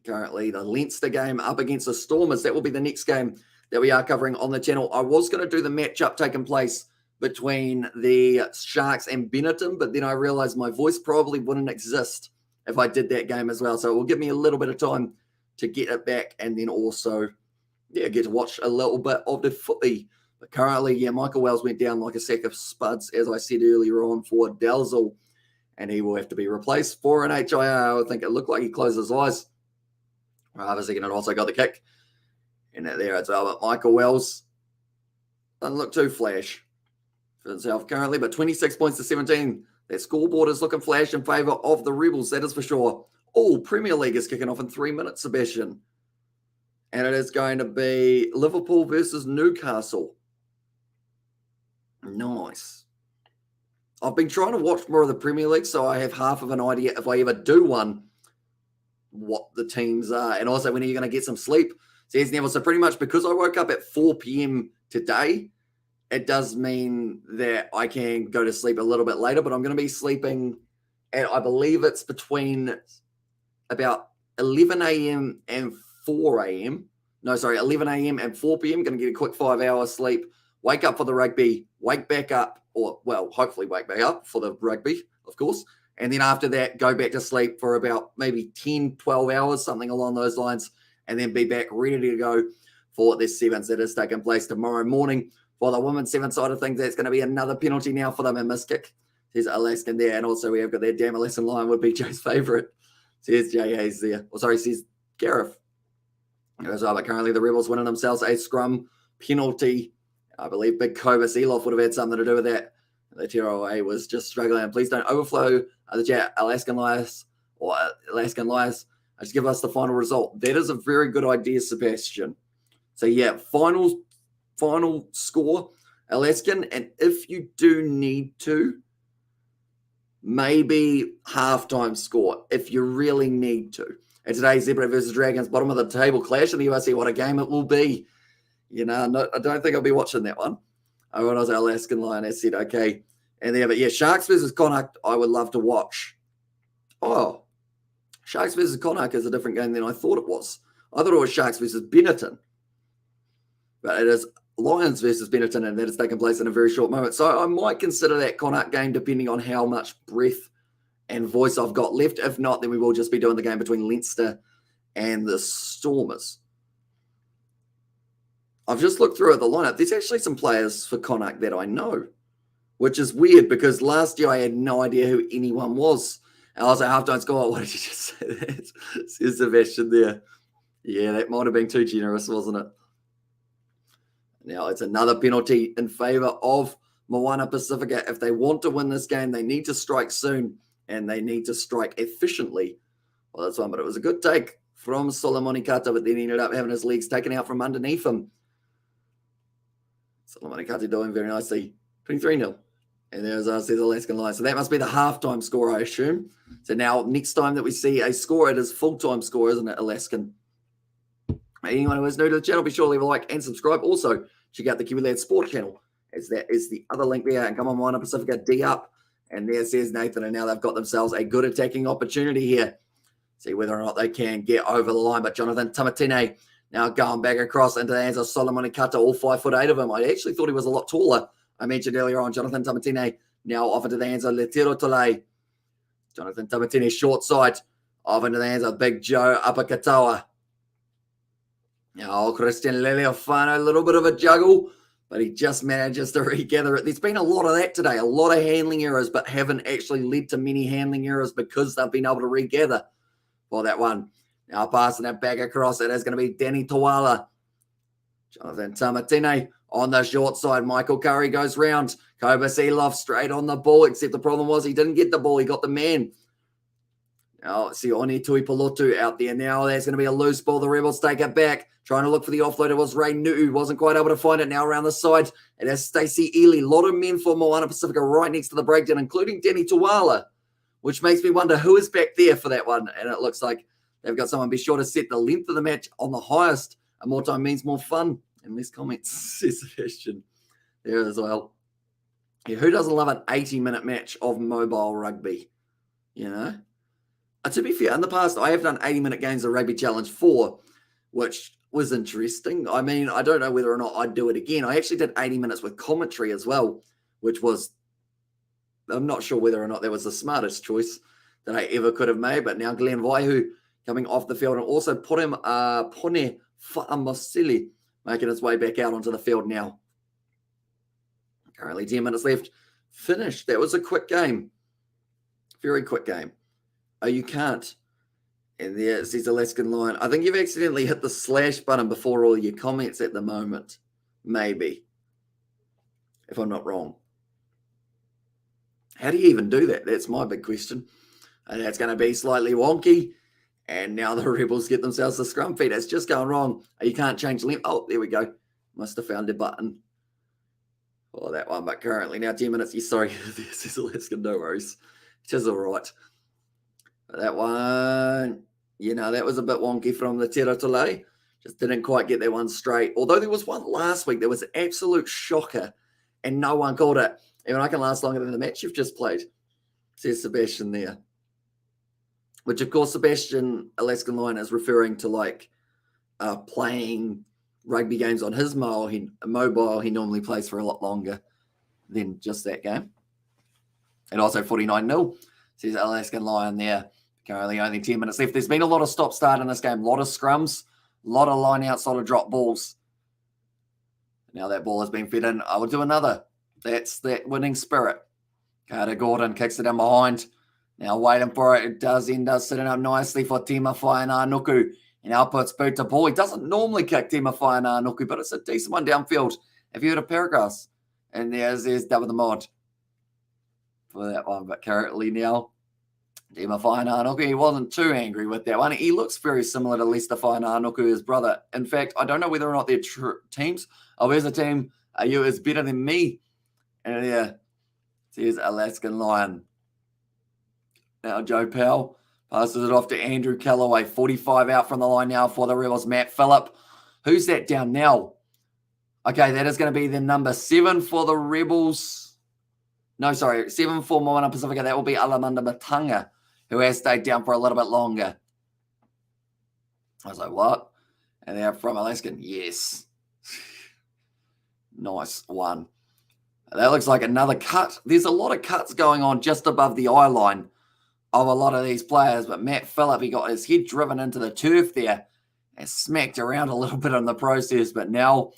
Currently, the Leinster game up against the Stormers. That will be the next game that we are covering on the channel. I was going to do the matchup taking place between the Sharks and Benetton, but then I realized my voice probably wouldn't exist if I did that game as well. So it will give me a little bit of time to get it back and then also, get to watch a little bit of the footy. But currently, Michael Wells went down like a sack of spuds, as I said earlier on, for Dalzell, and he will have to be replaced for an HIR. I think it looked like he closed his eyes Obviously, and also got the kick. And there it's well, but Michael Wells doesn't look too flash for himself currently, but 26 points to 17. That scoreboard is looking flash in favour of the Rebels, that is for sure. Oh, Premier League is kicking off in 3 minutes, Sebastian. And it is going to be Liverpool versus Newcastle. Nice. I've been trying to watch more of the Premier League, so I have half of an idea, if I ever do one, what the teams are. And also, when are you going to get some sleep? Says Neville. So pretty much because I woke up at 4 p.m. today, it does mean that I can go to sleep a little bit later, but I'm going to be sleeping at, I believe it's between about 11 a.m. and 4 a.m. No, sorry, 11 a.m. and 4 p.m. Going to get a quick 5 hours sleep, wake up for the rugby, wake back up, or, well, hopefully wake back up for the rugby, of course. And then after that, go back to sleep for about maybe 10, 12 hours, something along those lines, and then be back ready to go for this sevens that is taking place tomorrow morning. For the women's seven side of things, that's going to be another penalty now for them, a missed kick. There's Alaskan there, and also we have got that damn Alaskan line would be Joe's favourite. Says Jay Hayes there. Or sorry, says Gareth. But currently the Rebels winning themselves a scrum penalty. I believe Big Cobra Seeloff would have had something to do with that. The tearaway was just struggling. Please don't overflow the chat, Alaskan Liars or Alaskan Liars. Just give us the final result. That is a very good idea, Sebastian. So yeah, final score, Alaskan, and if you do need to, maybe halftime score if you really need to. And today's Zebra versus Dragons, bottom of the table clash in the USC. What a game it will be. You know, I don't think I'll be watching that one. When I was Alaskan Lion, I said, okay. And there, but yeah, Sharks versus Connacht, I would love to watch. Oh, Sharks versus Connacht is a different game than I thought it was. I thought it was Sharks versus Benetton. But it is Lions versus Benetton, and that has taken place in a very short moment. So I might consider that Connacht game depending on how much breath and voice I've got left. If not, then we will just be doing the game between Leinster and the Stormers. I've just looked through at the lineup. There's actually some players for Connacht that I know, which is weird because last year I had no idea who anyone was. And I was like, halftime score. What did you just say that? Says Sebastian there. Yeah, that might have been too generous, wasn't it? Now it's another penalty in favour of Moana Pasifika. If they want to win this game, they need to strike soon and they need to strike efficiently. Well, that's one, but it was a good take from Solomoni Kata, but then he ended up having his legs taken out from underneath him. Solomoni Kata doing very nicely. 23-0. And there's the Alaskan line. So that must be the halftime score, I assume. So now next time that we see a score, it is full-time score, isn't it, Alaskan? Anyone who is new to the channel, be sure to leave a like and subscribe. Also, check out the Kiwi Lad Sport channel, as that is the other link there. And come on, MOANA Pasifika D up. And there says Nathan, and now they've got themselves a good attacking opportunity here. See whether or not they can get over the line. But Jonathan Tamatine now going back across into the hands of Solomoni Kata, all 5'8" of him. I actually thought he was a lot taller. I mentioned earlier on Jonathan Tamatine now off into the hands of Letero Tole. Jonathan Tamatine short side off into the hands of Big Joe Apakatawa. Now Christian Leleofano, a little bit of a juggle, but he just manages to regather it. There's been a lot of that today, a lot of handling errors, but haven't actually led to many handling errors because they've been able to regather for that one. Now passing it back across, it is going to be Danny Tawala. Jonathan Tamatine on the short side. Michael Curry goes round. Cobra Seeloff straight on the ball, except the problem was he didn't get the ball. He got the man. Now, Sione Tuipulotu out there now. There's going to be a loose ball. The Rebels take it back. Trying to look for the offload. It was Ray Nu'u. Wasn't quite able to find it. Now around the side. It has Stacey Ely. A lot of men for Moana Pasifika right next to the breakdown, including Danny Tawala, which makes me wonder who is back there for that one. And it looks like they've got someone. Be sure to set the length of the match on the highest. And more time means more fun. And less comments, says Sebastian there as well. Yeah, who doesn't love an 80-minute match of mobile rugby? You know? To be fair, in the past, I have done 80-minute games of Rugby Challenge 4, which was interesting. I mean, I don't know whether or not I'd do it again. I actually did 80 minutes with commentary as well, which was, I'm not sure whether or not that was the smartest choice that I ever could have made. But now Glenn Vaihu coming off the field, and also Pone Fa'amasili making his way back out onto the field now. Currently 10 minutes left. Finished. That was a quick game. Very quick game. Oh, you can't. And there it says Alaskan Lion. I think you've accidentally hit the slash button before all your comments at the moment. Maybe. If I'm not wrong. How do you even do that? That's my big question. And that's going to be slightly wonky. And now the Rebels get themselves a scrum feed. It's just going wrong. You can't change length. Oh, there we go. Must have found a button for that one. But currently now 10 minutes. Sorry, this is Alaskan. No worries. It is all right. That one, that was a bit wonky from the Teratole. Just didn't quite get that one straight. Although there was one last week that was an absolute shocker and no one called it. Even I can last longer than the match you've just played, says Sebastian there. Which, of course, Sebastian Alaskan Lion is referring to playing rugby games on his mobile. He normally plays for a lot longer than just that game. And also 49-0, says Alaskan Lion there. Currently only 10 minutes left. There's been a lot of stop-start in this game. A lot of scrums, a lot of line-outs, a lot of drop balls. Now that ball has been fed in. I will do another. That's that winning spirit. Carter Gordon kicks it in behind. Now waiting for it. It does end up sitting up nicely for Tima Whainānuku. And now puts boot to ball. He doesn't normally kick Tima Whainānuku, but it's a decent one downfield. If you heard of Paragraphs. And there's double the mod for that one. But currently now, Tima Whainānuku, he wasn't too angry with that one. He looks very similar to Lester Whainānuku, his brother. In fact, I don't know whether or not they're teams. Oh, there's a team. You is better than me. And yeah, says Alaskan Lion. Now Joe Powell passes it off to Andrew Callaway. 45 out from the line now for the Rebels. Matt Phillip. Who's that down now? Okay, that is going to be the number 7 for the Rebels. No, sorry, 7 for Moana Pasifika. That will be Alamanda Matanga, who has stayed down for a little bit longer. I was like, what? And they're from Alaskan. Yes. Nice one. That looks like another cut. There's a lot of cuts going on just above the eye line of a lot of these players. But Matt Phillip, he got his head driven into the turf there and smacked around a little bit in the process. But now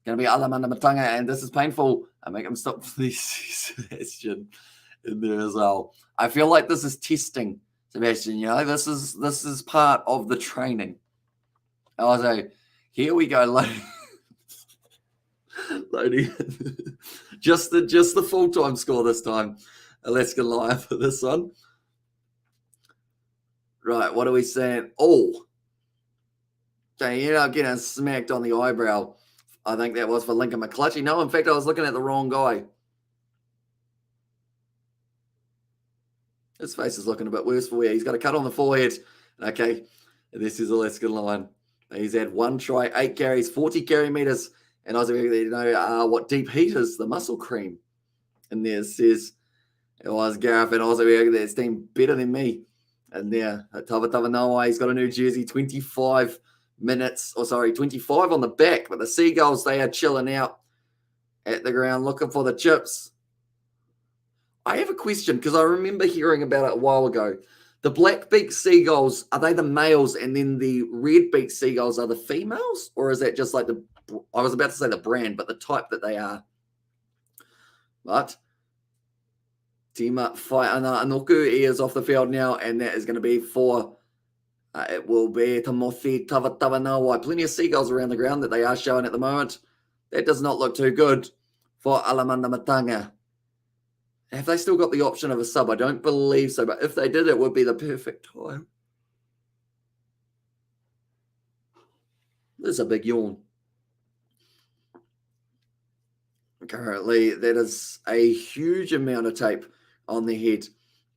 going to be Alamanda Matanga, and this is painful. I make him stop for the Sebastian in there as well. I feel like this is testing, Sebastian. This is part of the training. I say, here we go, Lodi. just the full-time score this time. Alaskan Lion for this one. Right, what are we saying? Oh, okay, you're not getting smacked on the eyebrow. I think that was for Lincoln McClutchy. No, in fact, I was looking at the wrong guy. His face is looking a bit worse for wear. He's got a cut on the forehead. Okay, this is Alaskan Lion. He's had 1 try, 8 carries, 40 carry meters. And I was what deep heat is, the muscle cream. And there says, it was Gareth, and I was that's team better than me. And there, Tava Noah, he's got a new jersey, 25 minutes, 25 on the back. But the Seagulls, they are chilling out at the ground looking for the chips. I have a question because I remember hearing about it a while ago. The black-beaked seagulls, are they the males and then the red-beaked seagulls are the females? Or is that just like I was about to say the brand, but the type that they are? But Tima Whainānuku, he is off the field now, and that is going to be for, it will be Timothy Tavatavanawai. Plenty of seagulls around the ground that they are showing at the moment. That does not look too good for Alamanda Matanga. Have they still got the option of a sub? I don't believe so, but if they did, it would be the perfect time. There's a big yawn. Currently, that is a huge amount of tape on the head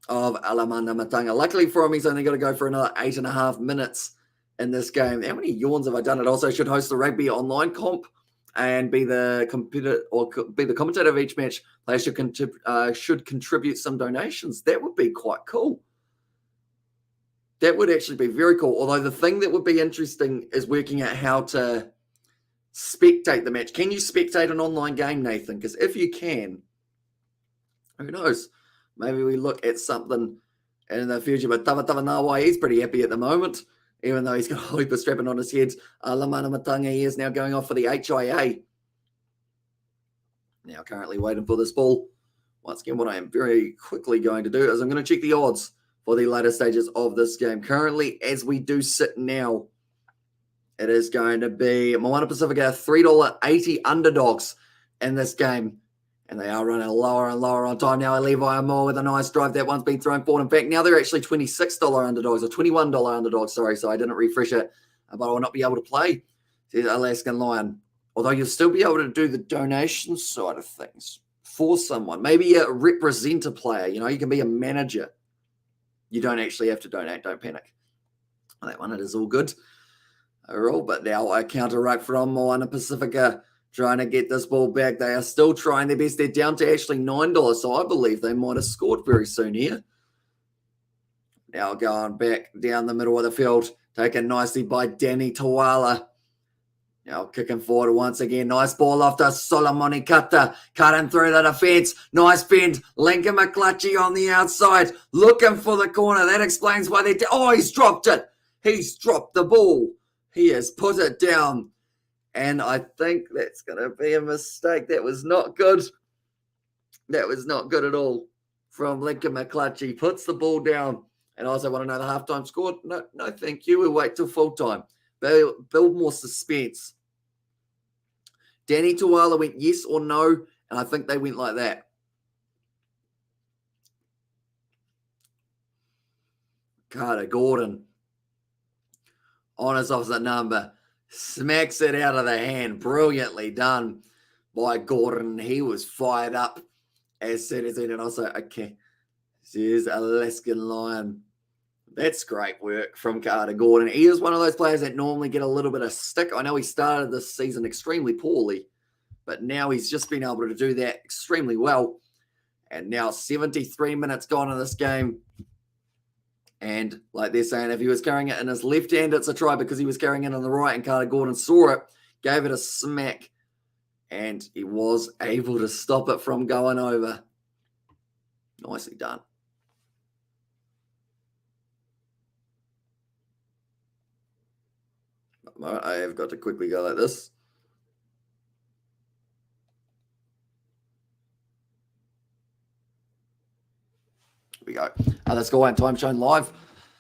of Alamanda Matanga. Luckily for him, he's only got to go for another 8.5 minutes in this game. How many yawns have I done? It also should host the rugby online comp and be the commentator of each match. Players should contribute some donations. That would be quite cool. That would actually be very cool. Although the thing that would be interesting is working out how to spectate the match. Can you spectate an online game, Nathan? Because if you can, who knows? Maybe we look at something in the future. But Tavatavanawai, he's pretty happy at the moment, even though he's got a leaper strapping on his head. Lamana Matanga, he is now going off for the HIA. Now currently waiting for this ball. Once again, what I am very quickly going to do is I'm going to check the odds for the later stages of this game. Currently, as we do sit now, it is going to be MOANA Pasifika $3.80 underdogs in this game. And they are running lower and lower on time now. Levi Moore with a nice drive. That one's been thrown forward. In fact, now they're actually $26 underdogs or $21 underdogs. Sorry, so I didn't refresh it. But I will not be able to play the Alaskan Lion. Although you'll still be able to do the donation side of things for someone. Maybe represent a player. You can be a manager. You don't actually have to donate. Don't panic. That one, it is all good. Overall, but now a counter ruck from MOANA Pasifika trying to get this ball back. They are still trying their best. They're down to actually $9, so I believe they might have scored very soon here. Now going back down the middle of the field, taken nicely by Danny Tawala. Now kicking forward once again. Nice ball off to Solomoni Kata. Cutting through the defence. Nice bend. Lincoln McClutchy on the outside. Looking for the corner. That explains why they're... Oh, he's dropped it. He's dropped the ball. He has put it down. And I think that's going to be a mistake. That was not good. That was not good at all from Lincoln McClutchy. Puts the ball down. And I also want to know the halftime score. No, thank you. We'll wait till full time. Build more suspense. Danny Tawala went yes or no, and I think they went like that. Carter Gordon on his opposite number. Smacks it out of the hand. Brilliantly done by Gordon. He was fired up as soon as he did. Also, okay, here's Alaskan Lion. That's great work from Carter Gordon. He is one of those players that normally get a little bit of stick. I know he started this season extremely poorly, but now he's just been able to do that extremely well. And now 73 minutes gone in this game. And like they're saying, if he was carrying it in his left hand, it's a try because he was carrying it on the right, and Carter Gordon saw it, gave it a smack, and he was able to stop it from going over. Nicely done. I have got to quickly go like this. Here we go. The score and time shown live.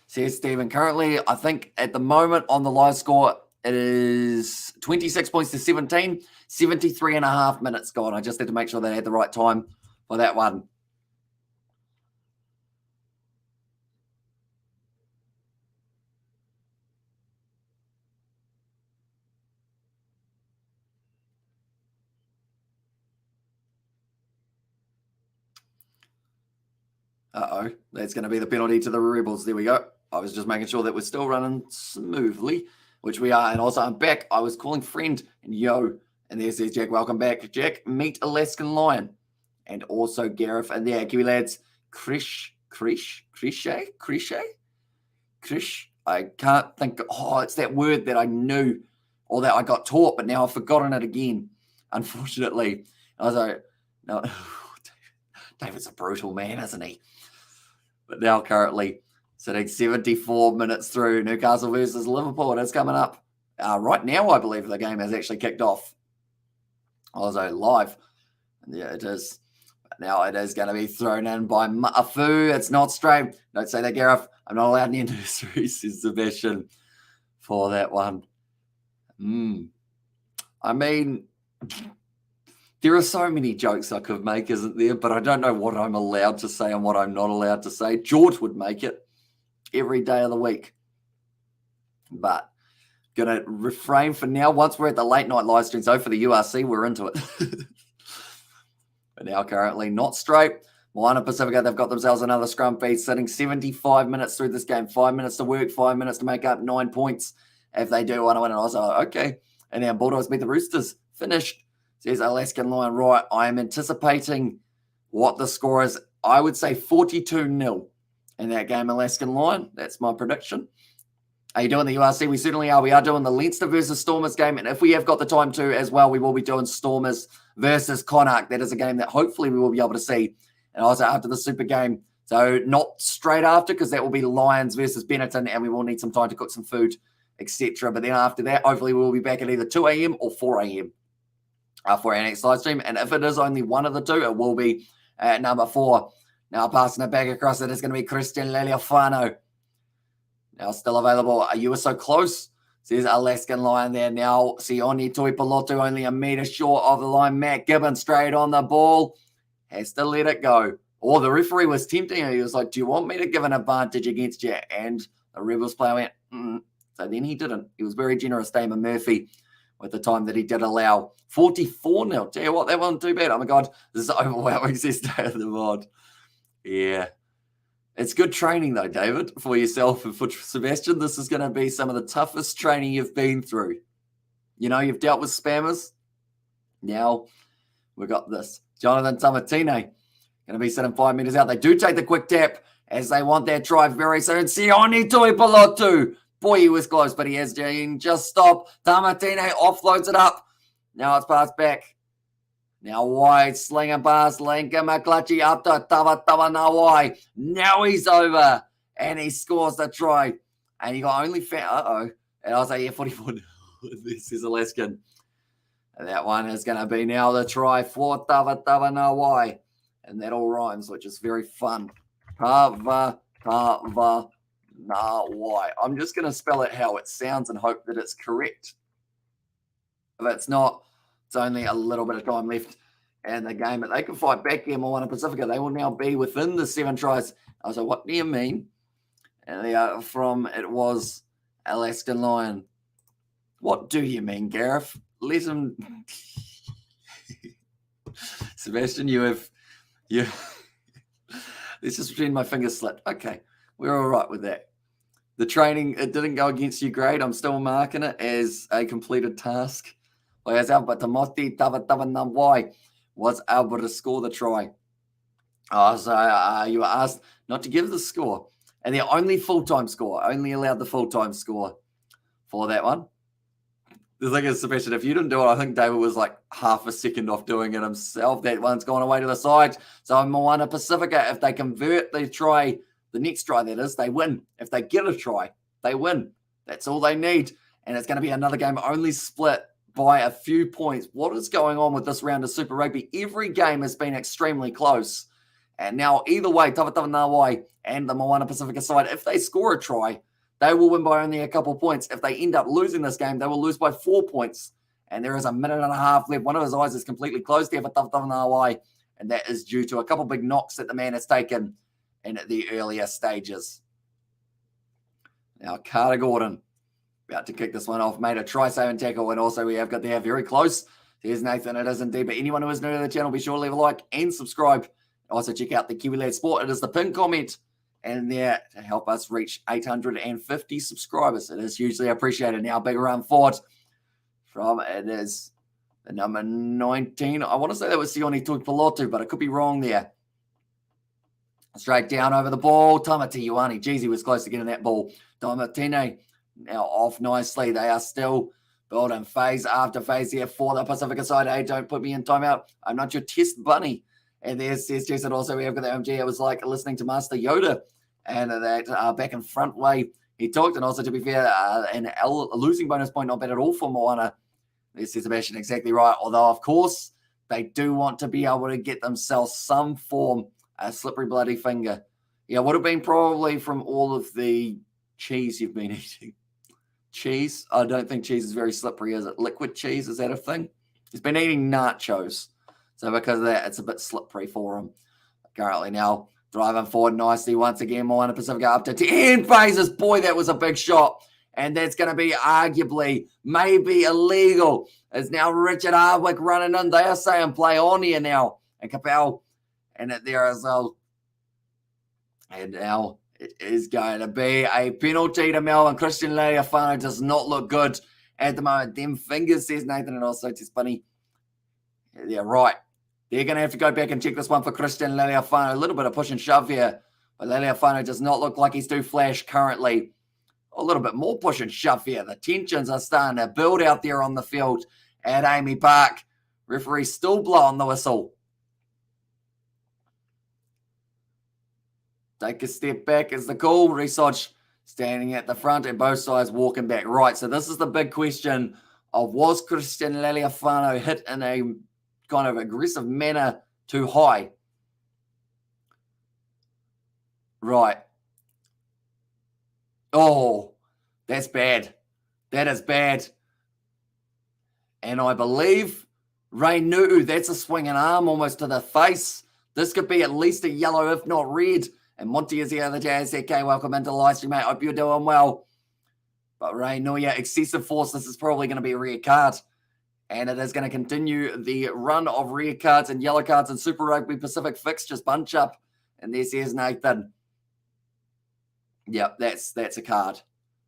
Says Stephen. Currently, I think at the moment on the live score, it is 26 points to 17, 73 and a half minutes gone. I just had to make sure they had the right time for that one. Uh-oh, that's going to be the penalty to the Rebels. There we go. I was just making sure that we're still running smoothly, which we are. And also, I'm back. I was calling friend and yo. And there says Jack, welcome back. Jack, meet Alaskan Lion. And also Gareth. And there, Kiwi lads, Krish. I can't think. Oh, it's that word that I knew or that I got taught, but now I've forgotten it again, unfortunately. I was like, no, David's a brutal man, isn't he? But now currently sitting 74 minutes through Newcastle versus Liverpool. It is coming up right now, I believe the game has actually kicked off. Also live. Yeah, it is. But now it is going to be thrown in by Ma'afu. It's not straight. Don't say that, Gareth. I'm not allowed near nursery, says Sebastian, for that one. I mean... There are so many jokes I could make, isn't there? But I don't know what I'm allowed to say and what I'm not allowed to say. George would make it every day of the week. But going to refrain for now. Once we're at the late night live stream, so for the URC, we're into it. But now currently not straight. MOANA Pasifika, they've got themselves another scrum feed sitting 75 minutes through this game. 5 minutes to work, 5 minutes to make up 9 points if they do want to win. And I was like, okay. And now Bulldogs beat the Roosters. Finished. Says Alaskan Lion, right, I am anticipating what the score is. I would say 42-0 in that game, Alaskan Lion. That's my prediction. Are you doing the URC? We certainly are. We are doing the Leinster versus Stormers game. And if we have got the time to as well, we will be doing Stormers versus Connacht. That is a game that hopefully we will be able to see. And also after the Super game. So not straight after, because that will be Lions versus Benetton, and we will need some time to cook some food, etc. But then after that, hopefully we will be back at either 2 a.m. or 4 a.m. For our next live stream. And if it is only one of the two, it will be at number 4 Now passing it back across it is going to be Christian Leleofano. Now still available. You were so close, says Alaskan Lion there. Now Sione Tuipolotu only a metre short of the line. Matt Gibbon straight on the ball. Has to let it go. Or the referee was tempting him. He was like, do you want me to give an advantage against you? And the Rebels player went, So then he didn't. He was very generous, Damon Murphy, with the time that he did allow. 44-0. Tell you what, that wasn't too bad. Oh, my God. This is overwhelming, says Dave the Mod. Yeah. It's good training, though, David, for yourself and for Sebastian. This is going to be some of the toughest training you've been through. You know, you've dealt with spammers. Now we've got this. Jonathan Tamatine going to be sitting 5 meters out. They do take the quick tap as they want their try very soon. Sione Tuipolotu. Boy, he was close, but he has just stopped. Tamatine offloads it up. Now it's passed back. Now wide, slinging past Lincoln McClutchy up to Tawa Now he's over, and he scores the try. And he got only found, and I was like, yeah, 44. This is Alaskan. And that one is going to be now the try for Tawa and that all rhymes, which is very fun. Tawa I'm just going to spell it how it sounds and hope that it's correct. If it's not, it's only a little bit of time left in the game, but they can fight back here, MOANA Pasifika. They will now be within the 7 tries. I was like, what do you mean? And it was Alaskan Lion. What do you mean, Gareth? Let him. Sebastian, you. Let's just pretend my fingers slipped. Okay, we're all right with that. The training, it didn't go against you, great. I'm still marking it as a completed task. But Tamoti Tavanawai was able to score the try. So you were asked not to give the score. And the only full-time score, only allowed the full-time score for that one. The thing is, Sebastian, if you didn't do it, I think David was like half a second off doing it himself. That one's gone away to the side. So MOANA Pasifika, if they convert the try, the next try that is, they win. If they get a try, they win. That's all they need. And it's going to be another game only split by a few points. What is going on with this round of Super Rugby? Every game has been extremely close. And now either way, Tawatanawai and the MOANA Pasifika side, if they score a try, they will win by only a couple points. If they end up losing this game, they will lose by 4 points. And there is a minute and a half left. One of his eyes is completely closed here for Tawatanawai. And that is due to a couple big knocks that the man has taken in the earlier stages. Now, Carter Gordon about to kick this one off, made a try-saving tackle, and also we have got there very close. There's Nathan, it is indeed. But anyone who is new to the channel, be sure to leave a like and subscribe. Also check out the Kiwi Lad Sport. It is the pinned comment and there to help us reach 850 subscribers. It is hugely appreciated. Now, big run forward from it is the number 19. I want to say that was Sione Tuipolotu, but I could be wrong there. Straight down over the ball. Tamati Ioane. Jeez, he was close to getting that ball. Tamatine now off nicely. They are still building phase after phase here for the Pasifika side. Hey, don't put me in timeout. I'm not your test bunny. And there's Jason. Also, we have got the MG. It was like listening to Master Yoda. And that back and front way he talked. And also, to be fair, a losing bonus point, not bad at all for MOANA. This is Sebastian exactly right. Although, of course, they do want to be able to get themselves some form, a slippery bloody finger. Yeah, would have been probably from all of the cheese you've been eating. Cheese? I don't think cheese is very slippery, is it? Liquid cheese, is that a thing? He's been eating nachos. So because of that, it's a bit slippery for him. Currently now, driving forward nicely once again. MOANA Pasifika up to 10 phases. Boy, that was a big shot. And that's going to be arguably, maybe illegal. It's now Richard Hardwick running in. They are saying play on here now. And Capel and it there as well. And now it is going to be a penalty to Melbourne. Christian Leleofano does not look good at the moment. Them fingers, says Nathan, and also Tess Bunny. Yeah, right. They're going to have to go back and check this one for Christian Leleofano. A little bit of push and shove here. But Leleofano does not look like he's too flash currently. A little bit more push and shove here. The tensions are starting to build out there on the field at AAMI Park. Referee still blowing the whistle. Take a step back is the call. Research standing at the front and both sides walking back. Right, so this is the big question of was Christian Leleofano hit in a kind of aggressive manner too high? Right. Oh, that's bad. That is bad. And I believe Nu'u, that's a swinging arm almost to the face. This could be at least a yellow, if not red. And Monty is here, the JSK. Welcome into the live stream, mate. Hope you're doing well. But Nu'u, excessive force. This is probably going to be a red card. And it is going to continue the run of red cards and yellow cards in Super Rugby Pacific fixtures bunch up. And there's Nathan. Yep, that's a card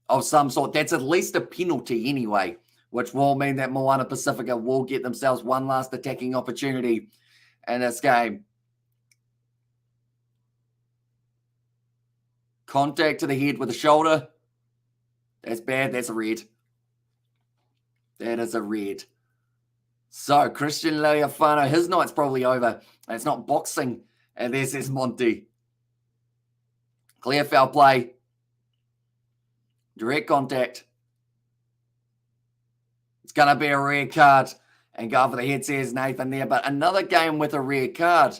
of some sort. That's at least a penalty anyway, which will mean that MOANA Pasifika will get themselves one last attacking opportunity in this game. Contact to the head with the shoulder. That's bad. That's a red. That is a red. So, Christian Leofano, his night's probably over. And it's not boxing. And there's Monty. Clear foul play. Direct contact. It's going to be a red card. And go for the head, says Nathan there. But another game with a red card.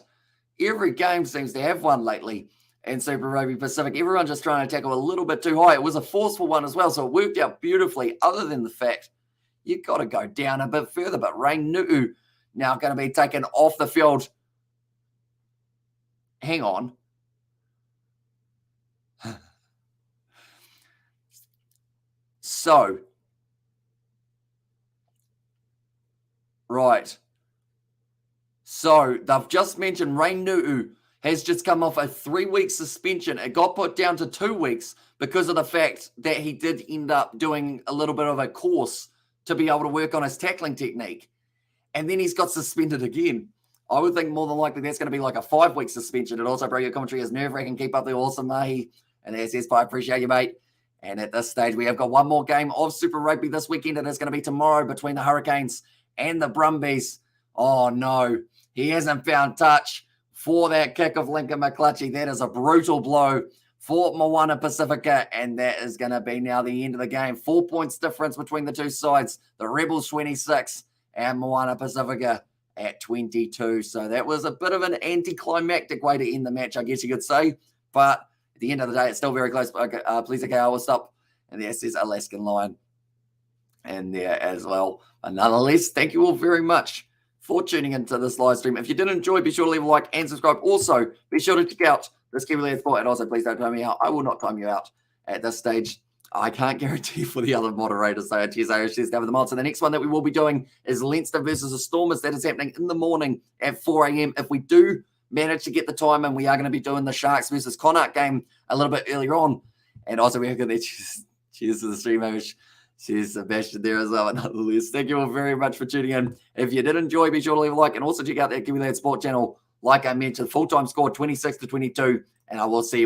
Every game seems to have one lately in Super Rugby Pacific. Everyone just trying to tackle a little bit too high. It was a forceful one as well, so it worked out beautifully, other than the fact you've got to go down a bit further. But Nu'u now going to be taken off the field. Hang on. So, right. So, they've just mentioned Nu'u has just come off a 3-week suspension. It got put down to 2 weeks because of the fact that he did end up doing a little bit of a course to be able to work on his tackling technique. And then he's got suspended again. I would think more than likely that's going to be like a 5-week suspension. And also, bro, your commentary is nerve-wracking. Keep up the awesome, Mahi. And there's S, I appreciate you, mate. And at this stage, we have got one more game of Super Rugby this weekend. And it's going to be tomorrow between the Hurricanes and the Brumbies. Oh, no. He hasn't found touch for that kick of Lincoln McClutchy. That is a brutal blow for MOANA Pasifika. And that is going to be now the end of the game. 4 points difference between the two sides. The Rebels 26 and MOANA Pasifika at 22. So that was a bit of an anticlimactic way to end the match, I guess you could say. But at the end of the day, it's still very close. Okay, please, okay, I will stop. And there says Alaskan Lion. And there as well. But nonetheless, thank you all very much for tuning into this live stream. If you did enjoy, be sure to leave a like and subscribe. Also, be sure to check out this Kiwi Land Sport. And also, please don't time me out. I will not time you out at this stage. I can't guarantee for the other moderators. So, cheers, David the Mod. So, the next one that we will be doing is Leinster versus the Stormers. That is happening in the morning at 4 a.m. If we do manage to get the time, and we are going to be doing the Sharks versus Connacht game a little bit earlier on. And also, we're going to cheers to the stream, Hamish. Cheers, Sebastian, there as well. Nonetheless, thank you all very much for tuning in. If you did enjoy, be sure to leave a like and also check out that Kiwi Land Sport channel. Like I mentioned, full-time score 26-22, and I will see you.